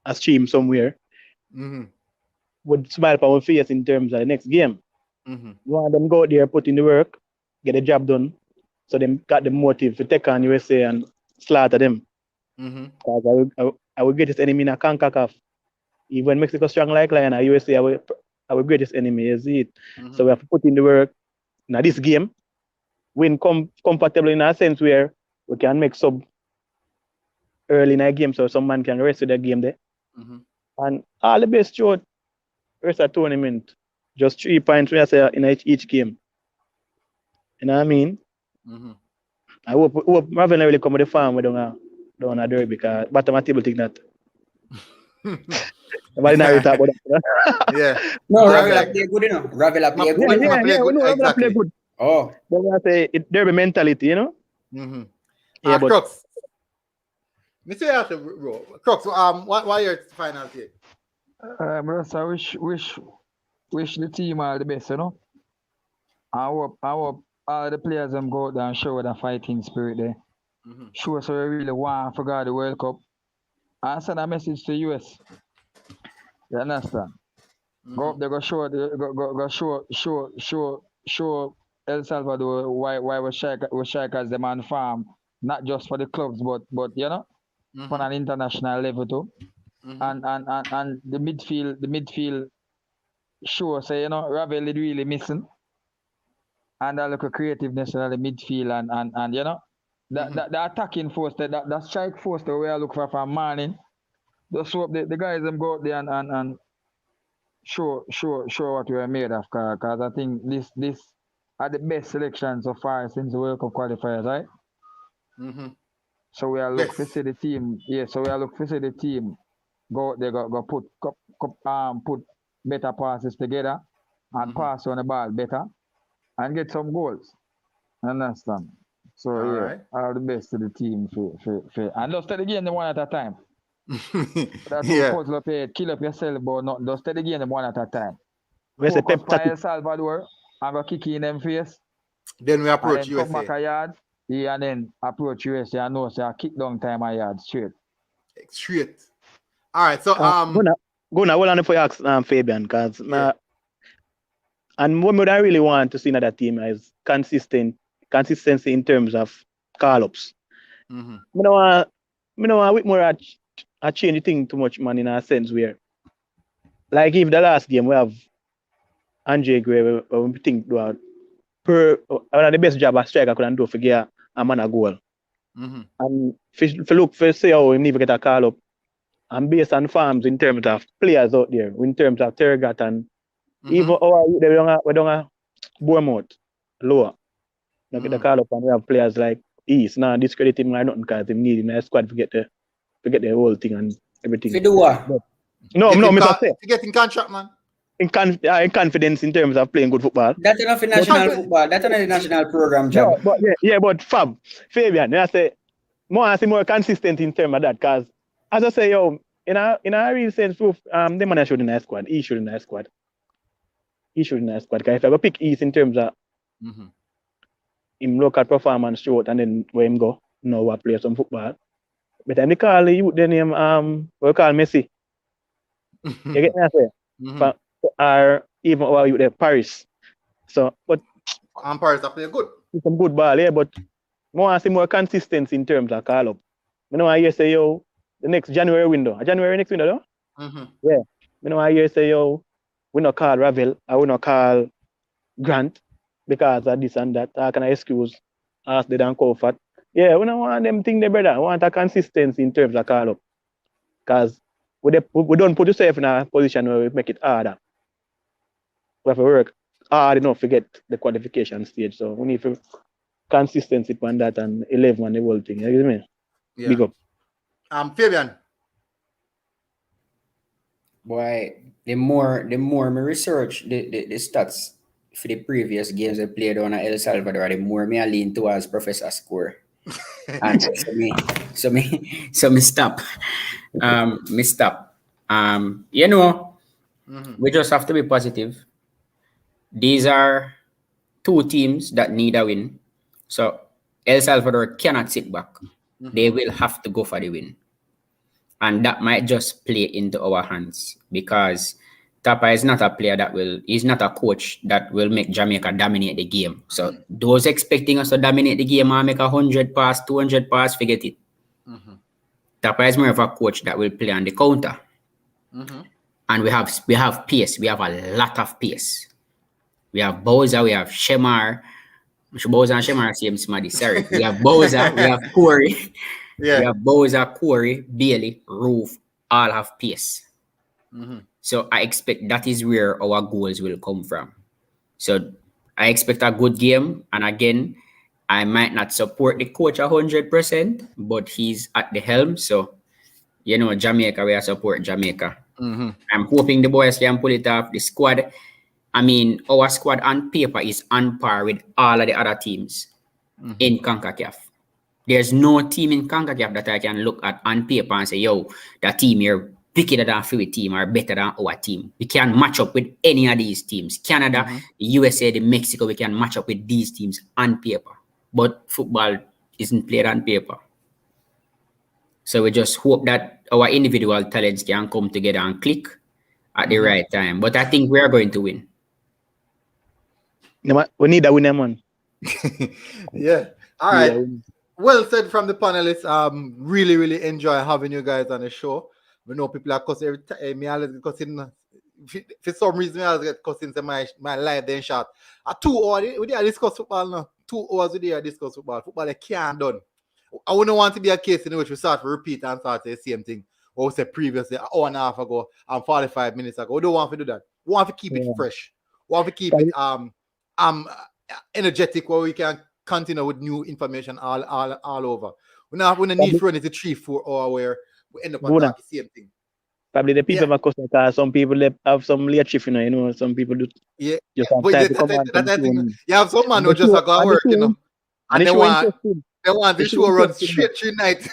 a stream somewhere. With smile on our face in terms of the next game. We want them go out there, put in the work, get the job done, so them got the motive to take on USA and slaughter them. Because our greatest enemy in a CONCACAF. Even when Mexico strong like lion, USA our greatest enemy, is it. So we have to put in the work. Now this game, win comfortably in a sense where we can make sub early in a game so some man can rest with the game there. And all the best short rest of the tournament. Just 3 points we say in each game. You know what I mean? I hope Marvin really come with the farm we don't have derby because bottom of table think that. Nobody not really talk about that. Yeah. No, Ravela play good, you know. Ravela play good. Yeah, play good. Oh. But I say it derby mentality, you know? Yeah, but Crux. Mr. Asher, Crux, what are your final take? I wish the team all the best, you know. I hope all the players go out there and show the fighting spirit there. Show us we really want for God the World Cup. And send a message to US. You understand? Go up there, go show El Salvador why we strikers them on farm, not just for the clubs, but you know, on an international level too. And the midfield show say, you know, Ravel is really missing. And that look of creativeness in the midfield and you know, the attacking force, that strike force that we are looking for from morning. Just hope the guys them go out there and show what we are made of, because I think this are the best selection so far since the World Cup qualifiers, right? So we are looking to see the team. Yeah, so we are looking to see the team go out there, go put better passes together and pass on the ball better and get some goals. Understand? So all the best to the team and just take the game one at a time. That's puzzle up here, kill up yourself, but not just take the game one at a time. Where's the pep El Salvador and go kick in them face. Then we approach USA. USA. Come back a yard, and then approach USA and know say I kick down time a yard straight. All right, so go now. Hold on for you ask Fabian, because and what I really want to see in that team is consistency in terms of call-ups. I don't want Whitmore I change the thing too much, man, in a sense where, like, if the last game we have Andre Gray, we think do one of the best job a striker could do for get a man a goal. And if look for say how we never get a call up, and based on farms in terms of players out there, in terms of Tergat and even our we don't have Bournemouth lower. Don't get the call up and we have players like East. Now discredit him or nothing because they need in a squad to get the whole thing and everything. To do what? No, Mr. Say. To get in contract, man. In confidence in terms of playing good football. That's enough in national football. That's not a national program job. No, but Fabian, I say more consistent in terms of that, because as I say, in a real sense, the man should in a squad. He should in a squad. Because if I go pick East in terms of him local performance short and then where him go, what play some football. But then they call the name what we call Messi. You get me I say? Or even our youth there, Paris. So but And Paris are playing good. it's some good ball, yeah, but more I see more consistency in terms of call up. You know I hear say yo the next January window. January next window, no? Yeah. You know I hear say yo we not call Ravel, I will not call Grant because of this and that. I can excuse ask they don't comfort. Yeah, we don't want them thing there, brother. We want a consistency in terms of call up. Because we don't put yourself in a position where we make it harder. We have to work hard enough to get the qualification stage. So we need to consistency on that and 11 and the whole thing. You know what I mean? Yeah. Big up. Fabian. Boy, the more me research the stats for the previous games I played on El Salvador, the more me I lean towards Professor Score. And so me stop. Me stop. You know, we just have to be positive. These are two teams that need a win. So El Salvador cannot sit back. They will have to go for the win. And that might just play into our hands because Tapa is not a player he's not a coach that will make Jamaica dominate the game. So those expecting us to dominate the game and make 100 pass, 200 pass, forget it. Tapa is more of a coach that will play on the counter. And we have pace. We have a lot of pace. We have Bowser, we have Shemar. Bowser and Shemar same somebody, sorry. We have Bowser, we have Corey. Yeah. We have Bowser, Corey, Bailey, Roof, all have pace. So I expect that is where our goals will come from. So I expect a good game. And again, I might not support the coach 100%, but he's at the helm. So, you know, Jamaica, we support Jamaica. I'm hoping the boys can pull it off. The squad, I mean, our squad on paper is on par with all of the other teams in CONCACAF. There's no team in CONCACAF that I can look at on paper and say, yo, that team here bigger than our favorite team or better than our team. We can match up with any of these teams. Canada, the USA, the Mexico, we can match up with these teams on paper. But football isn't played on paper. So we just hope that our individual talents can come together and click at the right time. But I think we are going to win. We need a winner, man. Yeah. All right. Well said from the panelists. Really, really enjoy having you guys on the show. We know people are cussing every time. Me always get cussing. For some reason, I always get cussing to my live then shot. 2 hours, we did discuss football now. 2 hours we did discuss football. Football they can't done. I wouldn't want to be a case in which we start to repeat and start the same thing. Or we said previously, an hour and a half ago and 45 minutes ago. We don't want to do that. We want to keep it fresh. We want to keep it energetic where we can continue with new information all over. We don't need to run it to 3-4 hours where we end up talking the same thing. Probably the people have a because some people have some late shift, you know, some people do. Yeah, just but you have some man who just go to work, you know, and they want the show run straight through night.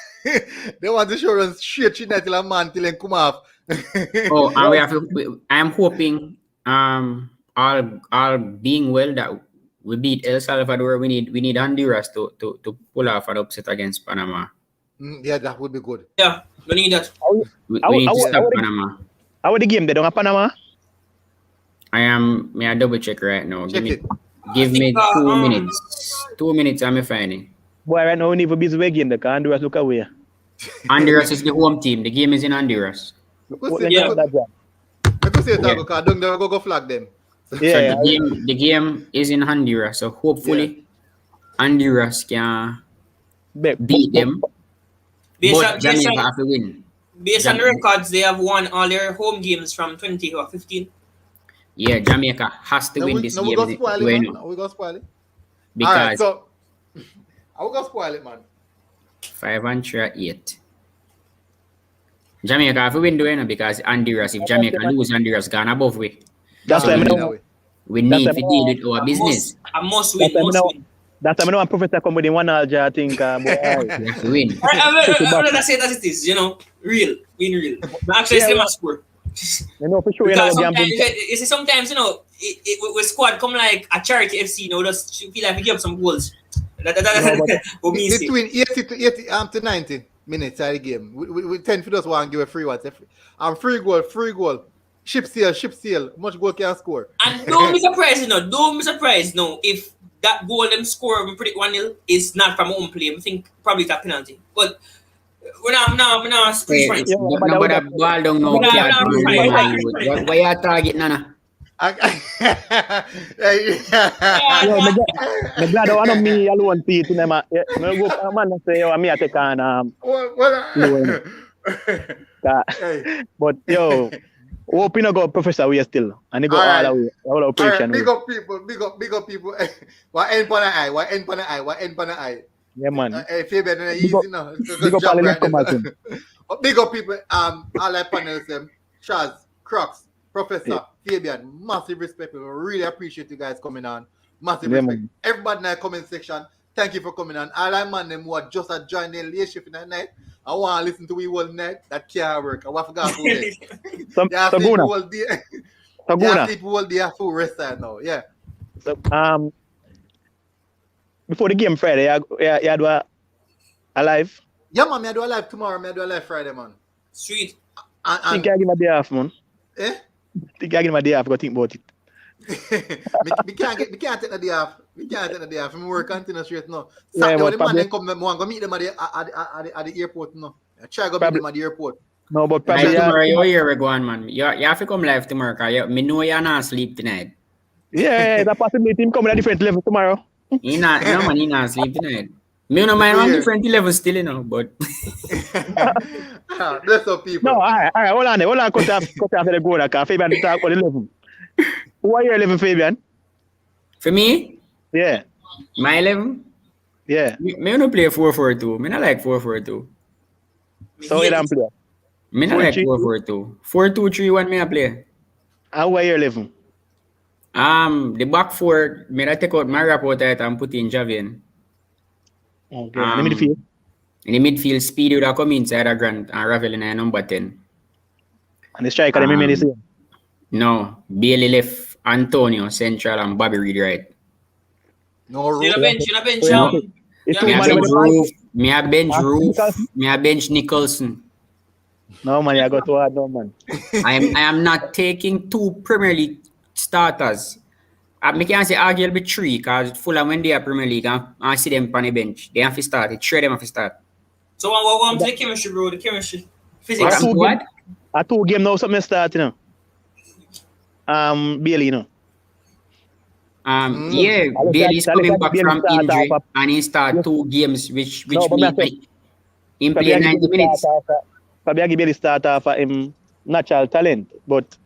They want the show run straight through night till a man till they come off. Oh, and I'm hoping all being well that we beat El Salvador. We need Honduras to pull off an upset against Panama. Yeah, that would be good. Yeah, we need that. We need to stop Panama. How the game? They don't have Panama? May I double check right now? Give me 2 minutes. 2 minutes, I'm finding. Boy, right now we need to be busy game. The Honduras look away. Honduras is the home team. The game is in Honduras. Yeah. Because don't go flag them. Yeah, so the game is in Honduras. So hopefully Honduras can beat them. But Jamaica have to win. Based on the records, they have won all their home games from 20 or 15. Yeah, Jamaica has to win this game. We're going to spoil it. Because all right, so we're going to spoil it, man. 508. Jamaica have to win the because Honduras, if Jamaica lose, Honduras gone above we. That's why we need to deal with our business. A must win. That's why I know Professor come with the 1 alger, I think. We have to win. I'm going to say that it is, you know, real. Win real. Actually, it's the score. You know, for sure. Because sometimes, you know, with squad come like a charity FC, you know, just feel like we give up some goals. That's what me say. Between 80 to 90. minutes of the game. We tend to just want to give a free one. And free goal. Ship sail. Much goal can score. And don't be surprised, if that goal them score we predict 1-0 is not from home play. I think probably it's a penalty. But we're not split right. But a ball don't know. Why you target Nana? I'm glad one of me alone see it in them. No go come and say, "Oh, me I take on." But yo, hope you no go Professor we still, and you go all the way, all operation. Big up people. What end on the eye? Yeah, man. Fabian, easy now. Big up all the big up people. All the panels them, Chaz, Crocs, Professor, Fabian, massive respect. We really appreciate you guys coming on. Massive respect. Man. Everybody in the comment section, thank you for coming on. All I man them who are just joined the late shift in the night. I want to listen to we all night. That can't work. I forgot who it is. Saguna. People will be a full rest time now. Yeah. So, before the game Friday, you do a live? Yeah, man. I do a live tomorrow. I do a live Friday, man. Sweet. I think I give my day off, man. Eh? I think I give my day off. Go think about it. we can't take the day off. We can't take the day off. We work continuous straight now. Saturday, when the man then come, I want to meet them at the airport now. I try to meet them at the airport. No, but probably tomorrow you're here, we go on, man. You have to come live tomorrow, because me know you're not asleep tonight. Yeah, that possibility him coming at different level tomorrow. He not asleep tonight. Me no mind on different levels still, you know, but that's what people. No, all right, hold on, cut off the goal, because Fabian talk about 11. Who are you 11, Fabian? For me? Yeah. My 11? Yeah. Me no play 4-4-2. Me not like 4-4-2. So you don't play? Me not like 4-4-2. 4-2-3-1 me I play. How are you 11? The back four, me I take out my rapport and put in Javian. Okay. In the midfield? In the midfield, Speedy would have come inside a Grant and Ravel in a number 10. And the striker, they the same? No. Bailey left, Antonio central, and Bobby Reed right. No, you bench. Me a bench Nicholson. No, man, I got to add no, man. I am not taking 2 Premier League starters. I can't say arguably 3, because Fulham when they are Premier League, I see them on the bench. They have to start. 3 of them have to start. So what to the chemistry, bro? The chemistry. Physics. What? A 2 game now, something start, you know. Bailey, you know. Yeah, Bailey's coming back from injury and he start 2 games, which means he play 90 minutes. Probably I give Bailey start off him natural talent, but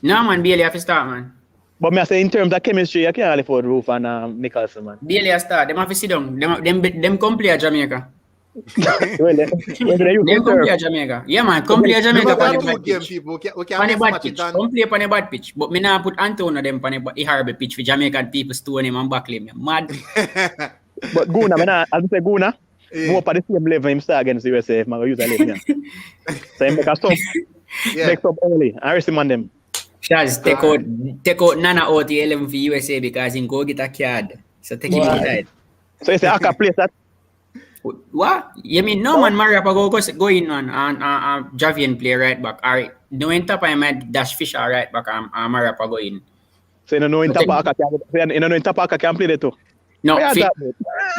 no, man, Bailey have to start, man. But I say in terms of chemistry, I can't afford Roof and Nicholson, man. Bailey have to start. Them have to sit down. Them come play at Jamaica. Well, them come play at Jamaica. Yeah, man, come play at Jamaica. Come play on a bad pitch. But me not put Antonio them on a horrible pitch for Jamaican people stone him and backle him. Mad. But Guna, as I say Guna, more for the same level him start against the USA if I use a level. So him make a stop. Make up early. I rest him on them. Shaz, take out Nana out the 11 for USA because he go get a card. So take him inside. So you say I can place that? What? You mean no man Mariapa go in on Javian play right back. Alright. No in top I might dash Fisher right back and Mariapa go in. So you know in Tapaka can play that too? No,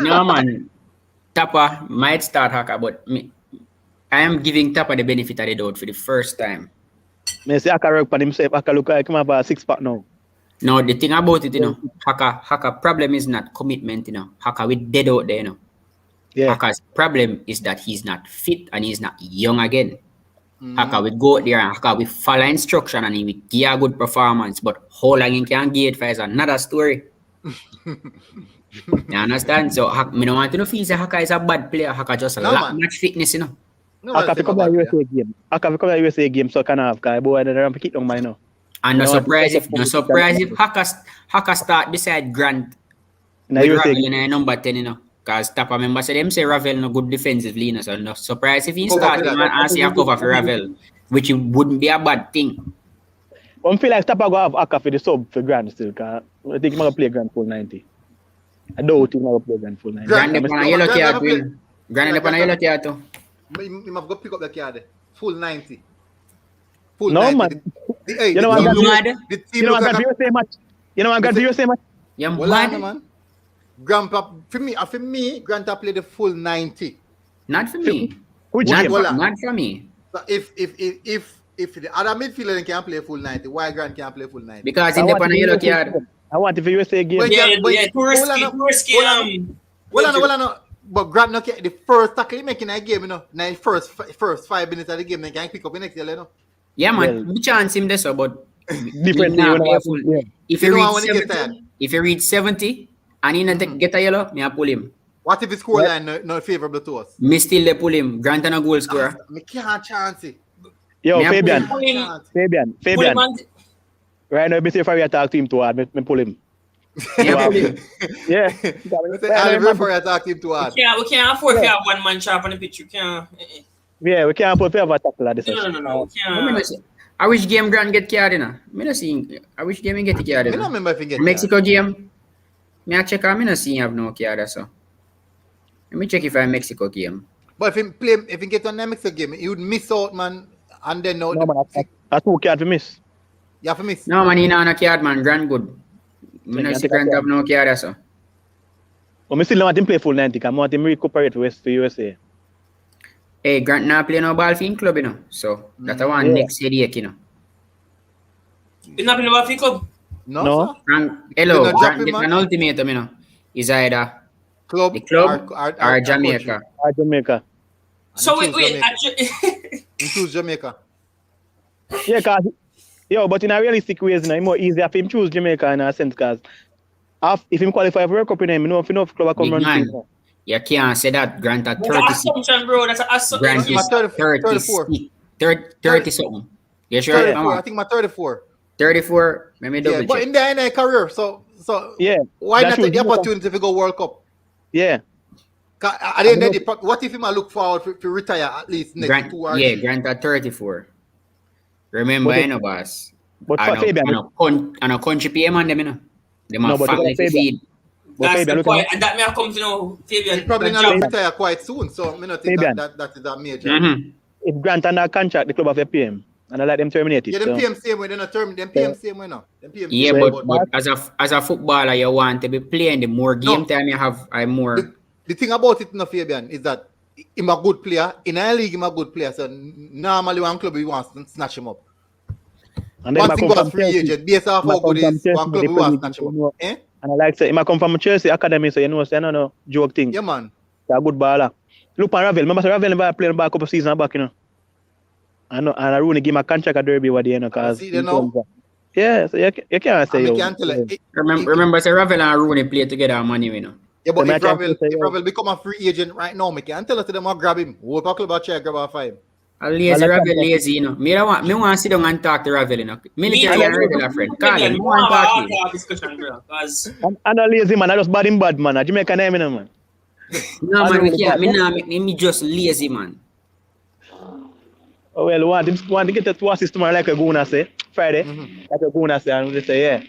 no man. Tapa might start Haka, but I am giving Tapa the benefit of the doubt for the first time. I say Haka work for himself. Haka look like him have a 6-pack now. No, the thing about it, you know, Haka problem is not commitment, you know. Haka we dead out there, you know. Yeah. Haka's problem is that he's not fit and he's not young again. Haka we go out there and Haka we follow instruction and he will give a good performance, but how long he can give it is another story. You understand? So I don't want to feel that Haka is a bad player. Haka just lack much fitness, you know. Haka come to USA game. Haka come to USA game so can have guy boy and pick it on my now. And no surprise if Haka start beside Grant. In USA game number 10, you know. Because Tapa members say them say Ravel no good defensively, you know. So no surprise if he start him and see a cover for Ravel, which wouldn't be a bad thing. I feel like Tapa go have Haka for the sub for Grant still, because I think he's going to play Grant full 90. I don't think he's going to play Grant full 90. Grant upon a yellow card too. Grant upon a yellow card too. You must go pick up the card. Full 90. Full No, 90. man. You know what, the team You know look what, like you say much. You know what, you say much. Yeah, Well, mad. man. Grandpa, for me, Grandpa played the full 90. Not for me. Which Not, game? not for me. So if the other midfielder can play full 90, why Grant can't play full 90? Because in the pan yellow card. I want the USA game. Well, Too risky. Well, but Grant no the first tackle he making that game, you know. Now first 5 minutes of the game, they can pick up the next, you know. Yeah, man. We chance him this, but Differently. if You you know reach when he get 70, if you reach 70 and he not get a yellow, me I pull him. What if the scoreline not favorable to us? Me still they pull him. Grant and a goal scorer. Me can't chance it. Yo, Me Fabian. pull Fabian. Right now, if I talk to him too hard, me pull him. Yeah, pull him. Yeah. I'll refer to talk him too hard. We can't afford to have one man sharp on the pitch. You can't. Yeah, we can't put a tackle at this. No. I wish game Grant get carried in. Me not seeing. I wish game he get carried. I don't remember if he get Mexico game. Me I check out. Me not seeing have no carried so. Let me check if I Mexico game. But if he get on the Mexico game, he would miss out, man. And then No, man, that's two cards to miss. You have to miss. No man, he not on a card man. Grant good. Me not see Grant have no carried so. But I still don't want him play full 90. I want him recuperate West to USA. Hey, Grant not play no ball for in club, you know. So that's one next headache, you know. You not playing about the club? No. Hello, You're not Grant dropping, get man? an ultimatum, you know. Is either Club, the club or country. Jamaica. Jamaica. So choose wait. Jamaica. He choose Jamaica. Yeah, cause but in a realistic ways, you know, it's more easier for him choose Jamaica in a sense, cause if him qualify for World Cup in him, you know, if enough club come Big run man. things. You can't say that. Grant at That's an 36. assumption, bro. That's an Grant assumption. is 34. 30 something. You sure? 34. I Mama? think my 34. 34. Let me double Yeah, but check. in their career, so Yeah. why That not take the should- opportunity to go World Cup? Yeah. At the end of the day, what if him look forward to retire at least next Grant, 2 or yeah, 3? Grant at 34. Remember, But I know, boss. But I for Fabian, know country pay man, them, you know. Them No, have but family Fabian- to feed. That's Fabian, the look point. at And that may have come to know, Fabian. He probably the not job. going to retire quite soon, so I don't think Fabian. that is a major. Mm-hmm. if Grant under contract, the club have to pay him, and I let them terminate it. Yeah, them so. PM same way, they're not term. Them PM same way now. Them PM Yeah, same way, but as a footballer, you want to be playing. The more game time you have, I more. The thing about it, no, Fabian, is that he's a good player. In a league, he's a good player. So normally, one club he wants to snatch him up. And then Once he goes free agent, based off how good he is, one club he wants to snatch him up. Eh? And I like say, he might come from Chelsea Academy, so you know, say, no, joke thing. Yeah, man. He's a good baller. Look at Ravel. Remember, Ravel never played back a couple seasons back, you know. And Rooney give him a contract at Derby, what you know, because. See, they know. Yeah, so you can't say. And we can't tell it. Remember, say Ravel and Rooney play together on money, you know. Yeah, but So if Ravel become a free agent right now, me can't tell us to them or grab him. We'll talk about check grab a 5. A lazy Ravel, lazy, you know. Me want to sit down and talk to Ravel, you know. Military and regular friend. Call him. I want to talk to him. Discussion, bro. Because I'm not lazy, man. I just bad man. I Jamaican name, you know, man. No, man, we can't. Me just lazy, man. Oh, well, want to get the 2 assists tomorrow, like a gonna say. Friday. Like a gonna say, and we say, yeah.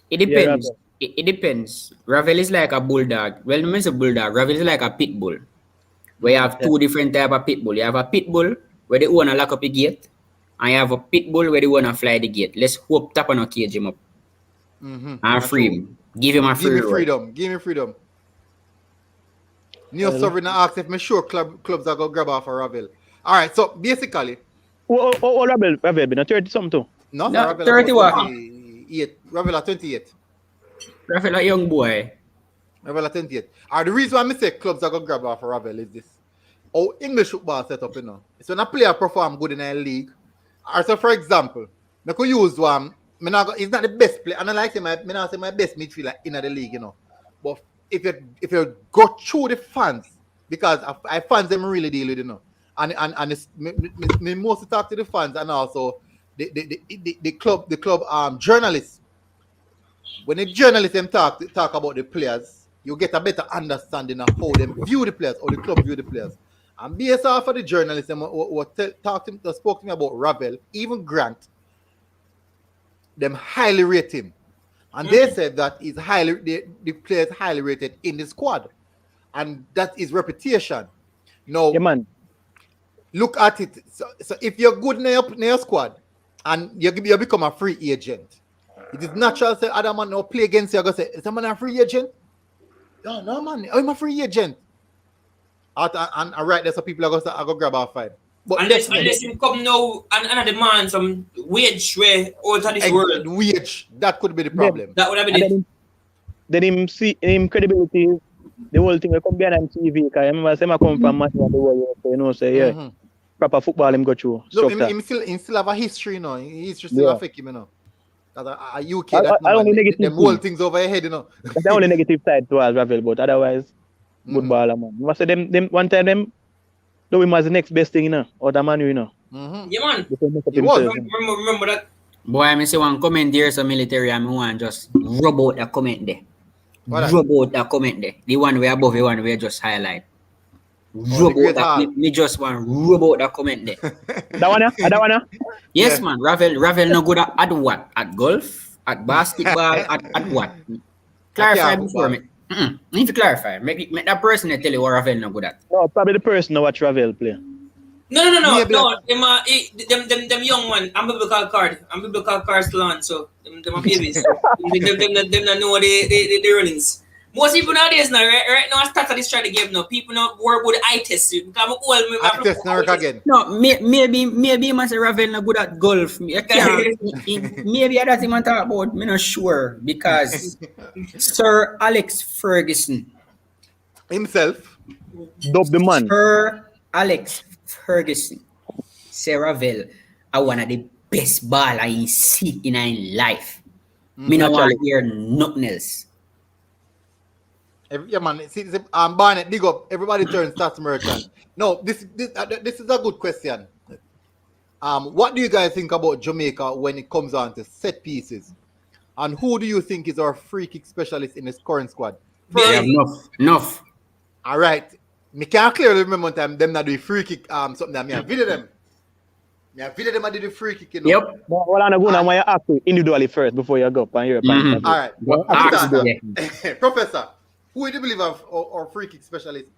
It depends. It depends. Ravel is like a bulldog. Well, when I say bulldog, Ravel is like a pit bull. Where you have 2 different type of pit bull. You have a pit bull where they wanna lock up the gate, and you have a pit bull where they wanna fly the gate. Let's hope tap on a cage him up and free him. Give him a free Give me roll. freedom. Give me freedom. Neil Sovereign asked if me sure clubs are going to grab off a Ravel. All right, so basically. Oh, Ravel been a 30 something too. No, No, Ravel 30 what? 28. Ravel at 28. Ravel a young boy. Ravel at 28. The reason why I say clubs are going to grab off a Ravel is this. How English football set up, you know. So when a player perform good in a league, or so for example, I could use one, he's not the best player, and I like him, I not say my best midfielder in the league, you know. But if you go through the fans, because I fans them really deal with, you know. And it's, me mostly talk to the fans and also the club journalists. When the journalists them talk about the players, you get a better understanding of how them view the players or the club view the players. And based off of the journalists who spoke to me about Ravel, even Grant, them highly rate him. And they said that the player is highly rated in the squad. And that is reputation. Now, Yeah, man. look at it. So if you're good in your squad and you become a free agent, it is natural to say other man now play against you. I go say, is that man a free agent? No man, I'm a free agent. And right there, so people are going to go grab our fight. But unless you come now and demand some wage where out of this world. Wage, that could be the problem. That would have been then him see him credibility, the whole thing will come behind on TV. Because I remember say I come from match of the world, you know, say yeah, proper football him go through. Look, him still have a history, you know. History still affect him, you know. Because UK, them whole things over your head, you know. That's the only negative side to us, Ravel, but otherwise, good baller, man. I say them one time them do him as the next best thing, you know, or the man, you know. Yeah, man. Remember that. Boy, I say one comment there, so military, I want just rub out the comment there. Rub out the comment there. The one way above, the one way just highlight. Rub out that. Me just want rub out the comment there. That one? Yes, man. Ravel no good at what? At golf? At basketball? at what? Clarify before me. Need to clarify. Make that person tell you what Ravel no good at. No, probably the person know what Ravel play. No. Them young one. I'm biblical card still on, so them are babies. them not know the runnings. Most people nowadays now, right now, I started this try to give now. People not work with eye test. Because I'm old. Eye test not work again. No, maybe man say Ravel not good at golf. Maybe that's him talk about. Me not sure because Sir Alex Ferguson himself, dub the man. Sir Alex Ferguson, say Ravel, are one of the best baller I see in his life. Me no want to hear nothing else. Yeah, man. See, Barnett, dig up. Everybody turn stats American. No, this is a good question. What do you guys think about Jamaica when it comes on to set pieces? And who do you think is our free kick specialist in this current squad? Enough. All right. Me can't clearly remember time them not do free kick something that me have video them. I do the free kick, you know. Yep. Well, I'm going to ask you individually first before you go up on your All right. Professor, who do you believe of our free kick specialist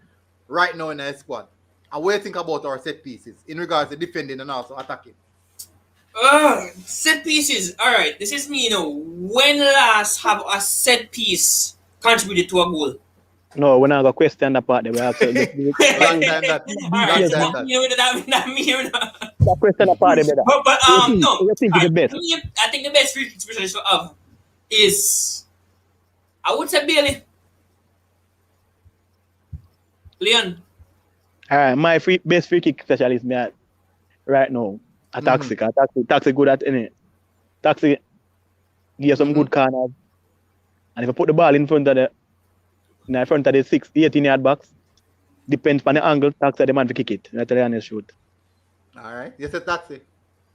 right now in our squad? And what do you think about our set pieces in regards to defending and also attacking? Set pieces. All right. This is me, you know. When last have a set piece contributed to a goal? No, we're not going to question that part. We have to that question that part. But no. I think the best. I think the best free kick specialist we have is, I would say, Bailey. Leon. All right, my best free kick specialist right now, a Taxi. Taxi good at any. Taxi give some good corners. And if I put the ball in front of the 18-yard box, depends on the angle, Taxi the man to kick it. That's the honest shoot. All right. You said Taxi.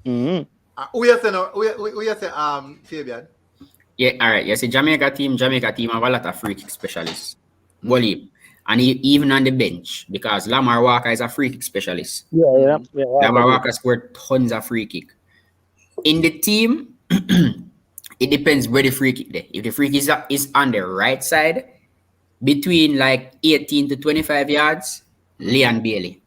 Mm-hmm. Who you say Fabian? Yeah, all right. You see Jamaica team have a lot of free kick specialists. Goalie. And even on the bench, because Lamar Walker is a free kick specialist. Yeah. Lamar Walker scored tons of free kick. In the team, it depends where the free kick is. If the free kick is on the right side, between like 18 to 25 yards, Leon Bailey.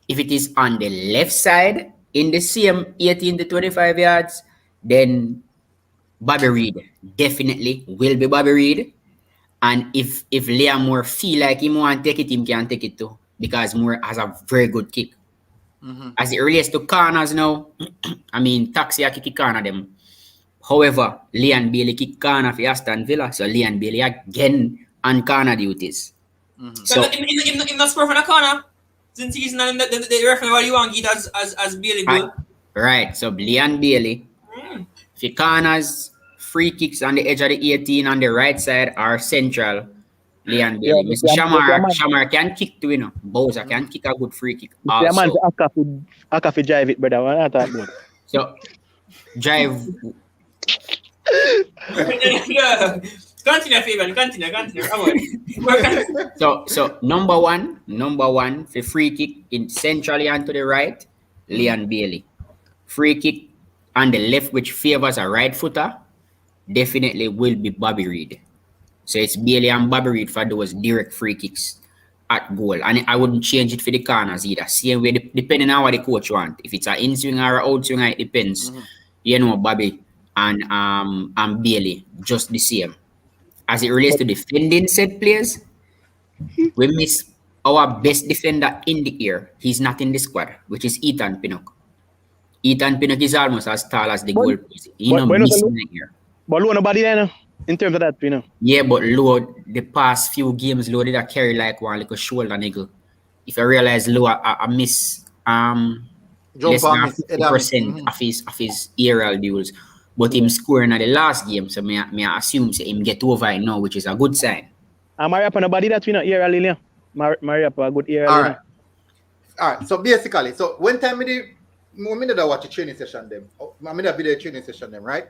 If it is on the left side, in the same 18 to 25 yards, then Bobby Reed definitely will be Bobby Reed. And if Liam Moore feel like he want to take it, he can take it too. Because Moore has a very good kick. As it relates to corners now, I mean, Taxi a kick corner them. However, Leon Bailey kick corner for Aston Villa. So Leon Bailey again on corner duties. So in the score for the corner, since he's not in the referee what you want to get as Bailey goal. Right. So Leon Bailey, for corners, free kicks on the edge of the 18 on the right side are central. Leon Bailey. Mr. Shamar can kick too, you know. Bowser can kick a good free kick. Also. Man, Akafi drive it, brother. What are you So, drive. Continue, Fabian. Continue. So number one for free kick in centrally and to the right, Leon Bailey. Free kick on the left, which favors a right footer, definitely will be Bobby Reed. So it's Bailey and Bobby Reed for those direct free kicks. at goal, and I wouldn't change it for the corners either. Same way, depending on what the coach want. If it's an in swing or an out swing, it depends. You know, Bobby and Bailey, just the same. As it relates to defending set players, we miss our best defender in the year. He's not in the squad, which is Ethan Pinnock. Ethan Pinnock is almost as tall as the goalpost. He not missing the year. But Low nobody there in terms of that, you know. Yeah, but Low, the past few games, Low did a carry like one little shoulder niggle. If I realize Low, I miss less than 50% of his aerial duels. But him scoring at the last game, so me assume say him get over it now, which is a good sign. And Mariapa nobody that we know aerial, Lilian. Mariapa a good aerial. All right. So basically, so when time me watch a training session them, I mean a video training session them, right?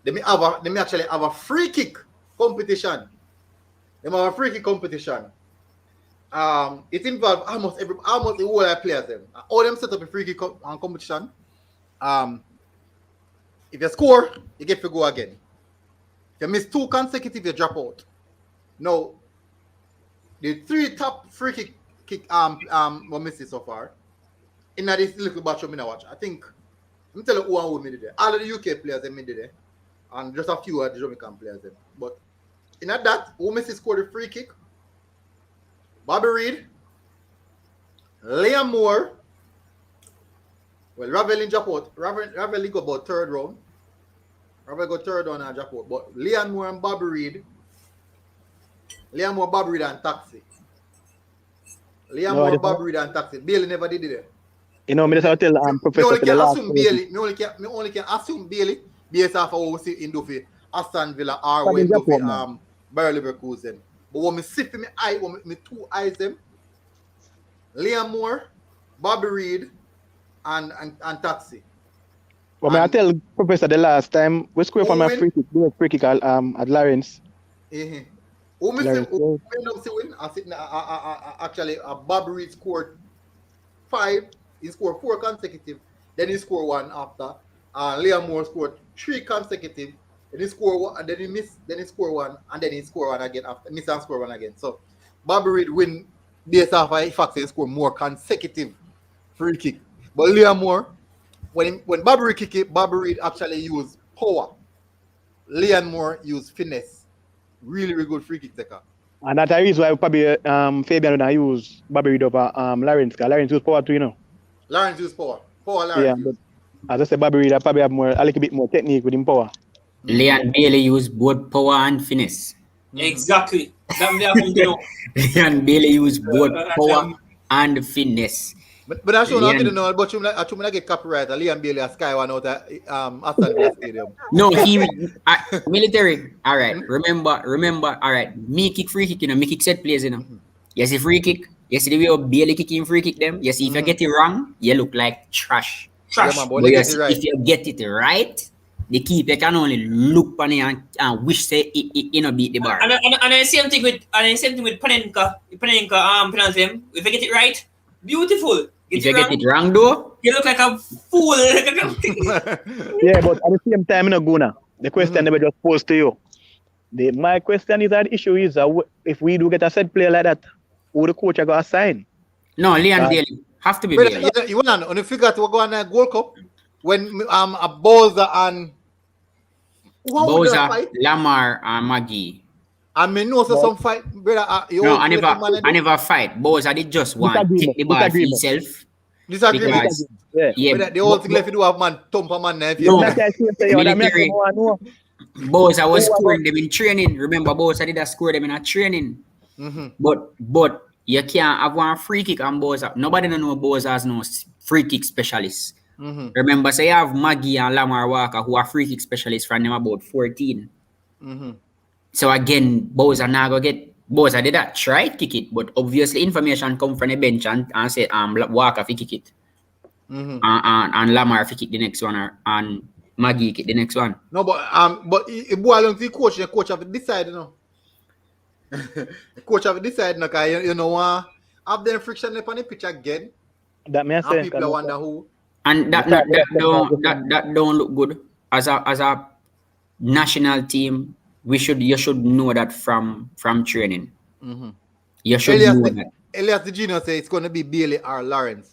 They actually have a free kick competition. They have a free kick competition. It involves almost the whole of players them. All them set up a free kick competition. If you score, you get to go again. If you miss 2 consecutive, you drop out. Now, the 3 top free kick we missed so far. In this little batch of me watch, I think let me tell you who me did it. All of the UK players they did it, and just a few of the Jamaican players. But in that, who missed scored the free kick? Bobby Reid, Liam Moore. Well, Ravelin drop out. Ravelin go about 3rd round. Ravelin go 3rd round and drop out. But Liam Moore and Bobby Reid. Liam Moore, Bobby Reid and Taxi. Liam Moore, Bobby Reid and Taxi. Bailey never did it. You know, me just tell Professor me only can assume Bailey based off of what we see in Duffy, Aston Villa, or when Duffy, Bayer Leverkusen. But when me see for me eye, when me 2 eyes them, Liam Moore, Bobby Reid, and Taxi. Well, I tell Professor the last time we scored from a free kick at Lawrence. Actually, Bobby Reid scored 5. He scored 4 consecutive. Then he scored 1 after. Liam Moore scored 3 consecutive. Then he scored 1, and then he missed. Then he scored 1, and then he scored 1 again after. Miss and score 1 again. So Bobby Reid win based off of the fact he scored more consecutive free kick. But Liam Moore, when Bobby Reid kick it, Bobby Reid actually used power. Liam Moore used finesse. Really, really good free kick taker. And that's the reason why probably Fabian would use Bobby Reid over Lawrence, because Lawrence used power too, you know. Lawrence used power. Lawrence but as I said, Bobby Reid probably have a little bit more technique with him power. Leon Bailey used both power and finesse. Exactly. Leon Bailey used both power and finesse. But I should not know, but I should get copyright. Liam Bailey a Sky one out at Aston Villa Stadium. No, he military. All right. Remember. All right. Me kick free kick, me kick set plays, You see free kick. You see the way Bailey kicking free kick them. You see if you get it wrong, you look like trash. Yeah, man, but if you get it right, the keeper can only look on it and wish say it beat the bar. And the same thing with Panenka. Pronounce him. If you get it right, beautiful. If you get it wrong though, you look like a fool. Yeah, but at the same time, Guna, the question never just posed to you. My question is that the issue is if we do get a set player like that, who the coach are going to assign? No, Leon Bailey. Have to be Bailey. You want to figure out what go on a Gold Cup when a Bowser and Bowser, Lamar and Maggie. I mean, no, so some fight, brother. No, I never fight. Bowser did just want take the ball for himself. Disagreement. Yeah. The whole thing left to do have man thump a man. Military. Bowser was scoring them in training. Remember, Bowser did score them in a training. But you can't have one free kick on Bowser. Nobody know Bowser as no free kick specialist. Remember, say you have Maggie and Lamar Walker who are free kick specialists from them about 14. So again, Bowser now go get Bowser did that try kick it, but obviously information come from the bench and say Walker fi kick it. And Lamar fi kick the next one and Maggie kick the next one. No, but it boils down to the coach have to decide, The coach have to decide, because have them friction up on the pitch again. That may say people wonder who. And that don't look good as a national team. You should know that from training. You should know that. Elias the Gino say it's going to be Bailey or Lawrence.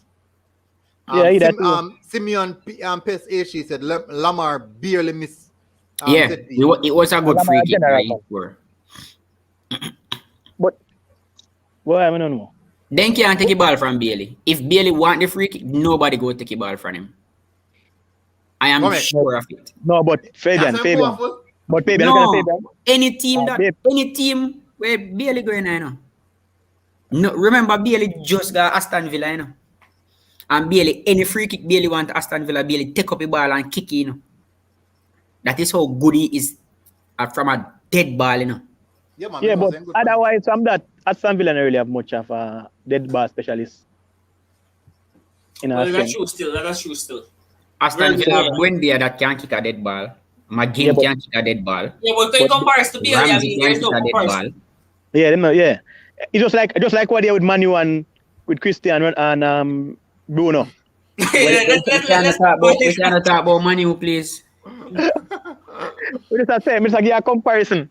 Simeon Pes Ashi said Lamar barely missed. It was a good free kick. But well, I don't know. Then can't take a ball from Bailey. If Bailey want the free kick, nobody go take a ball from him. I am sure of it. No, but Fabian. But Fabian, no, any team where Bailey going, I know. No, remember Bailey just got Aston Villa, you know. And Bailey, any free kick Bailey want Aston Villa, Bailey take up a ball and kick, you know. That is how good he is from a dead ball, you know. Yeah, but otherwise, I'm that Aston Villa don't really have much of a dead ball specialist. That's true still. Aston Villa have Buendia that can kick a dead ball. McGinn can kick a dead ball. Yeah, but in comparison to Bailey, I mean, there's no comparison. Yeah. It's just like what they did with Manu and with Christian and Bruno. We cannot talk about Manu, please. We just say, Mr. Give a comparison.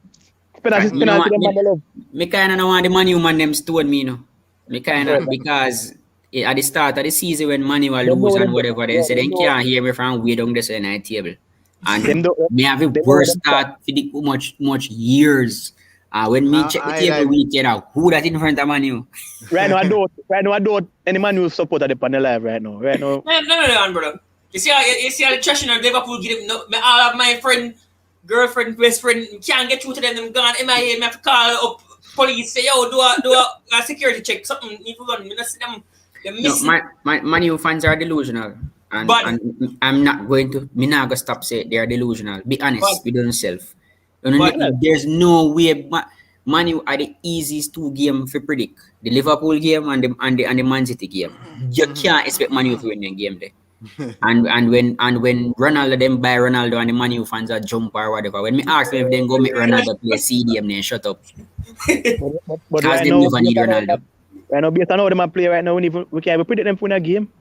Me kind of don't want the Manu man them stone me, you know. Me kind of because at the start of the season when Manu will lose and whatever, they say they can't hear me from way down the night table. And me have a worst start for the much years. When me check the table weekend out, who that in front of Manu? Right now I don't any Manu supporter the panel live right now. No, brother. You see how the trash in Liverpool give them all of my friend, girlfriend, best friend can't get through to them gone MIA, me have to call up police, say yo, do a security check, something if you got me not see them. No, my Manu fans are delusional. And I'm not going to stop saying they are delusional. Be honest with yourself. There's no way Manu are the easiest two games to predict. The Liverpool game and the Man City game. You can't expect Manu to win the game there. and when Ronaldo them buy Ronaldo and the Manu fans are jump or whatever. When me ask them if they go make Ronaldo play CDM, then shut up. But right they never need Ronaldo. Right now, based on how they play right now, we can't even predict them for a game.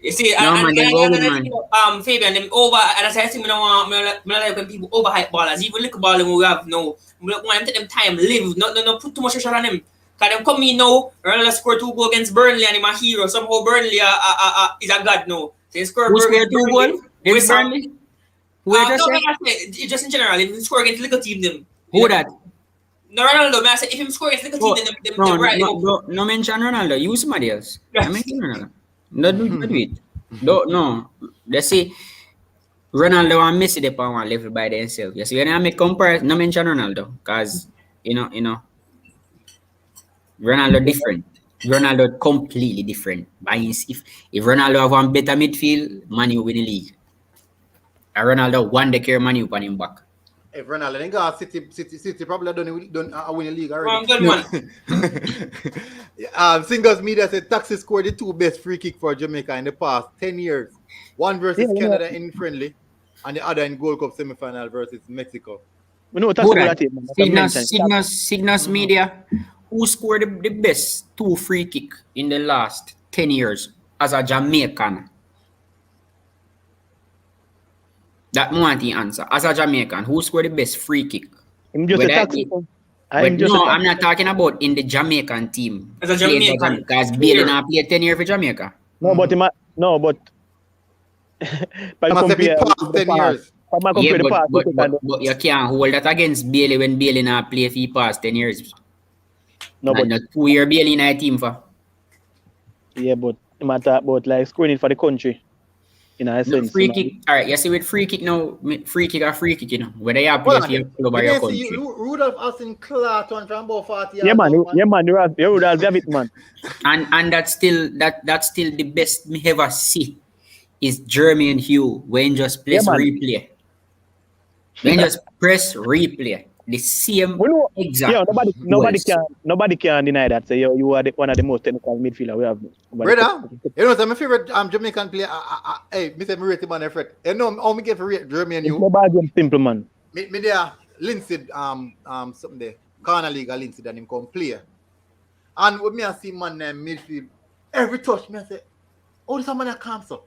You see, Fabian, them over, and as I say, I don't like when people overhype ballers. Even little ball we have now, we want to take them time, live, not put too much pressure on them. Because them come in now, Ronaldo scored 2 goals against Burnley and he's a hero. Somehow Burnley is a god now. So he scored 2 goals against Burnley? Just in general, if he score against little team, them. Who that? No, Ronaldo, I said, if he score against little team, them right. No mention Ronaldo, use somebody else. I mention Ronaldo. No, do it. No. They say Ronaldo and Messi they on one level by themselves. You see, when I make comparison, no mention Ronaldo, because you know, Ronaldo different. Ronaldo completely different. If Ronaldo have one better midfield, Man U win the league. And Ronaldo one day carry Man U on him back. If Ronaldo then go City probably don't win the league already. Good man. Singers Media said Taxi scored the 2 best free kick for Jamaica in the past 10 years. One versus Canada in friendly, and the other in Gold Cup semi-final versus Mexico. We know Cygnus Media, who scored the best 2 free kick in the last 10 years as a Jamaican? That want the answer. As a Jamaican, who scored the best free kick? I'm not talking about in the Jamaican team. As a Jamaican. Because Bailey now played 10 years for Jamaica. No, but must be past 10 years. But you can't hold that against Bailey when Bailey now play for past 10 years. No, but not 2 year Bailey in a team for. Yeah, but it matter about like scoring it for the country. In a sense. Free kick. Alright, you see with free kick now, free kick, you know. Whether you play for your club or your country. Rudolph Austin Clark from about 40 Yeah, man, Rudolph have it, man. And that's still the best me ever see is Jeremy and Hugh when just press replay. When just press replay. The same exact. Yeah, nobody can deny that. So you are one of the most technical midfielder we have. Brother, you know, my favorite Jamaican player. Hey, Mr. Rate man, effort. You know, how me get for rate Jeremy and you? Nobody simple man. Me there, Lindsay, something there. Corner League, Lindsay, and him come play. And with me, I see man in midfield. Every touch, me I say, oh, this man comes up.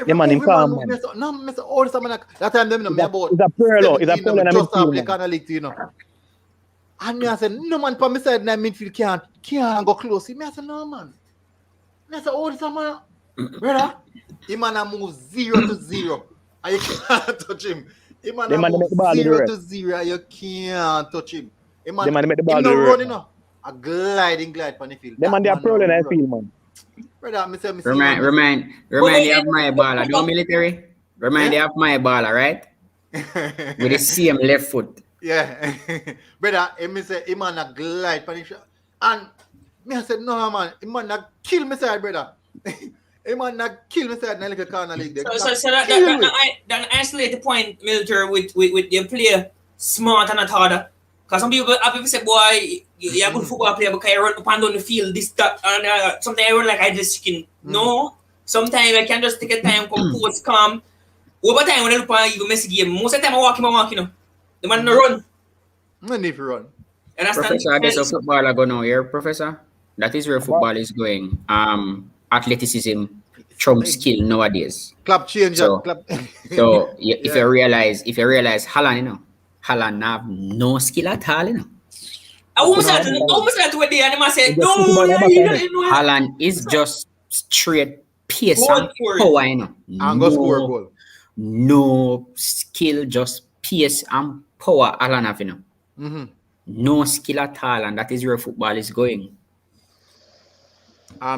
Yeah, man, him calm, man. No, Mr. All this man. That time them know me about. It's a pearl. It's a pearl. Just play Corner League, you know. And me I said, no man, for me side in the midfield can't go close. Me I said, no man. Me I said, oh, this man, brother. He man a move 0-0. And you can't touch him. He man a move 0-0 and you can't touch him. He man make the ball no running now. A glide on the field. Them man they are problem I feel, man. Brother, me say me Remind you of my baller. Do military? Remind you of my baller, right? With the same left foot. Yeah. Brother, me say he man a glide on the shot. And me I said, no man, he man a kill me side, brother. He man a kill me side in the little corner league. So that isolate the point, military, with the player smart and not harder. Because some people say, boy, you're a good football player because you run up and down the field, this, that, and sometimes I run like I just skin. No. Sometimes I can just take a time, compose, calm. Over time, when I look at even Messi game, most of the time I walk, you know. The man no run. No need to run. Professor, I guess a footballer go now here, Professor. That is where football is going. Athleticism trumps skill nowadays. Club change. So if you realize Haaland, you know, Haaland have no skill at all, you know. I almost had to wait there and I said, no. Haaland is just straight pace and power, you know. And go score a goal. No skill, just pace and power, Haaland have, you know. Mm-hmm. No skill at all, and that is where football is going.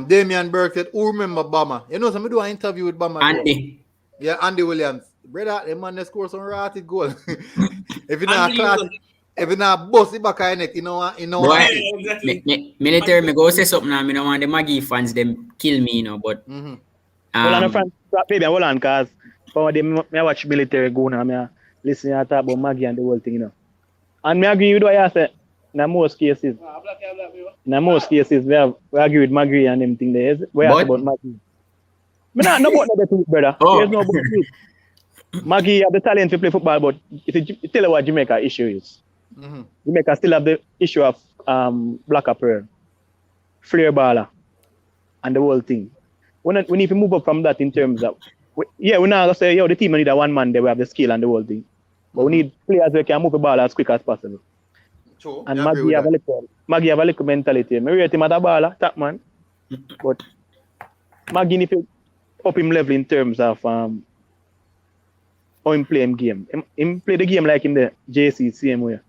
Damian Burke said, who remember Bama? You know, somebody do an interview with Bama. Andy. Yeah, Andy Williams. Brother, the man that scored some ratty goal. If you not class, if you not bust it back in neck, you know. Exactly. Military, me go say something now. I don't want the Maggie fans them kill me, you know. But well, I'm friend, maybe I will on cause for them I watch military go now. Me listen and talk about Maggie and the whole thing, you know. And me agree with what you said. In most cases, we agree with Maggie and them thing there. We ask about Maggie. Me not know about that, brother. There's no about it. Maggie have the talent to play football, but tell you what Jamaica issue is. Mm-hmm. Jamaica still have the issue of black apparel, flare baller, and the whole thing. We need to move up from that in terms of, we're not going to say, the team need a one man there, we have the skill and the whole thing. But we need players who can move the ball as quick as possible. True. And Maggie have a little mentality. I rate him as a baller, top man. But Maggie need to up him level in terms of how him play him game. Him play the game like in the JC same way.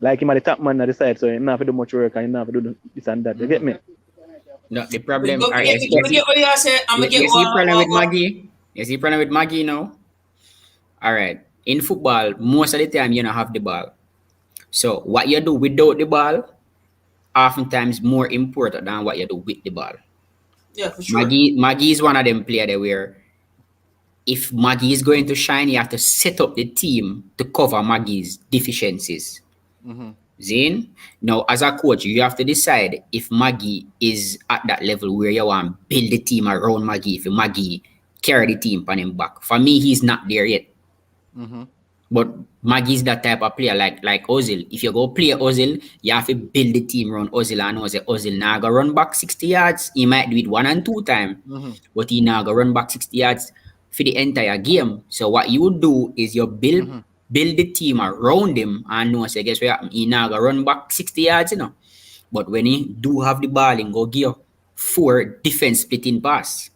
Like him at the top man at the side, so he not have to do much work and he not have to do this and that. You get me? No, the problem is the problem with Maggie now. Alright. In football, most of the time you don't have the ball. So what you do without the ball, oftentimes more important than what you do with the ball. Yeah, for sure. Maggie is one of them players there where if Maggie is going to shine, you have to set up the team to cover Maggie's deficiencies. Mm-hmm. Zane, now as a coach, you have to decide if Maggie is at that level where you want to build the team around Maggie, if Maggie carry the team on him back. For me, he's not there yet. Mm-hmm. But Maggie's that type of player like Ozil. If you go play Ozil, you have to build the team around Ozil and Ozil now go run back 60 yards. He might do it 1 and 2 times, but he now go run back 60 yards for the entire game. So what you would do is you build the team around him and know, so guess what, he now go run back 60 yards, you know. But when he do have the ball, he go give you 4 defense splitting pass.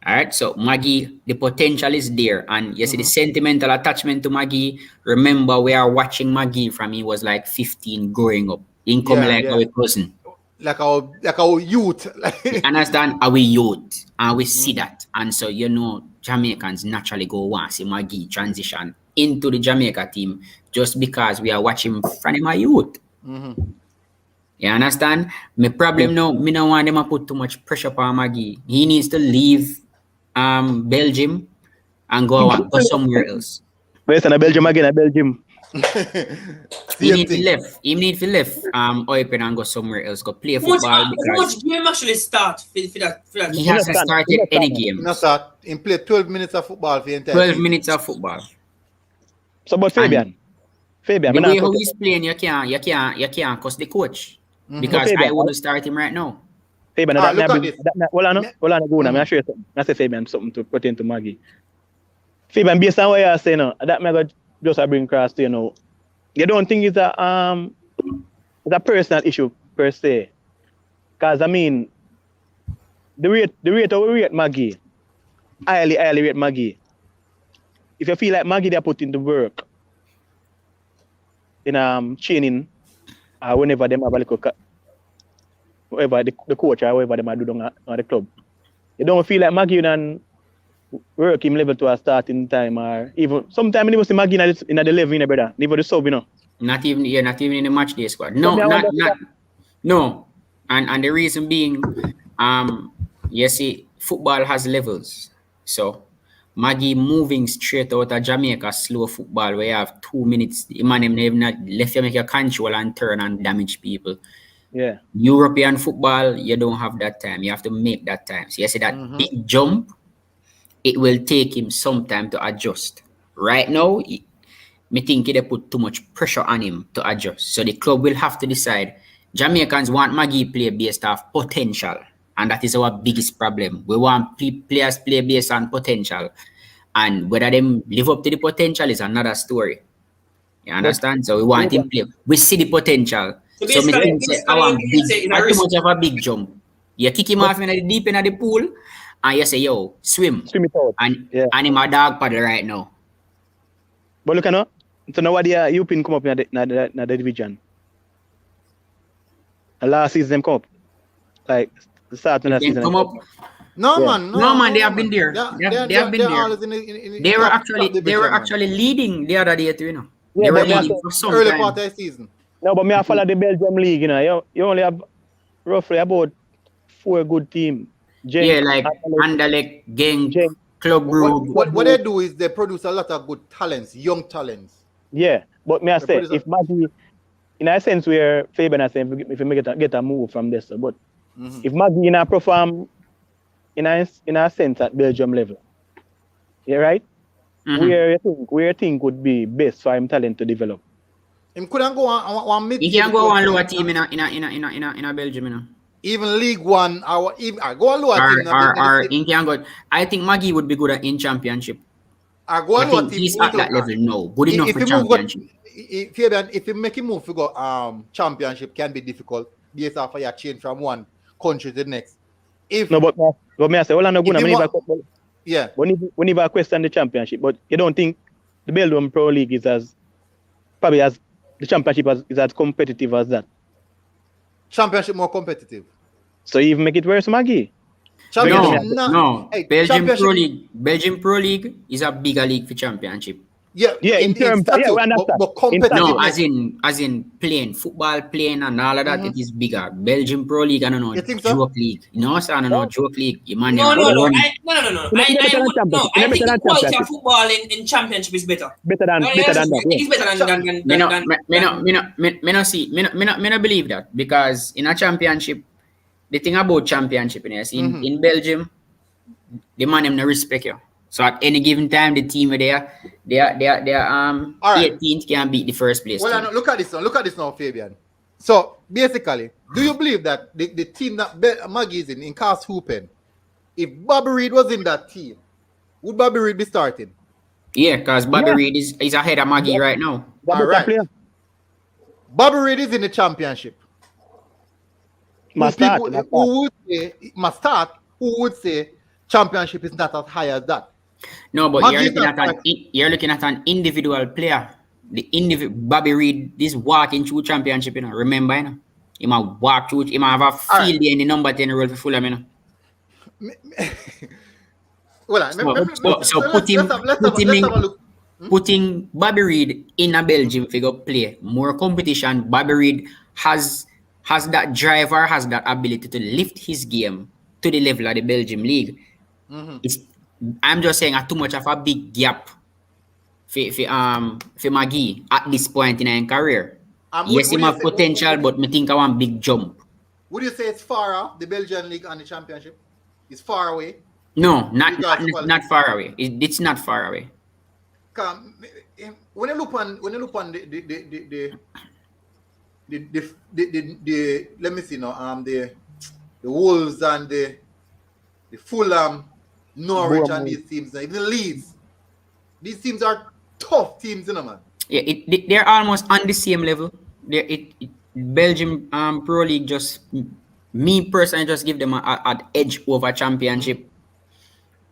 Alright, so Maggie, the potential is there, and you see the sentimental attachment to Maggie. Remember, we are watching Maggie from he was like 15 growing up. He come our cousin. Like our youth. You understand? Our youth. And we see that. And so, you know, Jamaicans naturally go want to see Maggie transition into the Jamaica team just because we are watching from my youth. You understand? My problem now, me don't want them to put too much pressure on Maggie. He needs to leave Belgium and go somewhere else. Where's Belgium again? Belgium. He need to left. Open and go somewhere else. Go play football. How much game actually start for that? He hasn't started any game. He played 12 minutes of football for the entire 12 minutes of football. So, but Fabian, the way how he's playing, you can't cost the coach because I wouldn't start him right now. Fabian, hold on, go now. I'm sure I say Fabian something to put into Maggie. Fabian, based on what you're saying, that may just bring across to, you know, you don't think it's a it's a personal issue per se. Because I mean, the rate how we rate Maggie, highly rate Maggie. If you feel like Maggie they put in the work in training, whenever them have a little whatever the coach or whatever them are doing on the club, you don't feel like Maggie and work him level to a starting time or even sometimes you see Maggie in the level, you know, brother. Never the sub, you know. Not even in the match day squad. No. And the reason being, you see, football has levels. So Maggie moving straight out of Jamaica slow football where you have 2 minutes. The man them not left you make your control and turn and damage people. Yeah. European football, you don't have that time. You have to make that time. So you see that big jump, it will take him some time to adjust. Right now, me think they put too much pressure on him to adjust. So the club will have to decide. Jamaicans want Maggie play based off potential. And that is our biggest problem. We want players play based on potential. And whether them live up to the potential is another story. You understand? So we want him play. We see the potential. So me think say, I want too much of a big jump. You kick him off in the deep end of the pool and you say, yo, swim it out. And him a dog paddle right now. But look, so now what the European come up in the division? The last season them come up. Like the start of the season. Come up. No, man, they have been there. They have been there. They were actually leading the other day too, you know. They were leading for some early time. part of the season. No, but me I follow the Belgium league, you know. You only have roughly about 4 good teams. Like Anderlecht, Genk, Club Brugge. What they do is they produce a lot of good talents, young talents. Yeah, but me I say if Maggie, in a sense where Fabian I say if we get a move from this, but if Maggie perform in a sense at Belgium level, yeah, right? Where you think would be best for him talent to develop? Him couldn't go on mid. He can go on lower team in a Belgium, you know. Even League One, or even go on lower team. Or he can go. I think Maggie would be good in Championship. I go on lower team. He's at that level now. Good enough for Championship. If you make him move to go Championship can be difficult. Based off of your change from one country to the next. But me I say, well, I'm not good. Yeah. We never question the Championship, but you don't think the Belgium Pro League is probably as the Championship is as competitive as that? Championship more competitive. So you even make it worse, Maggie? No. Hey, Belgium Pro League is a bigger league for Championship. Yeah, in terms of but competitive. No, as in playing football, playing and all of that, it is bigger. Belgium Pro League, I don't know, joke league. No, sir, I don't know, joke league. No. I think the quality of football in Championship is better. Better than that. It's better than. Me not believe that because in a Championship, the thing about Championship in Belgium, the man them no respect you. So at any given time, the team there, they are 18th can beat the first place. Well, look at this now, Fabian. So basically, do you believe that the team that Maggie is in cast hooping, if Bobby Reid was in that team, would Bobby Reid be starting? Yeah, because Bobby Reid is ahead of Maggie right now. All right. Bobby Reid is in the Championship. Who would say Championship is not as high as that? No, but you're looking at an individual player. Bobby Reid is walking through Championship, you know. Remember, you know, he might walk through. He might have a field in the number 10 role for Fulham, you know. Putting Bobby Reid in a Belgium figure play more competition. Bobby Reid has that driver, has that ability to lift his game to the level of the Belgium league. I'm just saying too much of a big gap for Maggie at this point in his career. Yes, he have potential, but me think I want big jump. Would you say it's far off the Belgian league and the Championship? It's far away. No, not far away. It's not far away. When you look on the let me see now the Wolves and the Fulham, Norwich and these teams, even Leeds. These teams are tough teams, you know, man. Yeah, they're almost on the same level. Belgium Pro League just me personally just give them an edge over championship.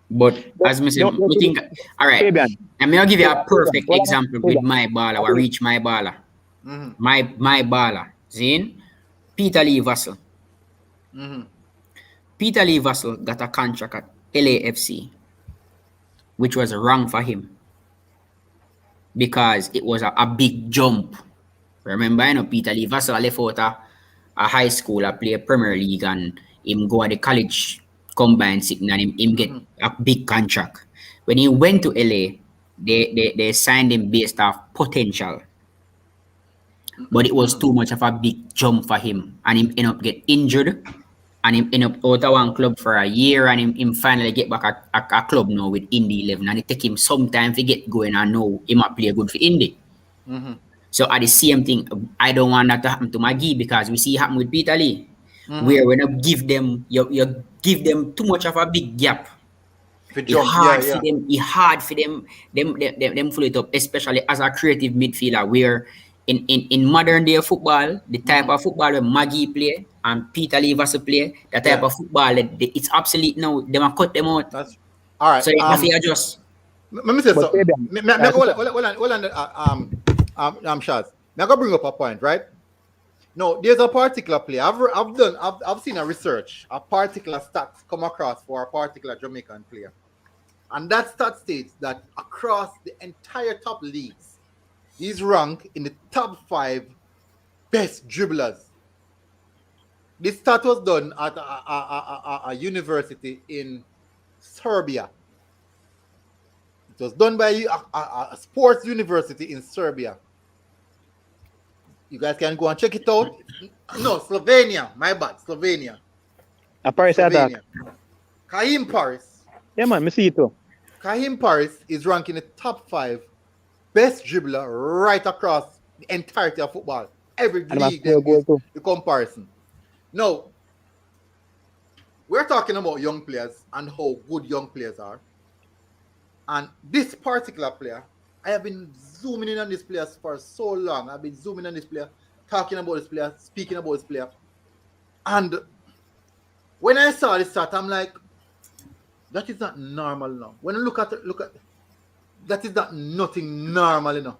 But as I said, we think all right. Fabian. And I'll give you a perfect Fabian. example with my baller or reach my baller. My baller. Zane, Peter Lee Vassell. Peter Lee Vassell got a contract at LAFC, which was wrong for him because it was a big jump. Remember, Peter Lee Vassell left out a high school, play Premier League, and him go at the college combined sitting and him get a big contract. When he went to LA, they signed him based off potential. But it was too much of a big jump for him. And him end up get injured. And him end up out of one club for a year. And him finally get back a club now with Indy 11. And it take him some time to get going and know he might play good for Indy. So at the same thing, I don't want that to happen to Maggie because we see it happen with Peter Lee. Where when you give them you give them too much of a big gap. It's hard for them pull it up, especially as a creative midfielder where in modern day football, the type of football where Maggie play and Peter Lee Vassell play, the type of football it's obsolete now. They might cut them out. That's all right. So you have to adjust. Let me say something. I'm Shaz. Now I'm gonna bring up a point, right? No, there's a particular player. I've seen a research, a particular stats come across for a particular Jamaican player. And that stat states that across the entire top leagues, he's ranked in the top 5 best dribblers. This stat was done at a university in Serbia. It was done by a sports university in Serbia. You guys can go and check it out. No, Slovenia. My bad. Slovenia. A Paris attack. Kahim Paris. Yeah, man. Me see it too. Kahim Paris is ranked in the top 5 best dribbler right across the entirety of football. Every league there is the comparison. Now, we're talking about young players and how good young players are. And this particular player, I have been zooming in on this player for so long. I've been zooming on this player, talking about this player, speaking about this player. And when I saw this stat, I'm like, that is not normal now. When you look at that is not nothing normal enough.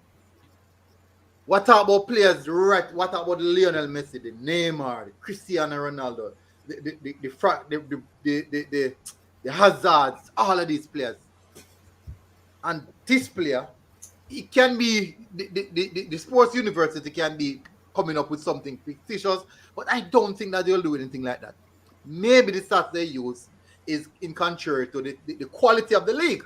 What about players, right? What about Lionel Messi, the Neymar, the Cristiano Ronaldo, the Hazards, all of these players. And this player, it can be the sports university can be coming up with something fictitious, but I don't think that they'll do anything like that. Maybe the stats they use is in contrary to the quality of the league.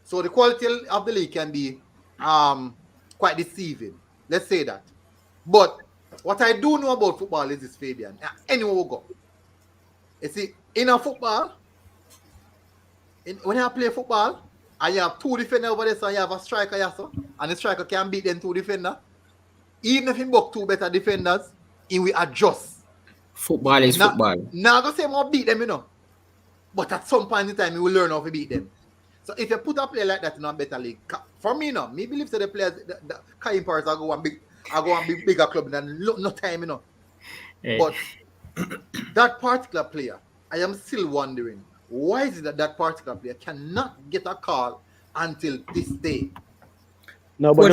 So the quality of the league can be quite deceiving. Let's say that. But what I do know about football is this, Fabian. Anywhere we go. You see, in a football, when you play football, and you have 2 defenders over there, so you have a striker, and the striker can beat them 2 defenders. Even if he buck 2 better defenders, he will adjust. Football is football. Now I'm going to say more beat them, But at some point in time, he will learn how to beat them. So if you put a player like that in a better league, for me, me believe that the players, the Kahim Paris are going to bigger club than no time, Hey. But that particular player, I am still wondering, why is it that particular player cannot get a call until this day? No, but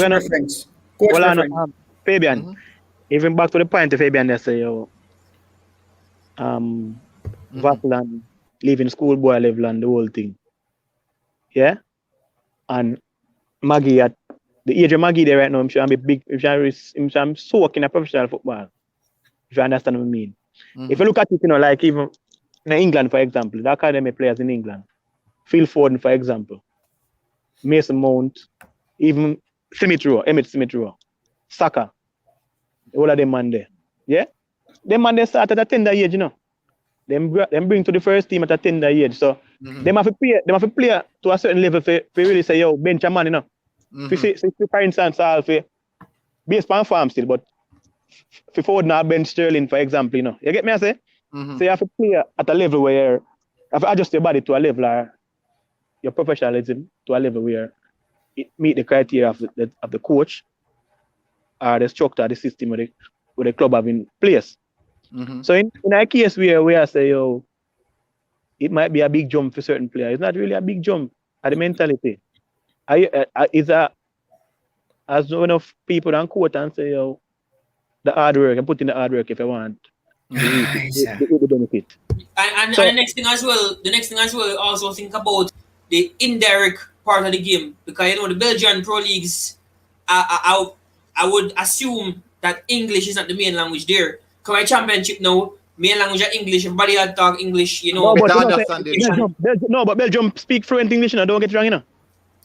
Fabian, even back to the point of Fabian, they say, Vatland, leaving schoolboy level and the whole thing. Yeah? And Maggie, at the age of Maggie there right now, I'm sure I'm a big, I'm soaking in professional football. If you understand what I mean. If you look at it, like even in England, for example, the academy players in England, Phil Foden, for example, Mason Mount, even Emmett Smith Rowe, Saka, all of them man there. Yeah? Them man they start at a tender age, Them bring to the first team at a tender age. So them have to play to a certain level for really say, yo, bench a man, for instance, based on farm still, but for Foden bench Sterling, for example, You get me I say? So you have to play at a level where you have to adjust your body to a level or your professionalism to a level where it meet the criteria of the coach. or the structure, the system with the club have in place. Mm-hmm. So in a case where we are say, yo, it might be a big jump for certain players. It's not really a big jump at the mentality. Is as one of people and quote and say, yo, the hard work and put in the hard work if you want the benefit. And the next thing as well, also think about the indirect part of the game, because the Belgian Pro Leagues, I would assume that English is not the main language there. Because championship now, main language is English, everybody had talk English, No, but Belgium speak fluent English now, don't get it wrong,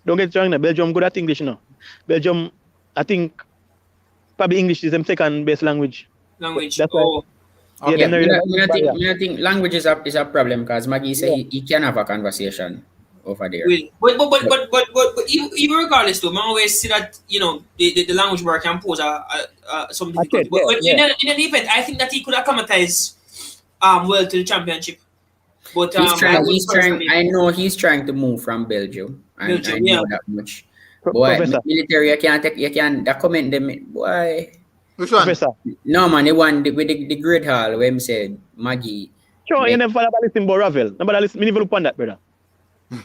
Don't get it wrong, Belgium good at English now. Belgium, I think, probably English is their second best language. That's why. Okay. I think language is a problem because Maggie said he can have a conversation over there. But even regardless though, I always see that the language barrier can pose some difficulty. But in an event, I think that he could acclimatize well to the championship. But he's trying. I know he's trying to move from Belgium. I know that much. Boy, military, you can document them. Boy. Which one? Professor. No man, the one with the great hall where him said Maggie. Sure, you never listen about Ravel. Nobody listen. Me never look on that, brother.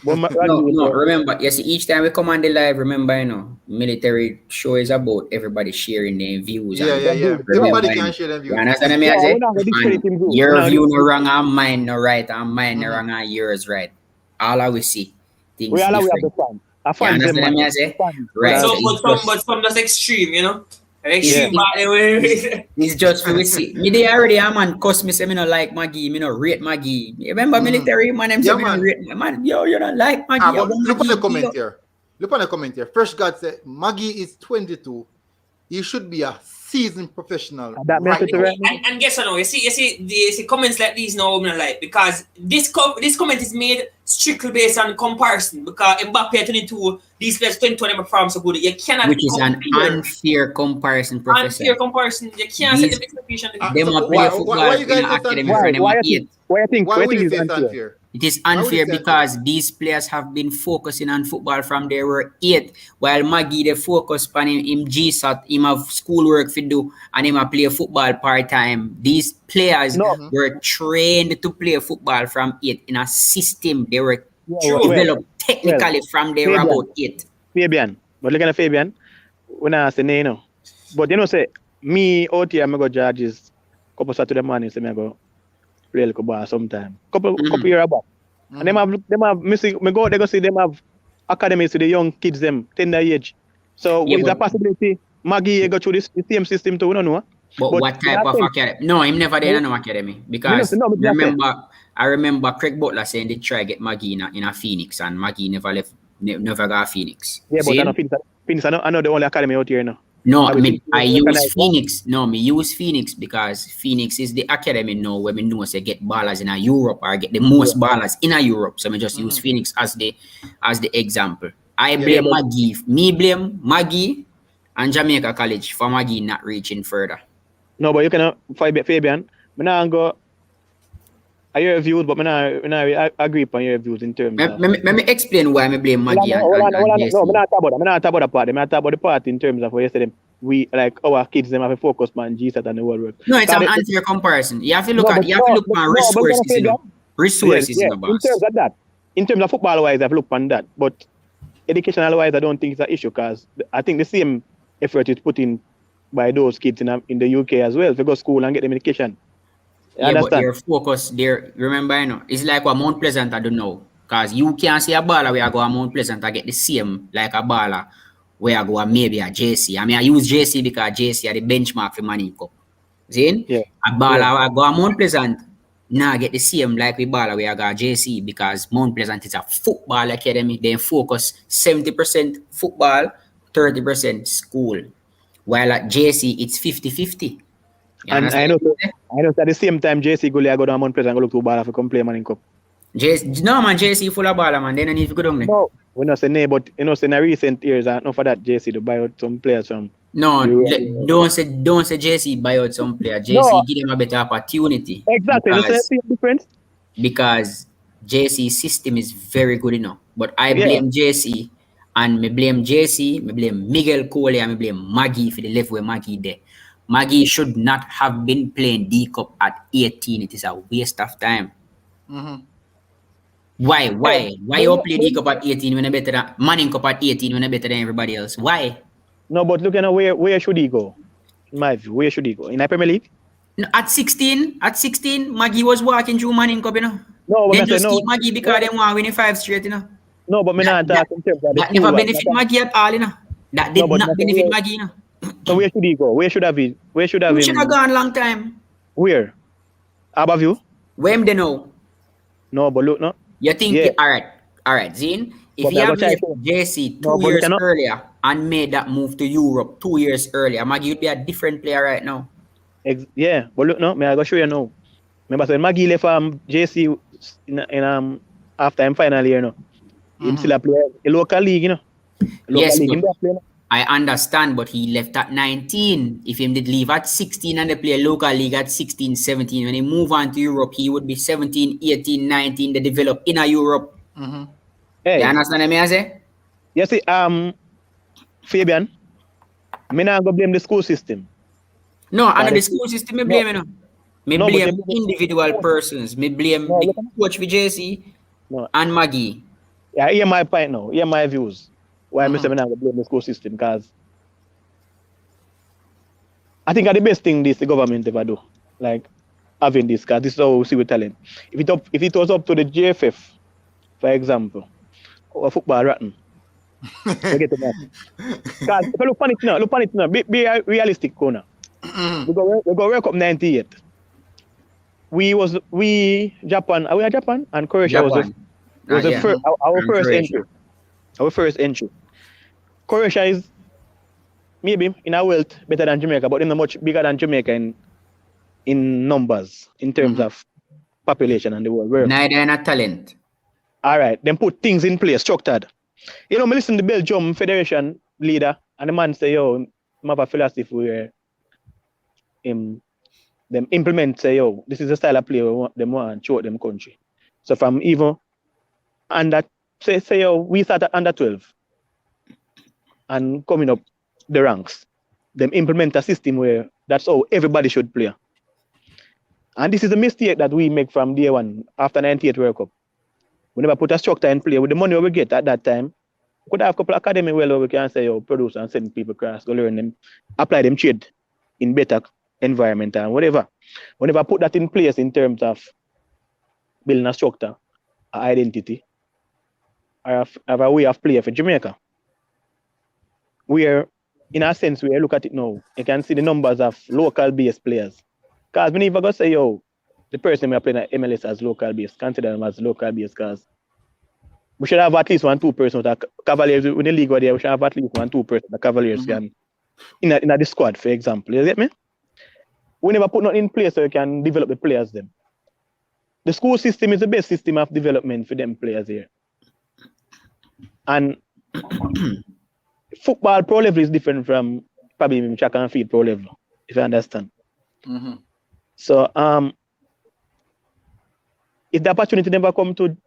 No, remember, you see, each time we come on the live, remember, military show is about everybody sharing their views. Yeah. Everybody can share their views. You understand me? Your view no wrong and mine no right and mine no wrong and yours right. All I will see things we all have different. the fun. You understand me? I say? Right. But some that's extreme, Extreme, it's just for we see. Me they already a man cuss me say me no like Maggie, me no rate Maggie. You remember military man them say me no rate man. Yo, you don't like Maggie. Look on the comment here. Look on the comment here. Fresh God said Maggie is 22. He should be a seasoned professional. And guess what? You see comments like these now, I like, because this comment is made strictly based on comparison. Because Mbappe 22, these players 21 perform so good. You cannot. Which is an unfair comparison, Professor. Unfair comparison. You can't set the expectation. Why you guys Why would you say it's unfair? It is unfair because these players have been focusing on football from they were 8, while Maggie they focus on him GSAT, him have schoolwork to do, and him play football part-time. These players were trained to play football from 8 in a system. They were developed technically from they were about 8. Fabian, but look at Fabian, when I say no, but say me out here, I go judges couple Saturday morning, so I go play a ball sometime. Couple years back. And them have missing me go they go see them have academies to the young kids them tender age. So is a possibility Maggie go through the same system too, no? But what type of academy? No, him never did no academy. Because I remember Craig Butler saying they try to get Maggie in a Phoenix and Maggie never got Phoenix. Yeah, but Phoenix I know the only academy out here now. No, I use Phoenix. No, me use Phoenix because Phoenix is the academy now where me know say get ballers in a Europe or get the most ballers in a Europe. So me just use Phoenix as the example. I blame Maggie. Me blame Maggie and Jamaica College for Maggie not reaching further. No, but you cannot fight Fabian. Me not go. I hear your views, but I agree upon your views in terms of... Let me explain why I blame Maggie and No, I'm not talking about the part. I'm not talking about the part in terms of what you said. We, like, our kids, them have a focus on GSAT and the world work. No, it's an unfair comparison. You have to look at resources. Resources in the boss. In terms of that. In terms of football-wise, I've looked on that. But educational-wise, I don't think it's an issue because I think the same effort is put in by those kids in the UK as well to go to school and get them education. But their focus, remember, it's like what Mount Pleasant I don't know. Because you can't see a baller where I go to Mount Pleasant I get the same like a baller where I go maybe a JC. I mean, I use JC because JC are the benchmark for Manning Cup. See? Yeah. A baller where I go to Mount Pleasant, now get the same like the baller where I go to JC because Mount Pleasant is a football academy. They focus 70% football, 30% school. While at JC, it's 50-50. And I know at the same time JC go down Mount Pleasant and go look to ball for come play Manning Cup. JC full of baller man. They don't need to go down there. No, we not say but in the recent years, not for that JC to buy out some players from. No, don't say JC buy out some player. JC give them a better opportunity. Exactly. That's the difference. Because JC system is very good enough. But I blame JC And me blame JC, me blame Miguel Cole, and me blame Maggie for the level where Maggie there. Maggie should not have been playing D Cup at 18. It is a waste of time. Mm-hmm. Why you play D Cup at 18 when I better than Manning Cup at 18 when I better than everybody else? Why? No, but look at where should he go? In my view, where should he go? In the Premier League? No, at 16, Maggie was walking through Manning Cup, you know. No, They but just no. keep Maggie because they want winning 5 straight, you know. No, but me not talking in terms of the That never benefit Maggie at all, you know. That did not benefit Maggie, you know. So where should he go? Where should have he? Where should have He him? should have gone long time. Where? Above you? Where him they know? No, but look, no. You think, Yeah. all right, Zine, if But you I have go try left to- JC No, 2 but you years cannot- earlier and made that move to Europe 2 years earlier, Maggie would be a different player right now. Yeah, but look, no, I go show you now. Remember, when Maggie left JC in after him final year, no, him still a player, a local league, you know. Yes, league, but him dey play, no? I understand, but he left at 19. If him did leave at 16 and they play local league at 16, 17, when he move on to Europe, he would be 17, 18, 19, they develop in a Europe. Mm-hmm. Hey, You understand what I say? you see, Fabian, me not go blame the school system. No, I know But the it- school system, me blame, you know. Me No, but blame they- individual persons. Me blame No, the look- coach for JC No. and Maggie. Yeah, hear my point now. Hear my views. Why Mhm. me say me not go blame the school system? Because I think the best thing the government ever do, like having this, because this is how we see with talent. If it was up to the JFF, for example, or football rotten, we get to that. Because if you look on it now, be realistic, Kona. We go World Cup 98. Japan, are we Japan? And Croatia was the Yeah. first, our And first Croatia. entry. Our first entry. Croatia is maybe in our wealth better than Jamaica, but they're not much bigger than Jamaica in numbers, in terms of population and the world. Where, Neither in a talent. all right, then put things in place, structured. You know, me listen to the Belgium Federation leader, and the man say, yo, I have a philosophy where them implement, say, yo, this is the style of play we want them want show them country. So from even under, say, yo, we start at under 12 and coming up the ranks, them implement a system where that's how everybody should play. And this is a mistake that we make from day one after 98 World Cup. We never put a structure in play with the money we get at that time. We could have a couple of academy where we can say, yo, produce and send people across, go learn them, apply them trade in better environment and whatever. We never put that in place in terms of building a structure, an identity, or have a way of play for Jamaica. Where, in a sense, we look at it now, you can see the numbers of local based players. Because we never go say, yo, the person we are playing at MLS as local based, consider them as local based, because we should have at least 1-2% that Cavaliers in the league where we should have at least 1-2% that Cavaliers can in the squad, for example. You get me? We never put nothing in place so you can develop the players them. The school system is the best system of development for them players here. And football pro level is different from probably track and field pro level, if you understand. Mm-hmm. So if the opportunity never come to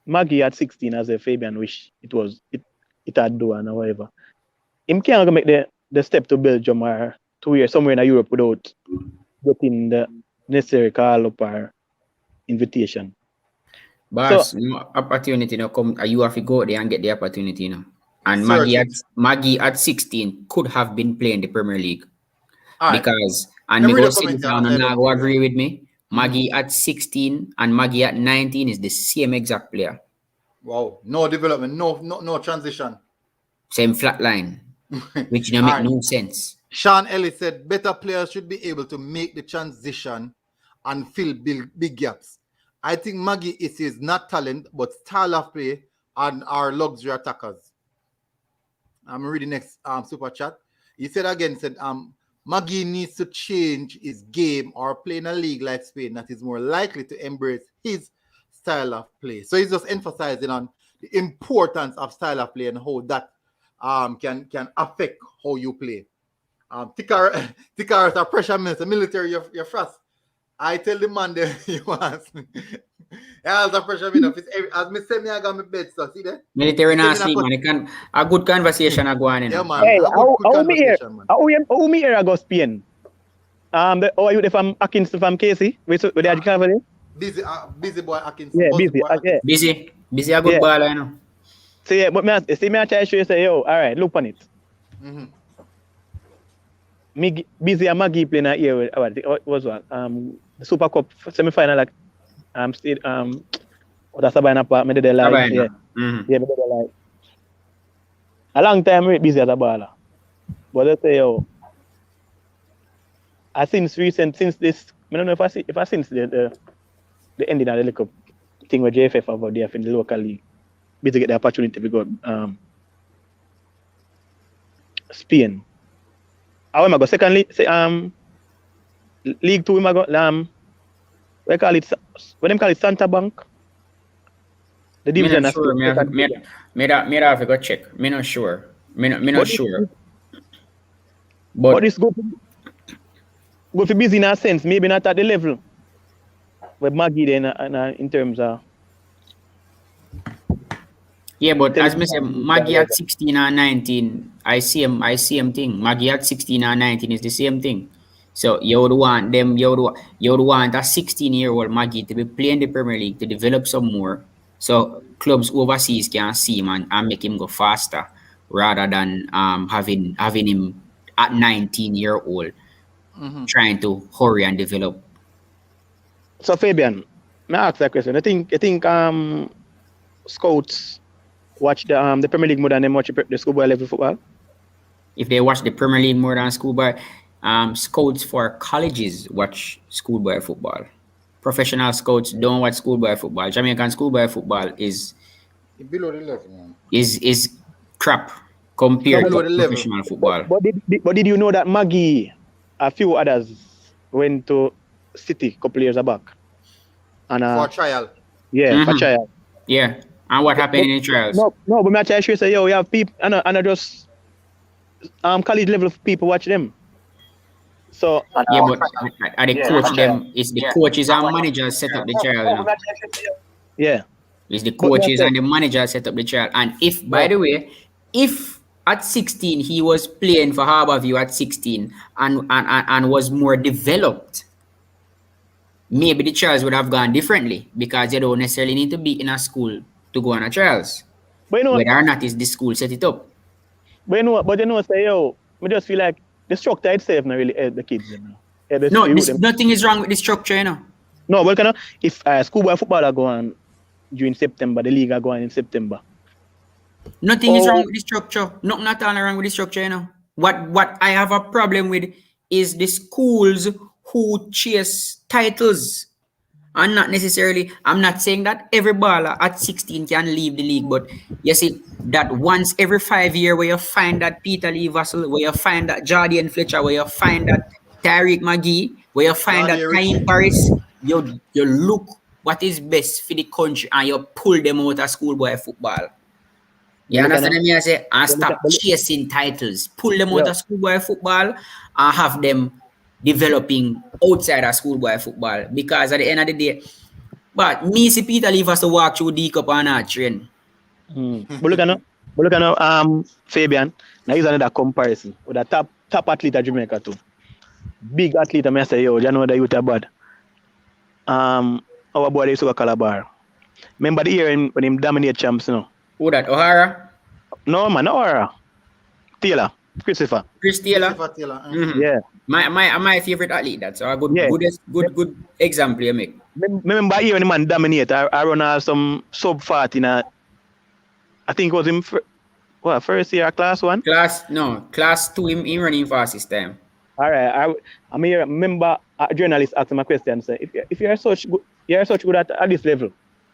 Maggie at 16 as a Fabian wish it had done or whatever, him can't make the step to Belgium or to somewhere in Europe without getting the necessary call up or invitation. But no opportunity no come. You have to go there and get the opportunity, you know. And Maggie at 16 could have been playing the Premier League. All right. Because and Let me me go read a sit comment down here. and I go agree with me. Maggie at 16 and Maggie at 19 is the same exact player. Wow. No development, no transition. Same flat line. Which don't make Alright. no sense. Sean Ellis said better players should be able to make the transition and fill big gaps. I think Maggie is not talent, but style of play and our luxury attackers. I'm reading next super chat. He said again, Maggie needs to change his game or play in a league like Spain that is more likely to embrace his style of play. So he's just emphasizing on the importance of style of play and how that can affect how you play. Tikar is a pressure minister, military, you're fast. I tell the man there he wants me. Yeah, the pressure me enough. As me say me I got my bed so see there. Military Say not me sleep, cut- man. It can a good conversation a go on, you Yeah know. man. Hey, A good how me here? conversation, man. How me here I go Spain? If I'm Atkins, if I'm Casey, with the cavalry. Busy boy Atkins. Yeah, Busy busy. boy Atkins. Busy a good Yeah. baller, you know. So yeah, but me I try to show you say, yo, all right, look on it. Mm-hmm. Me busy and Maggie playing a year with what was what? The Super Cup semi-final like still that's a banana part, me did the like Sabina. yeah. Mhm. Yeah, me did the like a long time we busy as a baller. But let's say yo since this I don't know if I since the ending of the little thing with JFF about there in the local league. Busy get the opportunity to go Spain. How am I go? Secondly, say League 2 I go we call it what them call it Santa Bank. The Me division not sure. Me have to go check. Me not sure. Me not sure. But it's good for busy in a sense, maybe not at the level where Maggie then in terms of yeah, but as me say, Maggie at 16 or 19, I see him thing. Maggie at 16 or 19 is the same thing. So you would want a 16-year-old Maggie to be playing the Premier League to develop some more. So clubs overseas can see him and make him go faster rather than having him at 19-year-old trying to hurry and develop. So Fabian, may I ask that question? I think scouts watch the Premier League more than they watch the schoolboy level football. If they watch the Premier League more than schoolboy, scouts for colleges watch schoolboy football. Professional scouts don't watch schoolboy football. Jamaican schoolboy football is below the level, man. Is crap compared Below to the level. professional football. But did you know that Maggie, a few others went to City a couple years back? And For trial. Yeah, for trial. Yeah. And what happened in the trials? No, but I try to say, yo, you have people, and I just college level people watch them. So yeah, but are the coach them? Is the coaches and managers set up the trial? You know? Yeah. It's the coaches and the managers set up the trial. And if, by the way, if at 16 he was playing for Harbourview at 16 and was more developed, maybe the trials would have gone differently because you don't necessarily need to be in a school to go on a trials. But you know, whether or not is the school set it up. But you know, say yo, I just feel like the structure itself not really help the kids. You know? Nothing is wrong with the structure, you know. No, but if schoolboy football are going during September, the league are going in September. Nothing is wrong with the structure. Nothing at all wrong with the structure, you know. What I have a problem with is the schools who chase titles. And not necessarily, I'm not saying that every baller at 16 can leave the league, but you see that once every 5 years where you find that Peter Lee Vassell, where you find that Jordan Fletcher, where you find that Tyreek McGee, where you find that Ryan Paris, you look what is best for the country and you pull them out of schoolboy football. You understand me? I say, and stop chasing titles. Pull them out of schoolboy football and have them developing outside of schoolboy football. Because at the end of the day, but me see Peter Lee has to walk through the cup and not train. But look at Fabian, now he's another comparison with a top athlete at Jamaica too. Big athlete, I may say, yo, you know the youth are bad. Our boy is over Calabar. Remember the year when him dominate champs, you know? Who that? O'Hara? No, man, not O'Hara. Taylor. Chris Taylor. Mm-hmm. Yeah. My favorite athlete. That's a good example you make. Remember here when the man dominate, I run some sub 40 I think it was him first year class 1? Class 2 him running fast this time. Alright. I remember a journalist asked him a question, say, if you're such good at this level,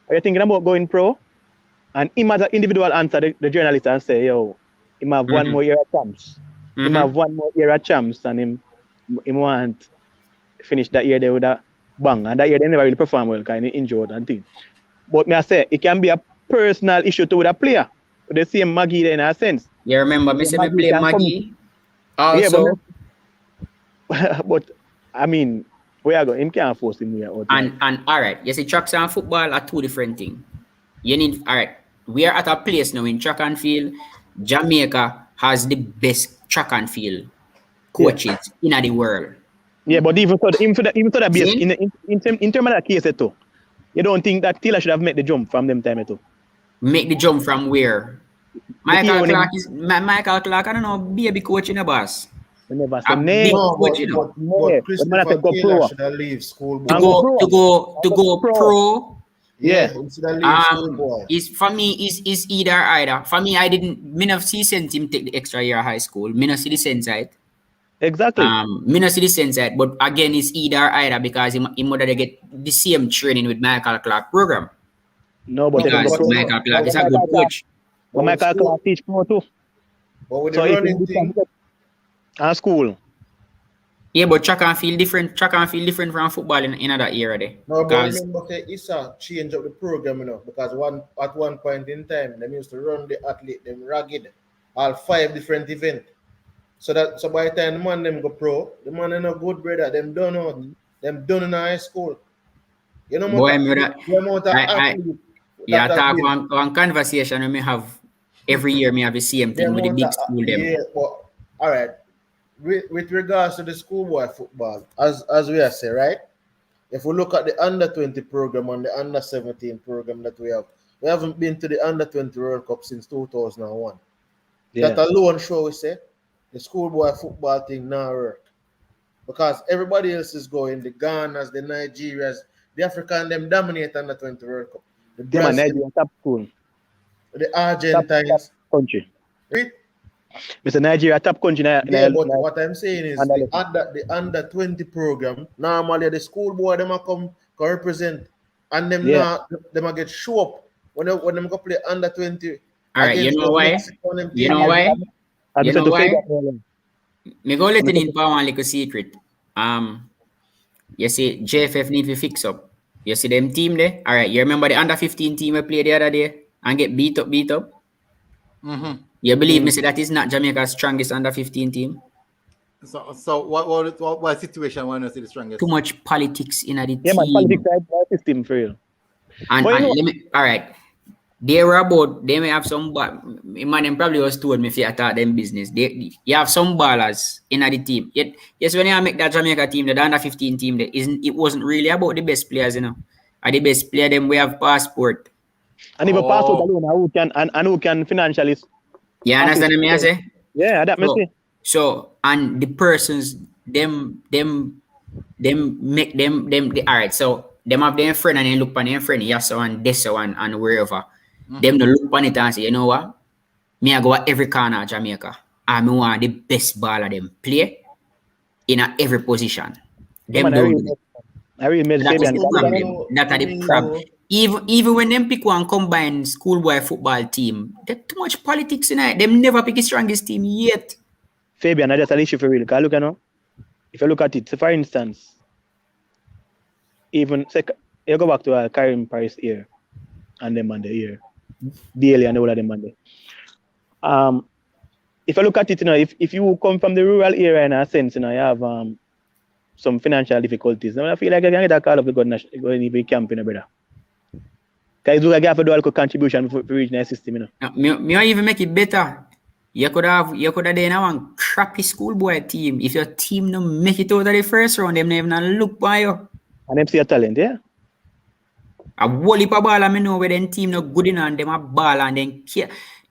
are you thinking about going pro? And him as an individual answer the journalist and say, yo, him have one more year at champs. Him have one more year at champs and him want finish that year there with a bang. And that year they never really perform well because he injured and things. But me I say it can be a personal issue too with a player. With the same Maggie there in a sense. You remember me say me play Maggie also. Yeah, but I mean, Where I go? Him can't force him here out. And all right, you see, tracks and football are two different things. You need, all right, we are at a place now in track and field. Jamaica has the best track and field coaches in the world. Yeah, but even so that base, in terms of that case, too, you don't think that Taylor should have made the jump from them time, too? Make the jump from where? Michael Clark, I don't know, baby coach in the boss. Never A big coach, you know. But Christopher Taylor should have leave school. To go pro. Yeah. Is for me is either. For me, I didn't see sense him take the extra year of high school. Me not see the sense right. Exactly. Me not see the sense right. But again, it's either because he mother get the same training with Michael Clark program. No, but because Michael Clark is a good coach. But Michael Clark teach pro too. But with the running thing. And school. Yeah, but track and field different from football in that era there. No, but remember, it's a change of the program, you know, because at one point in time, they used to run the athlete, them ragged, all 5 different events. So by the time the man them go pro, the man is not good, brother. Them done out. Them done in high school. You know, I talk one conversation we have every year. Me have the same thing with the big school them. Yeah, but all right. With regards to the schoolboy football, as we have said, right? If we look at the under-20 program and the under-17 program that we haven't been to the under-20 World Cup since 2001. Yeah. That alone show we say the schoolboy football thing now work. Because everybody else is going, the Ghanas, the Nigerias, the African, them dominate under-20 World Cup. The Brazil, top school. The Argentines. Top country. Right? Mr. Nigeria top country. But what I'm saying is the under-20 program, normally the schoolboy them come represent and them them get show up when them go play under-20. All right, you know why? You know why? Me go let in for one little secret. You see JFF need to fix up. You see them team there? All right, you remember the under-15 team we played the other day and get beat up? Mm-hmm. You believe me? Say that is not Jamaica's strongest under-15 team. So what situation when you see the strongest? Too much politics in the team. Yeah, man, politics system for real. And all right, they may have some man probably was told me if you attack them business. You have some ballers in the team. Yet yes, when you make that Jamaica team, the under-15 team, it wasn't really about the best players, you know. Are the best player them we have passport. And even passport alone, who can financially. You understand me I say? Yeah, that makes sense. So and the persons them make them all right. So them have their friend and they look on their friend, yes, so and this so and wherever. Mm-hmm. Them they look on it and say, you know what? Me I go at every corner of Jamaica. And me want the best baller them play in every position. Them I really made that is the problem. That are the problem. Even when them pick one combined schoolboy football team, there's too much politics in it. Them never pick the strongest team yet. Fabian, I just an issue for real. Because look, you know, if you look at it, so for instance, even you go back to Karim Paris here and them on the here, Daily and all of them on there. If you look at it, you know, if you come from the rural area in a sense, you know, you have some financial difficulties. Now I feel like I can get a call of the good national camping, brother. Because you have to do a contribution for reaching the system, you know. Me even make it better. You could have done one crappy schoolboy team. If your team don't make it out of the first round, them never look by you. And them see your talent, yeah. A whole heap of ball, I know where them team not good enough and them a ball and then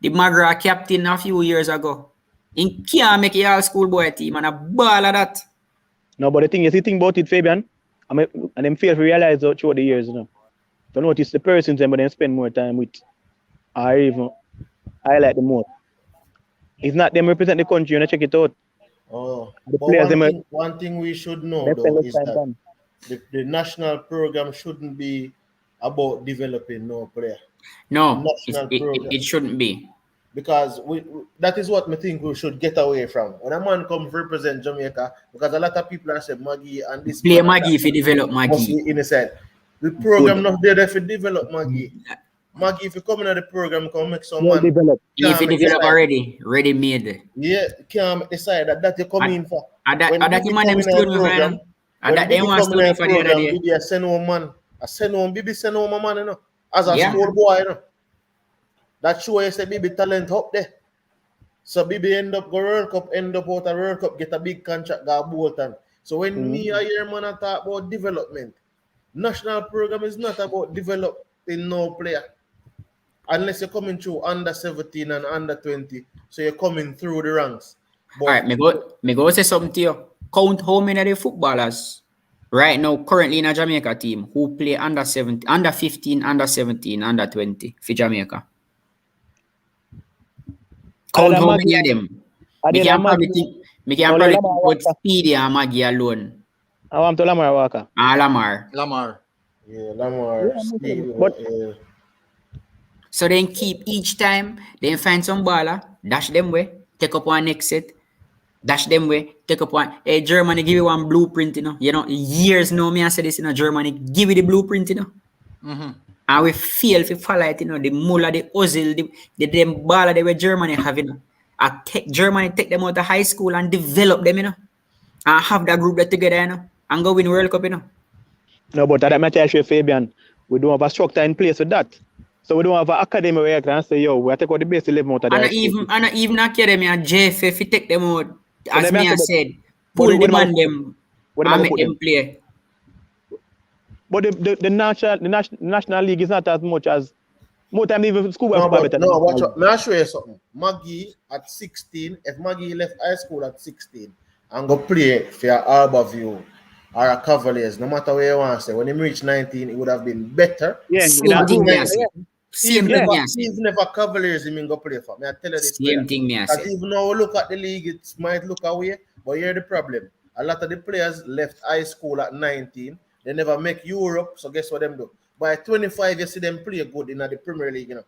the Magra captain a few years ago. He can't make it all schoolboy team and a ball of that. No, but the thing is, you think about it, Fabian, and them fail to realize throughout the years, you know. To notice the persons but then spend more time with, or even highlight the most. It's not them represent the country, you know, check it out. Oh, but one thing we should know though is that the national program shouldn't be about developing no player. No, it shouldn't be. Because that is what I think we should get away from. When a man comes represent Jamaica, because a lot of people are saying Maggie and this play Maggie if you develop Maggie. Innocent. The program not there if you develop Maggie. Maggie, if you come in the program, come make someone develop. If you develop already, ready made. Yeah, can't decide that you come in for. That man them student And that they want to do for the other day. Bibi send home man. I send home Bibi send home a man, you know. As a Yeah. school boy, you know. That show you say Bibi talent up there. So Bibi end up go World Cup, end up out a World Cup, get a big contract, go Bolton. So when me I hear man talk about development, national program is not about developing no player. Unless you're coming through under 17 and under 20. So you're coming through the ranks. But All right, me go say something to you. Count how many of the footballers right now currently in a Jamaica team who play under 17, under 15, under 17, under 20 for Jamaica. Count how many of them. Me can probably think about Speedy and Maggie alone. I want to Lamar Walker. Lamar. yeah, Lamar, Steve, but- yeah. So then keep each time, then find some baller, dash them way, take up one next set, dash them way, take up one. Hey, Germany, give you one blueprint, you know. You know, years now, me I say this, you know, Germany, give you the blueprint, you know. And we feel if you follow it, you know, the Muller, the Ozil, the them baller they were Germany having, you know. I take Germany, take them out of high school and develop them, you know. And have that group that together, you know, and go win World Cup, you know. No, but that might actually Fabian. We don't have a structure in place with that. So we don't have an academy where you can say, yo, we have to go the best 11 out of that. And not even academy and JFF, if you take them out, as them me have I to- said, but pull what them about- on them what and about make put them them? play. But the national league is not as much as more time even school No, football but better. no, watch out. May I show you something? Maggie at 16, if Maggie left high school at 16 and go play for a Harborview or a Cavaliers, no matter where you want to say, when he reached 19, it would have been better. Yeah, Same in a thing group, me I say. Same thing me I say. Even if a Cavaliers, he mean go play for. May I tell you this? Same thing me I Because say. even though we look at the league, it might look away, but here's the problem. A lot of the players left high school at 19. They never make Europe, so guess what them do? By 25, you see them play good in the Premier League, you know.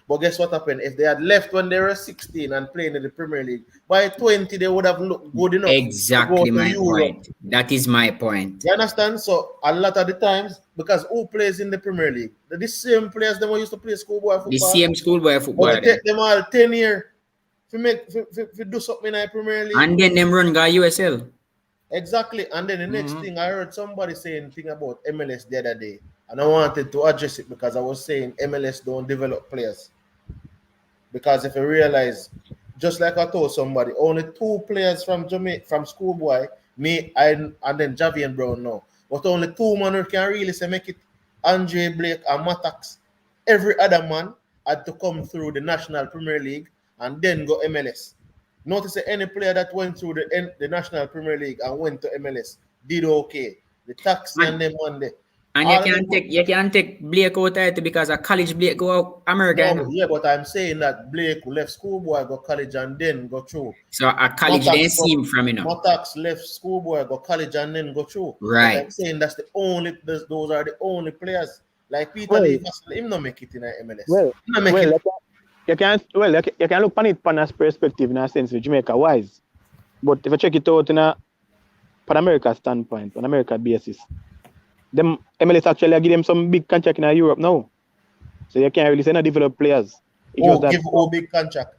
But guess what happened? If they had left when they were 16 and playing in the Premier League, by 20, they would have looked good enough. Exactly to go to my Europe. point. That is my point. You understand? So a lot of the times, because who plays in the Premier League? The same players that used to play schoolboy football. The same schoolboy football. But it take them all 10 years to do something in the Premier League. And then them run go USL. Exactly. And then the next thing, I heard somebody saying thing about MLS the other day. And I wanted to address it because I was saying MLS don't develop players. Because if you realize, just like I told somebody, only 2 players from Jamaica, from schoolboy, me and then Javian Brown now. But only 2 men who can really say make it Andre Blake and Matax. Every other man had to come through the National Premier League and then go MLS. Notice that any player that went through the National Premier League and went to MLS did okay. The taxi and them one day. And you can't take Blake out there because a college Blake go out America. No, yeah, but I'm saying that Blake left schoolboy, go college and then go through. So a college Matax they see him from, you know. Matax left schoolboy, go college and then go through. Right. But I'm saying those are the only players. Like Peter Lee, him not make it in a MLS. Well, He not make it. you can look on it from a perspective in a sense with Jamaica wise. But if you check it out in a Pan America standpoint, on America basis, them MLS actually give them some big contract in Europe now. So you can't really say no develop players. It was that Give a big contract.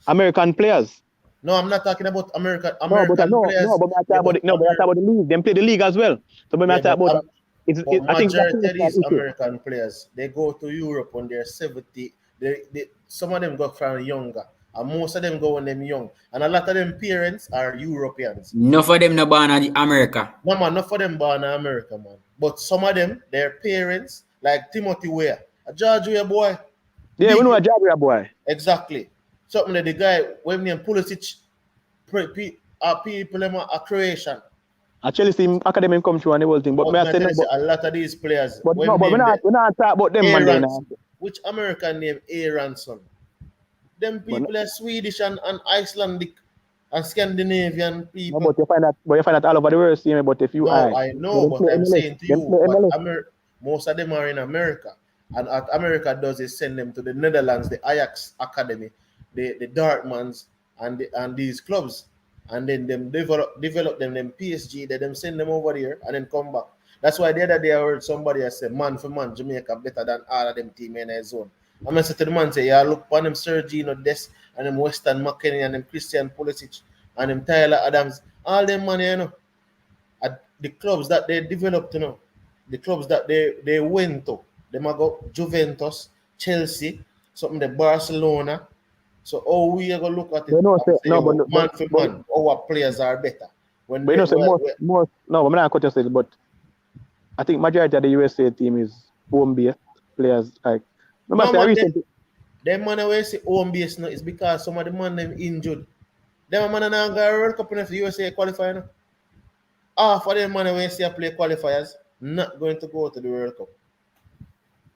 American players. No, I'm not talking about American But players. I talk about the league. Them play the league as well. So when I talk about I think majority of these American players, they go to Europe when they're 70. Some of them go from younger, and most of them go when they're young. And a lot of them parents are Europeans. None of them no born in America. No man, not for them born in America, man. But some of them, their parents, like Timothy Weah, a George Weah boy. Yeah, we know a job here, boy. Exactly. Something that the guy, when named Pulisic, people them are Croatian. Actually, see academy come through and the whole thing. But But a lot of these players. we're not talk about them, man. Which American name Aronson? Them people are Swedish and Icelandic and Scandinavian people. No, but you find that all over the world, see me. But if you I know, but I'm saying to you, but most of them are in America. And what America does is send them to the Netherlands, the Ajax Academy, the Dortmunds, and these clubs. And then them develop them PSG, they them send them over there and then come back. That's why the other day I heard somebody say, man for man, Jamaica better than all of them team in their zone. I'm going to say to the man, say, yeah, look on them Sergino Des and them Weston McKennie and them Christian Pulisic and them Tyler Adams, all them money, you know. the clubs that they developed, the clubs that they went to, they might go Juventus, Chelsea, something the Barcelona. So we are gonna look at it man for man, our players are better. When but most no, I'm not going to say, but I think majority of the USA team is home-based players. Like, them man always say home-based no, it's because some of the man them injured. Them man now got a World Cup in the USA qualifier. No? Half of them man always say play qualifiers, not going to go to the World Cup.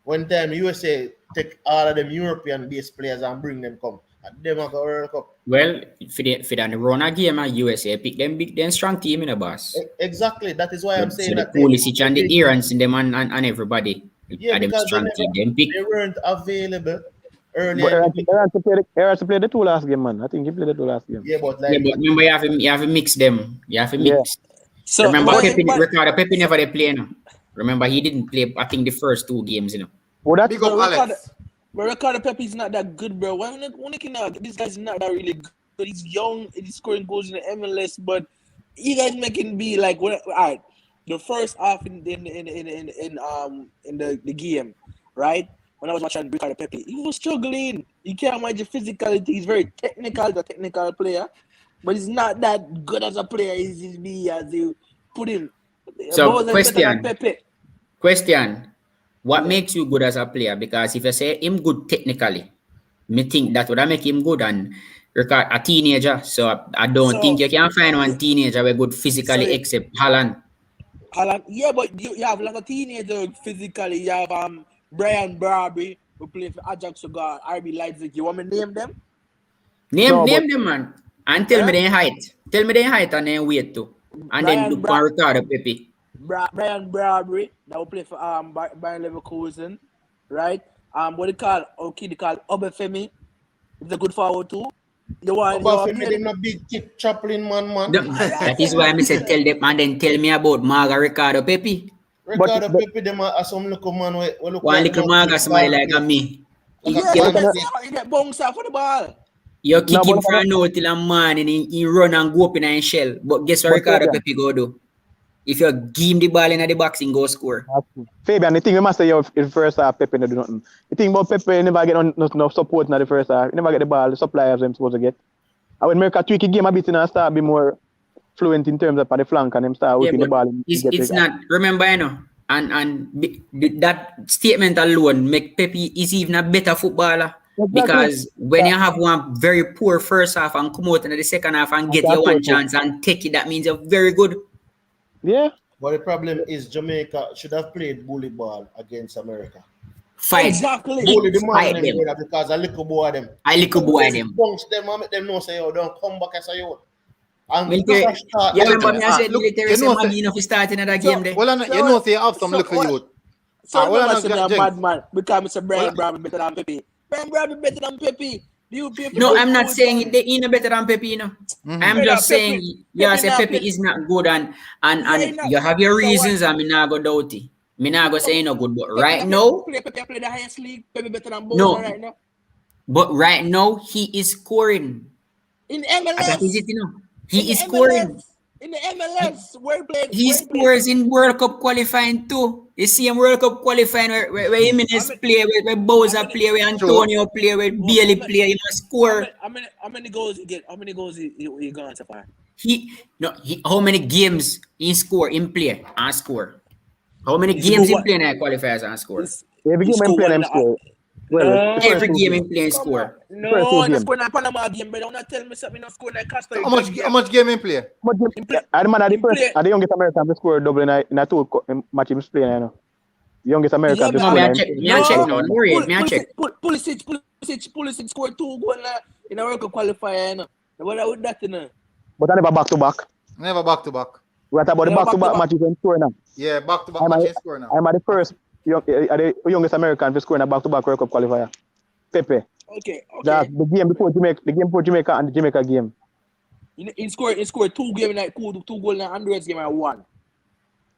One time USA take all of them European-based players and bring them come. Them have a World Cup. Well, for the Rona game, USA pick them big, then strong team in the boss. Exactly. That is why I'm saying that. The Pulisic and the Irans in them and everybody. Yeah, because they weren't available earlier. Irans played the two last game, man. I think he played the two last game. Yeah, but remember you have to mix them. You have to mix. Yeah. So remember Ricardo Pepe never they play now. Remember he didn't play. I think the first 2 games, Big up Alex. But Ricardo Pepe is not that good, bro. When this guy's not that really good. He's young. He's scoring goals in the MLS, but you guys making be like, all right, the first half in the game, right? When I was watching Ricardo Pepe, he was struggling. You can't imagine physicality. He's very technical, the technical player, but he's not that good as a player as you put him. So question. What makes you good as a player? Because if you say him good technically, me think that would make him good and a teenager. So I don't think you can find one teenager who good physically except Haaland. Yeah, but you have like a teenager physically. You have Brian Barbary who play for Ajax, RB Leipzig. You want me to name them? Name them, man. And tell me their height. Tell me their height and then weight too. And then look for Ricardo Pepe. Brian Barbary that will play for Bayern Leverkusen, right? What they call Obafemi. It's a good forward too. Obafemi them a big kick Chaplin man. That is why I said tell them and then tell me about Marga Ricardo Pepe. Ricardo Pepe them are some little man who look one little Marga somebody like me. You get bounced off for the ball. You kick him for a note till a man and he run and go up in a shell. But guess what Ricardo Pepe go do? If you give him the ball in the box, he go score. Fabian, the thing we must say in the first half, Pepe don't do nothing. The thing about Pepe, never get no support in the first half. He never get the ball, the suppliers them supposed to get. And when America tweak the game a bit and start be more fluent in terms of the flank and them start whipping the ball. It's not, remember, and that statement alone make Pepe is even a better footballer. Exactly. Because when you have one very poor first half and come out in the second half and get your one chance and take it, that means you're very good. Yeah. But the problem is Jamaica should have played bully ball against America. Fight. Exactly. Bully the man them because I little boy them. Bunch them and make them know say, yo, don't come back as a youth. And you remember me I said military say Maggie enough to start in that game there. Well, you know say you have some little youth. So well, I said a bad man because Mr. Brian Bradley better than Pepe. Brian Bradley better than Pepe. No, I'm not saying they ain't better than Pepe, I'm just saying, say Pepe is not good and you have your reasons and me not go doubt it. Me not go say no good, but right now, Pepe play the highest league. Pepe better than both right now. But right now he is scoring in MLS. That is it, he is scoring in the MLS. He scores in World Cup qualifying too. You see him World Cup qualifying where Jimenez play, where Bowser play, where Antonio play, where Bailey play. He must score. How many goals he get? How many goals he gone so far? How many games he score in play and score? How many games he play in qualifiers and score? Every game he play and score. Every game he play and score. No, I'm scoring a Panama game, but don't tell me something. I'm scoring a Costa. How much game he play? I man the first. The youngest American to score double in a 2 match he play now. The youngest American to score. Me check now. Me check. Pulisic scored 2 goals in a World Cup qualifier. What with that, But I never back to back. Never back to back. What about the back to back matches and score now? Yeah, back to back matches score now. I'm the first the youngest American to score in a back to back World Cup qualifier. Pepe. Okay. That's the game before Jamaica and the Jamaica game. He scored 2 games like 2 goals in Honduras game and 1.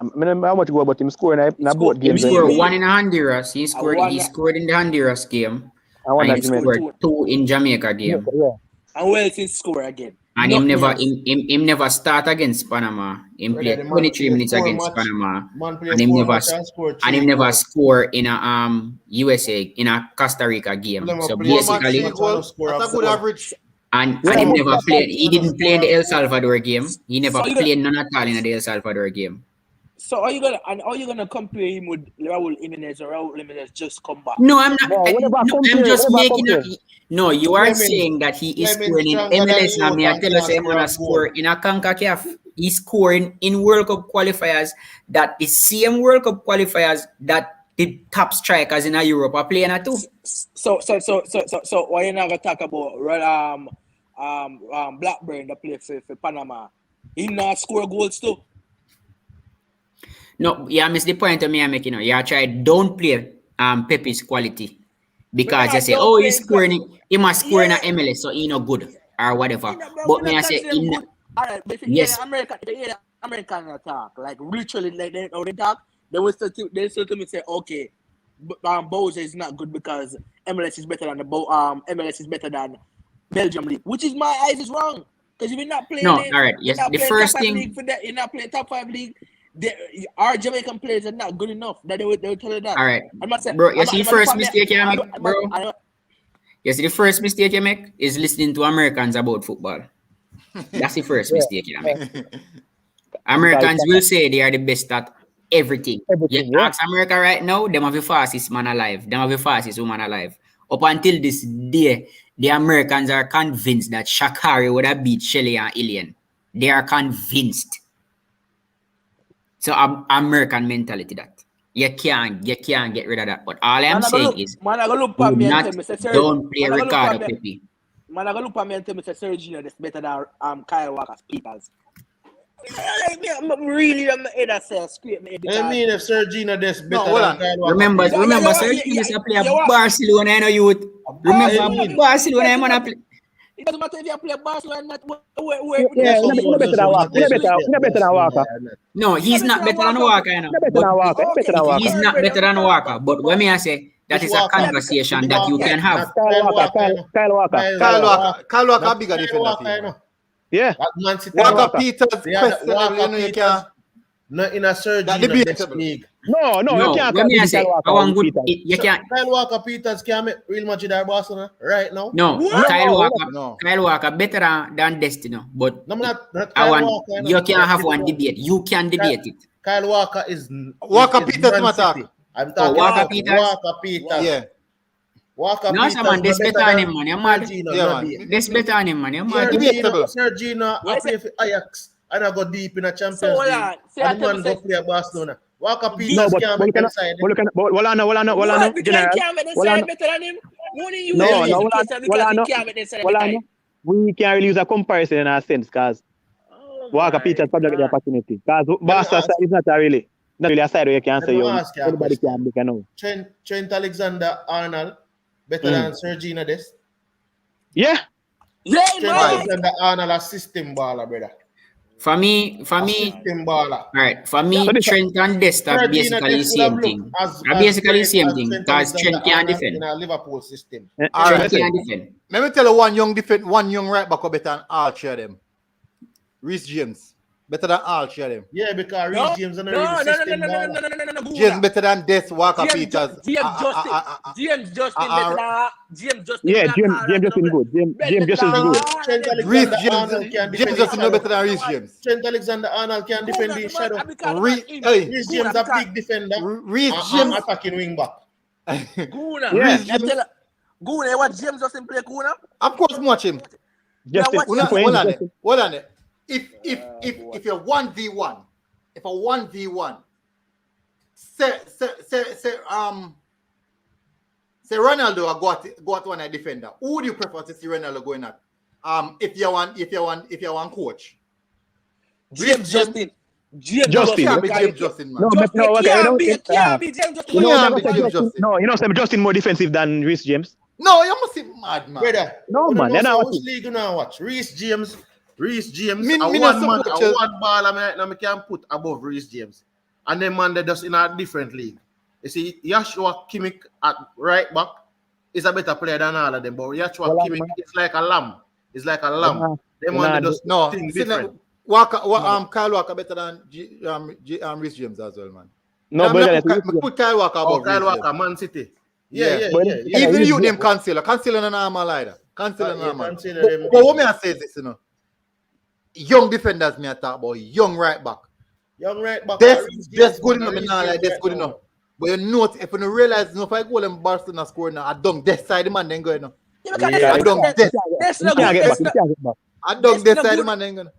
I don't know how much go about him scoring in both games. He scored 1 in Honduras. He scored in the Honduras game. And he scored 2 in Jamaica game. Yeah. And Wales he scored again. And him never start against Panama. Him play 23 minutes against Panama. And him never score in a USA in a Costa Rica game. So basically, that's a good average. and he never played. He didn't play in the El Salvador game. He never played none at all in the El Salvador game. So are you gonna compare him with Raul Jimenez, or Raul Jimenez just come back? No, I'm not. I'm just making a. No, you are saying that he is scoring in MLS. And me, I tell us, I'm gonna score in a CONCACAF. He's scoring in World Cup qualifiers. That the same World Cup qualifiers that the top strikers in Europe are playing at too. So why you not gonna talk about Blackburn that play for Panama? He not score goals too. No, yeah, miss the point of me I'm making. Yeah, try don't play Pepe's quality because they say, oh, he's scoring. He must score in a MLS, so he not good or whatever. But me I say, alright, but if you hear American attack, like literally, like they talk, they still to me say, okay, Boyz is not good because MLS is better than MLS is better than Belgium league, which is my eyes is wrong. Because if you're not playing, all right, yes, the first thing you're not playing top 5 league. Our Jamaican players are not good enough. That they will tell you that. All right, bro. You see the first mistake you make, bro. You see the first mistake you make is listening to Americans about football. That's the first mistake you make. Americans will say they are the best at everything. You ask America right now, them have the fastest man alive. Them have the fastest woman alive. Up until this day, the Americans are convinced that Sha'Carri would have beat Shelley and Ilian. They are convinced. So American mentality that you can't get rid of that. But all I'm saying is don't play Ricardo Pepe. Man, I go look at me and tell me that Sergio is better than Kyle Walker's Peters. I'm really head I say scrape me. I mean, if Sergio is better than Kyle Walker. Remember Sergio is a player Barcelona, I know youth. Remember Barcelona, man, play. It doesn't matter if you play Barcelona. He's better than Walker. No, he's not better than Walker. You know. He's not better than Walker. But when me I say that is a conversation that you can have. Kyle Walker bigger defender. Yeah. Walker Peters, you can't. Not in a Sergio next league. No, you can't. Let me say, I want good. You can't. Kyle Walker Peters can make Real Madrid or Barcelona right now. No, Kyle Walker better than Destiny. But I want you can have one debate. You can debate it. Kyle Walker is Walker Peters matter. I'm talking Walker about Peters. Walker Peters. Yeah. Walker No, man, this better than him, man. You're mad. This better than him, man. You're mad. Sergio, I play for Ajax. And I go deep in a Champions League. And man go play Barcelona. Walker Peters can't make the side. We can't really use a comparison in a sense because Walker Peters probably get the opportunity. Because Barca side is not really a side where you can say anybody can make a no. Trent Alexander-Arnold better than Sergio Dest. Yeah. Trent Alexander-Arnold a system baller, brother. For me, all right. For me, Trent and Dest are basically the same thing. Because Trent can't defend. In a Liverpool system. Trent can't defend. Let me tell you one young right back better than all three of them. Reece James. Better than all three of them. Yeah, because Reece James is not the system. No. James better than Dest, Walker Peters. James Justin better than James Justin. Yeah, James Justin good. James Justin is good. Trent Alexander-Arnold can defend. James Justin no better than Reece James. Trent Alexander-Arnold can defend the shadow. Reece James a big defender. Reece James attacking wing back. Guna. Yeah. Guna, what James Justin play Guna? Of course, watch him. Justin, Hold on it. If you're 1v1, if a 1v1, say Ronaldo go at one defender, who would you prefer to see Ronaldo going at? If you want coach, James Justin. James Justin, man. Justin more defensive than Reece James. No, you must be mad, man. Brother, no, man. Then which league you now watch? Reece James, one ball I can put above Reece James. And then man, they're just in a different league. You see, Joshua Kimmich at right back is a better player than all of them. But Joshua Kimmich is like a lamb. It's like a lamb. Them one they just No, think see, different. Kyle Walker better than Rhys James as well, man. No, I'm brother, not put Kyle Walker above Kyle Rhys James. Walker, Man City. Yeah. Yeah. Even you name Cancelo. Cancelo no normal either. Cancelo Yeah, normal. Cancelo But them what me I say this, you know, young defenders me I talk about, young right back. Young right back. That's good enough. Me not like that's good enough. But you note if you don't realize, if I go and Barcelona score now, I dunk this side the man then go now. Yeah, I dunk this. that's You not can't good. get back. You can't get back. I dunk this side the man then go now.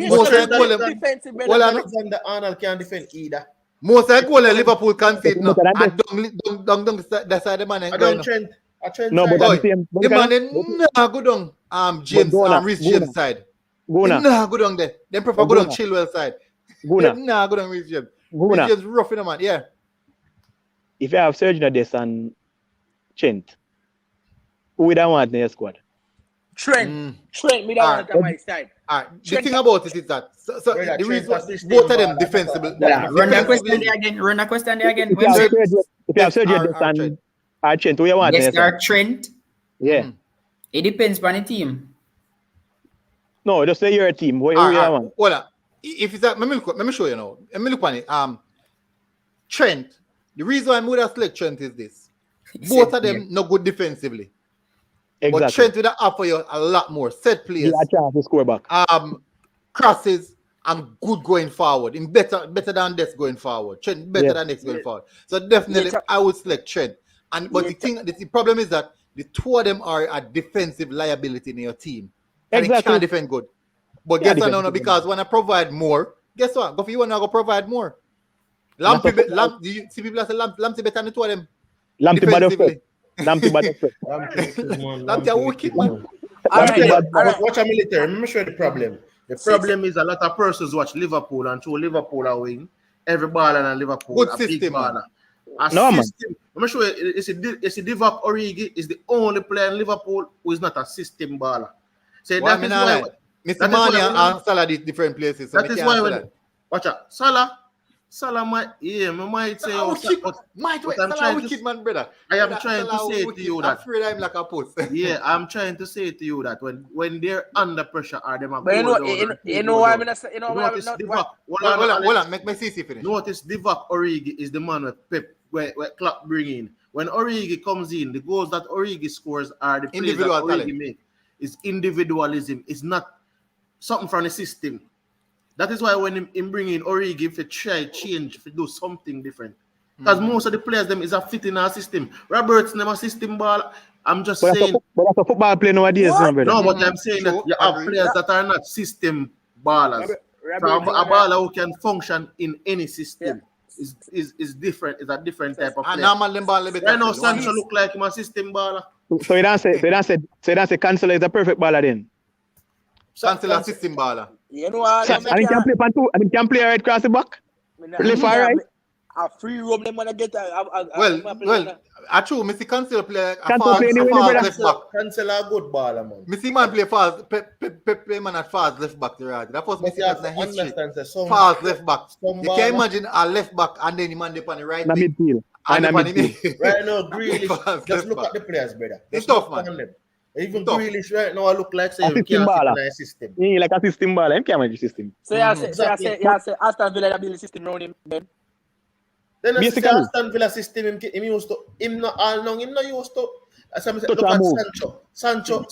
Most I go them. Defensive, Well, I know. Alexander Arnold can't defend either. Most I go and Liverpool concede now. I dunk that side the man then I go don't now. Trent. I Trent. No, but Boy, at the same the man then nah go down James Rhys James side. Guna. Nah go down there. Them prefer go down Chilwell side. Guna. Nah go down Rhys James. Guna. Rhys James rough in the man. Yeah. If you have Sergio Des and Trent, who would I want in your squad? Trent, me don't want on my side. All right. The thing about it is that Brother, the reason Trent both of them defensible. Run that question there again. Run that question there again. If you have Sergio Des and Trent, who you want in your Yes, our squad? Trent. Yeah. It depends on the team. No, just say your team. Who you want? Well, if it's that, let me show you now. Let me look on it. Trent. The reason why I would have select Trent is this. Both of them not good defensively. Exactly. But Trent would offer you a lot more set plays. Yeah, a chance to score back. Crosses and good going forward. In better than this going forward. Trent better than this going forward. So definitely I would select Trent. But the problem is that the two of them are a defensive liability in your team. And they can't defend good. But guess what now? Because when I provide more, guess what? Go for you and I go provide more. Lamptey better than the two of them. Lamptey a wicked man. Watch a military. Let me show you the problem. The problem is a lot of persons watch Liverpool and throw Liverpool a wing. Every baller in Liverpool Good a system, big baller. man. System. Let me show you. It's a Divock Origi is the only player in Liverpool who is not a system baller. So that is why Mr. Mania and Salah did different places. So that is why when watch out, Salah might say man, brother. I am trying to say to you that afraid I'm like a post. yeah, I'm trying to say to you that when they're under pressure or them are But you know why I'm not saying, notice Divock. Hold on, make my CC finish. Notice Divock Origi is the man with Pep where Klopp bring in. When Origi comes in, the goals that Origi scores are the plays that Origi make. It's individualism. It's not something from the system. That is why when him bring in Origi, if you try change, if you do something different. Because most of the players them is a fit in our system. Roberts never system ball. I'm just saying. But that's a football player nowadays, brother. No, but I'm saying that you have players that are not system ballers. A baller who can function in any system is different. It's a different type of player. Right now, Sancho look like him a system baller. So you don't say Cancelo is a perfect baller then. Cancelo system baller. You know what? And he can play pan two, and he can play right across the back. Left or right. A free roam them when I get well, actually, Mr. Cancelo play a Cancelo fast left back. Cancelo a good baller, man. Mr. Man play fast, play man at fast left back. That was Mr. Man's history. Fast left back. You can imagine a left back and then the man on the right wing. Midfield. And midfield. Right now, Grealish, just look at the players, brother. It's tough, man. Even Grealish right now, I look like say you system can't baller. fit in a system. He like a system baller. He can't manage the system. So you say Aston Villa build the system around him then? Then I say Aston Villa system him used to him not all long, him not used to. As I say, look at Sancho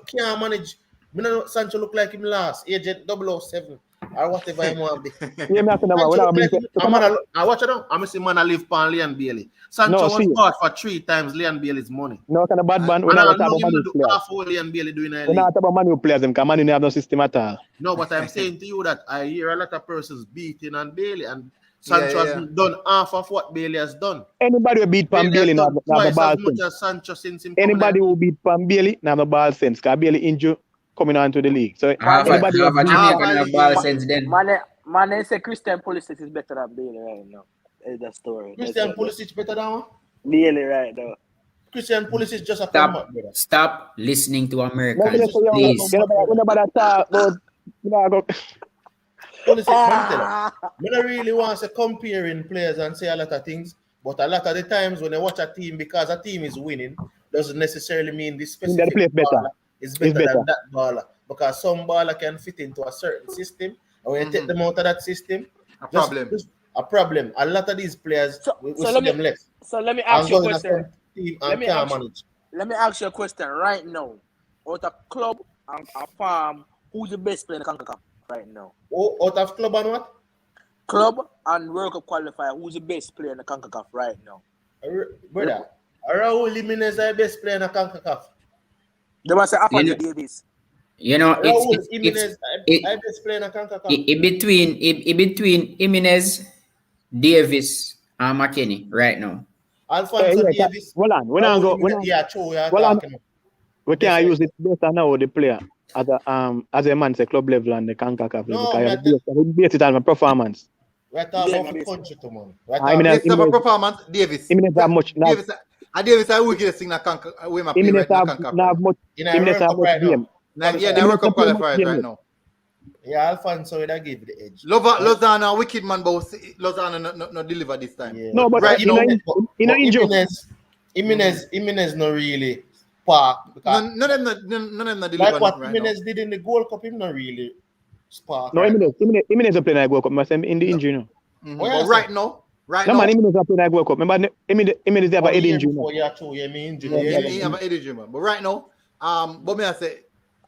can't manage. Me know Sancho look like him last agent 007 or whatever him want be. Yeah, me after that. I watch it now. I'm see man I live pan Leon Bailey. Sancho was bought for 3 times Leon Bailey's money. No kind of bad man. We're not talking about Leon Bailey doing we're not talking about Man players because Man have no system at all. No, but I'm saying to you that I hear a lot of persons beating on Bailey and Sancho has done half of what Bailey has done. Anybody who beat Pam Bailey now have the ball sense. Sancho since him anybody who beat Pam Bailey now have the ball sense because Bailey injured coming on to the league. So anybody have a ball sense then. Man, say Christian Pulisic is better than Bailey right now. It's the story. Christian Pulisic better than one? Bailey right now. Christian Pulisic just a Stop listening to Americans, please. Pulisic, I don't really want to comparing players and say a lot of things, but a lot of the times when I watch a team, because a team is winning, doesn't necessarily mean this specific baller is better than that baller. because some baller can fit into a certain system, and when you take them out of that system, A problem. A problem. A lot of these players, we see them left. So let me ask you a question. Team and can't manage. Let me ask you a question right now. Out of club and a farm, who's the best player in the CONCACAF right now? Oh, out of club and what? Club and World Cup qualifier, who's the best player in the CONCACAF right now? Brother, Raul Jimenez is the best player in the CONCACAF. They must say Alphonso Davies. You know, Raul Jimenez is the best player in the CONCACAF. Between Jimenez, Davis, and McKinney right now. Alphonso Davies. Hold on. We can't use it better now, the player, as a man, say club level and the CONCACAF level. We base it on my performance. We're talking about the country to man. Based on performance, Davis. Jimenez have much. Davis is a wickedest thing in CONCACAF. Jimenez have much. Jimenez have much game. Yeah, World Cup qualifiers right now. Yeah, Alfonso would have give the edge. Lozano, wicked man, but Lozano not deliver this time. Yeah. No, but right, Jimenez not really spark. None of them not deliver. Like what right Jimenez now. did in the Gold Cup, him not really spark. No, Jimenez is playing at Gold Cup. But in the injury now. But right now, man, Jimenez is playing at Gold Cup. Remember, Jimenez have an head injury now. Yeah, true. Yeah, me injury. He have an head injury, man. But right now, what may I say?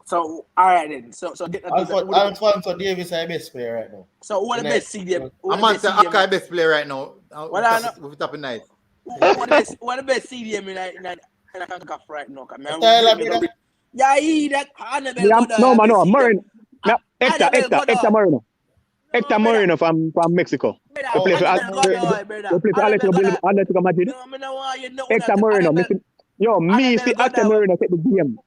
So all right then. So Alfonso Davis is the best player right now. So who are the best CDM? I'm on say Aka best player right now. With top night. Who are the best CDM in the CONCACAF right now? Yeah, he that No, Moreno. Hector Moreno. Hector Moreno from Mexico. We play for Atletico Madrid. Hector Moreno. Me see Hector Moreno take the game.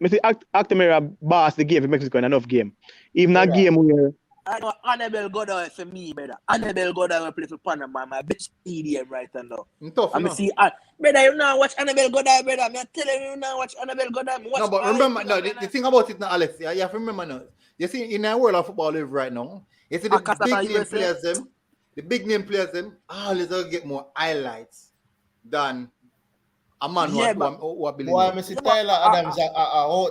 I see Hector Moreno boss the game for Mexico in enough game. Even that game where I know Annabelle Godoy for me, brother. Annabelle Godoy will play for Panama, my best CDM right now. Tough, I'm see, brother, you now watch Annabelle Godoy, brother. I'm telling you now watch Annabelle Godoy. No, but remember, the thing about it now, Alex, you have to remember now. You see, in a world of football live right now, you see the big name players, them, always get more highlights than a man who believe. Why, I see Tyler Adams a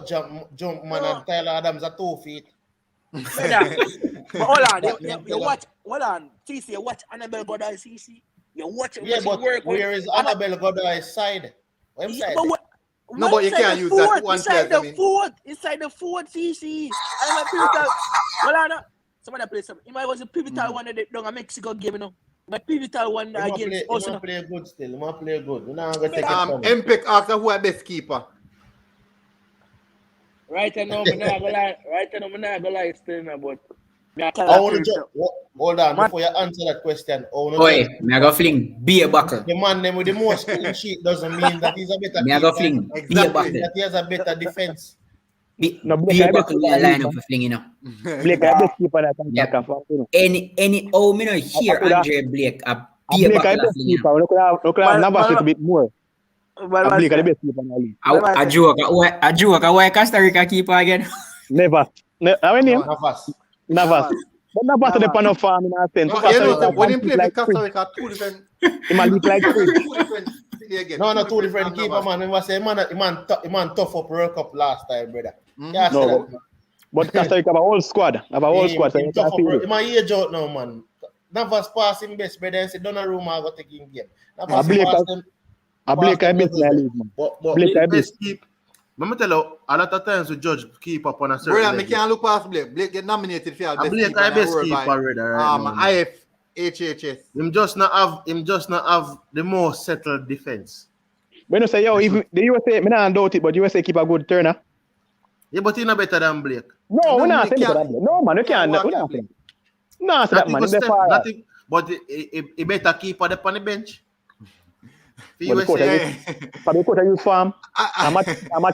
jump man, and Tyler Adams a 2 feet. But hold on, you watch. Hold on, TC, you watch Annabelle Godoy, CC. You watch. Yeah, but where is Annabelle Godoy's side? Website. No, but you can't use that one inside player. Inside the fourth, CC. I'm a pivotal. Hold on, somebody play some. He might was a pivotal one that they done a Mexico game, you know. My pivotal one against us. He play good still. He play good. We're not gonna take it. MPEC asked who are best keeper. Right now, I'm not gonna lie still, but hold on, before you answer that question. Me go fling beer buckle. The man name with the most clean sheet doesn't mean that he's a better Me go fling beer buckle. that he has a better defense. Beer buckle we line up for flinging now. Blake I best keeper that CONCACAF. Any me no hear Andre Blake a beer Blake I buckle best flinging. keeper. We could have Navas a little bit more. Blake I the best keeper in the league. A joke. Why Costa Rica keeper again? Never. How many name? Navas. But Navas to the pan of farm in a sense. When he played with Costa Rica, 2 different. He might look like No, 2 different keeper, man. He was a man tough up World Cup last time, brother. No, but Costa Rica have a whole squad. Have a whole squad. He might age out now, man. Navas passing best, brother. He said, Donnarumma go take him game. Navas Blake I best in the league, man. But Blake I best. Let me tell you, a lot of times we judge keeper on a certain Brother, I can't look past Blake. Blake get nominated for best Blake keeper. I best keeper right IFHHS. Him just not have the most settled defense. When you say, even the USA, I don't doubt it, but USA keep a good turner. Yeah, but he's not better than Blake. No, we're not saying that. No, man, you can't. We're not saying. No, say that, man. But he better keep on the bench. USA. Probably could use farm. How much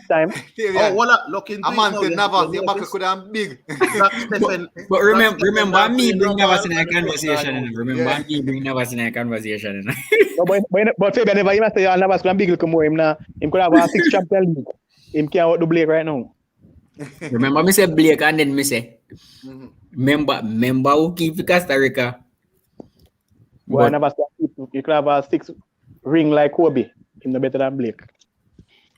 time? Look into a man said Navas, your back could have big. But remember me bring Navas in a conversation. Remember me bring Navas in a conversation. No, but Fabian never even say Navas could have big come more. Him could have a 6 Champions League. Him can't out the Blake right now. Remember me say Blake and then me say remember who keep Costa Rica. Well, Navas you could have a 6 ring like Kobe. Him no better than Blake.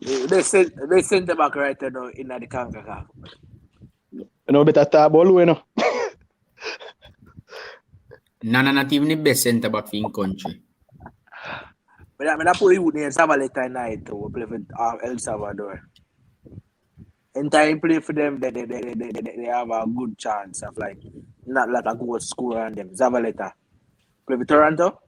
They sent them back right now in the CONCACAF. know better talk about Lou, you know. Nana not even the best centre back in country. But I put you near Zavaleta night to play for El Salvador. And time play for them, they have a good chance of like not like a goal score on them. Zavaleta. Play for Toronto?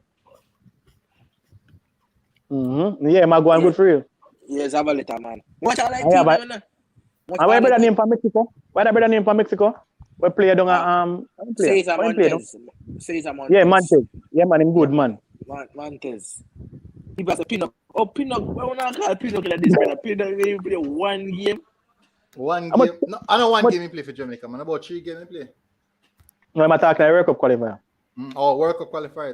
Yeah, I'm going good for you. Yeah, Zavaleta, man. Watch out like Yeah, team, but- man. And why better name for Mexico? Why that better name for Mexico? We play down Cesar Montes. Cesar Montes. Yeah, Montes. Yeah, man, him good, man. Montes. People say Pinnock. Oh, Pinnock. Why would I call Pinnock like this? Pinnock, they play one game. One How much- game. No, I know one much- game he play for Jamaica, man. About 3 games he play. No, I'm talking about World Cup qualifier. Oh, World Cup qualifier.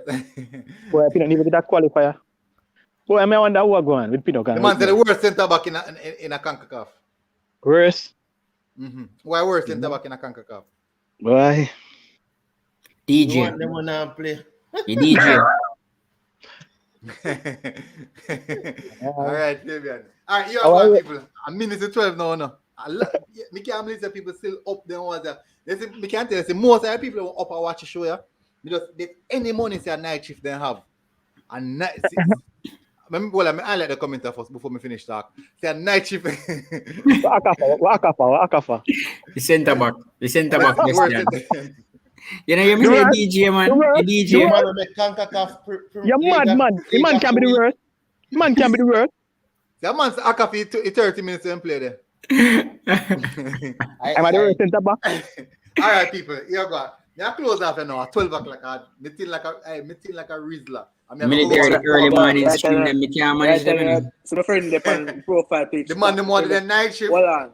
Boy, Pinnock never get that qualifier. Boy, I wonder who are going with Pinnock. The man said the worst centre back in a CONCACAF. Worse. Why worst centre back in a CONCACAF? Boy. You DJ. want them when I play. The DJ. All right, Fabian. All right, you have How are one you? people. A minute to 12 now, no. Me can't believe that people still up there. Me can't tell you, most of the people who up and watch the show, yeah, because any money say a night shift they have. And night I like the commenter first before me finish talk. Say a night shift. Wakafa. The centre back. The centre back. Worst Christian. centre- You know, you You say right. DJ, man. You right. The You DJ. right. Man, we make CONCACAF You're mad, man. The man can be the worst. Man can be the worst. That man's Akafi 30 minutes and play there. I'm at the worst centre back. All right, people. Here go. Me a close off now at 12 o'clock. Me feel like a Rizzler. Military early morning stream, them me can't manage them. You know. So my friend they on profile page. The man them want the night shift. Hold on.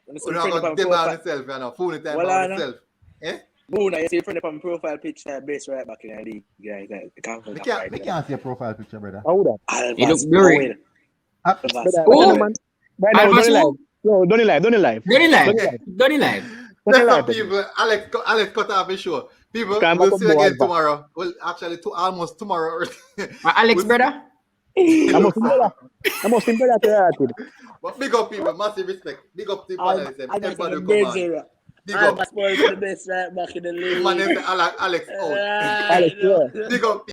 You know, got them on himself, you know, phone time Well, on himself. Eh? Boona, you see friend up on profile picture base right back in the league. Guys, Me can't see a profile picture, brother. How that? You look blurry. Oh, man. Right now, Alpha don't Sue? live. No, don't live. Done it live. Done it live. That's some people. Alex cut off his show. People, Come we'll back see on you again board, tomorrow. Well, actually, almost tomorrow. Alex, brother. I must think that. But big up, people. Massive respect. Big up to panelists. I just Everybody the come best on. area. Big I'm up. a spoil for the best right back in the league. My name is Alex out. Alex, yeah. Big up.